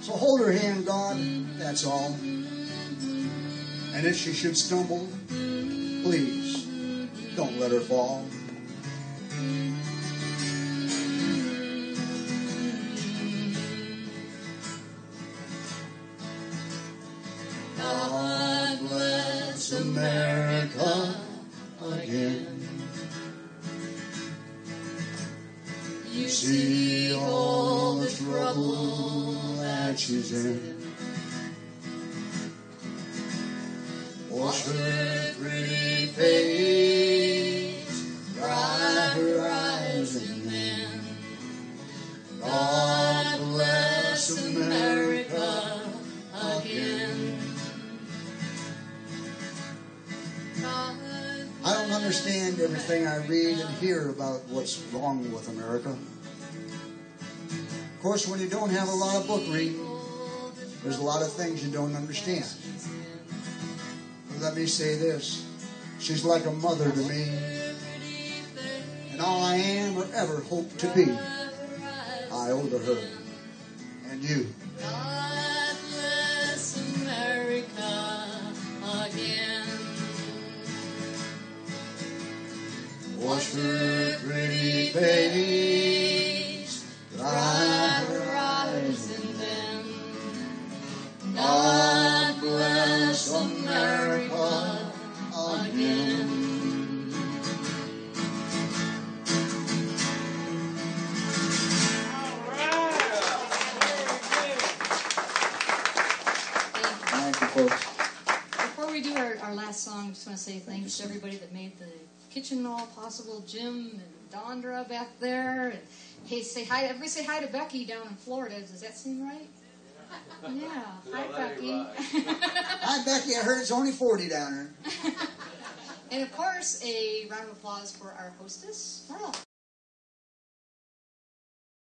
[SPEAKER 3] So hold her hand, God, that's all. And if she should stumble, please don't let her fall. God bless America again. You see all the trouble that she's in. Wash her pretty face, dry her eyes, and then God bless America again. I don't understand everything I read and hear about what's wrong with America. Of course, when you don't have a lot of book reading, there's a lot of things you don't understand. But let me say this. She's like a mother to me. And all I am or ever hope to be, I owe to her and you.
[SPEAKER 4] God bless America again.
[SPEAKER 3] Wash her pretty face, dry her eyes,
[SPEAKER 4] And then
[SPEAKER 3] God bless America again. Thank you, folks.
[SPEAKER 4] before we do our last song, I just want to say thanks to everybody that made the kitchen all possible. Jim and Dondra back there. And hey, say hi. Everybody say hi to Becky down in Florida. Does that seem right? Yeah. Hi,
[SPEAKER 5] No, that ain't
[SPEAKER 4] Becky.
[SPEAKER 5] right.
[SPEAKER 3] Hi, Becky. I heard it's only 40 down there.
[SPEAKER 4] And of course, a round of applause for our hostess, Marla.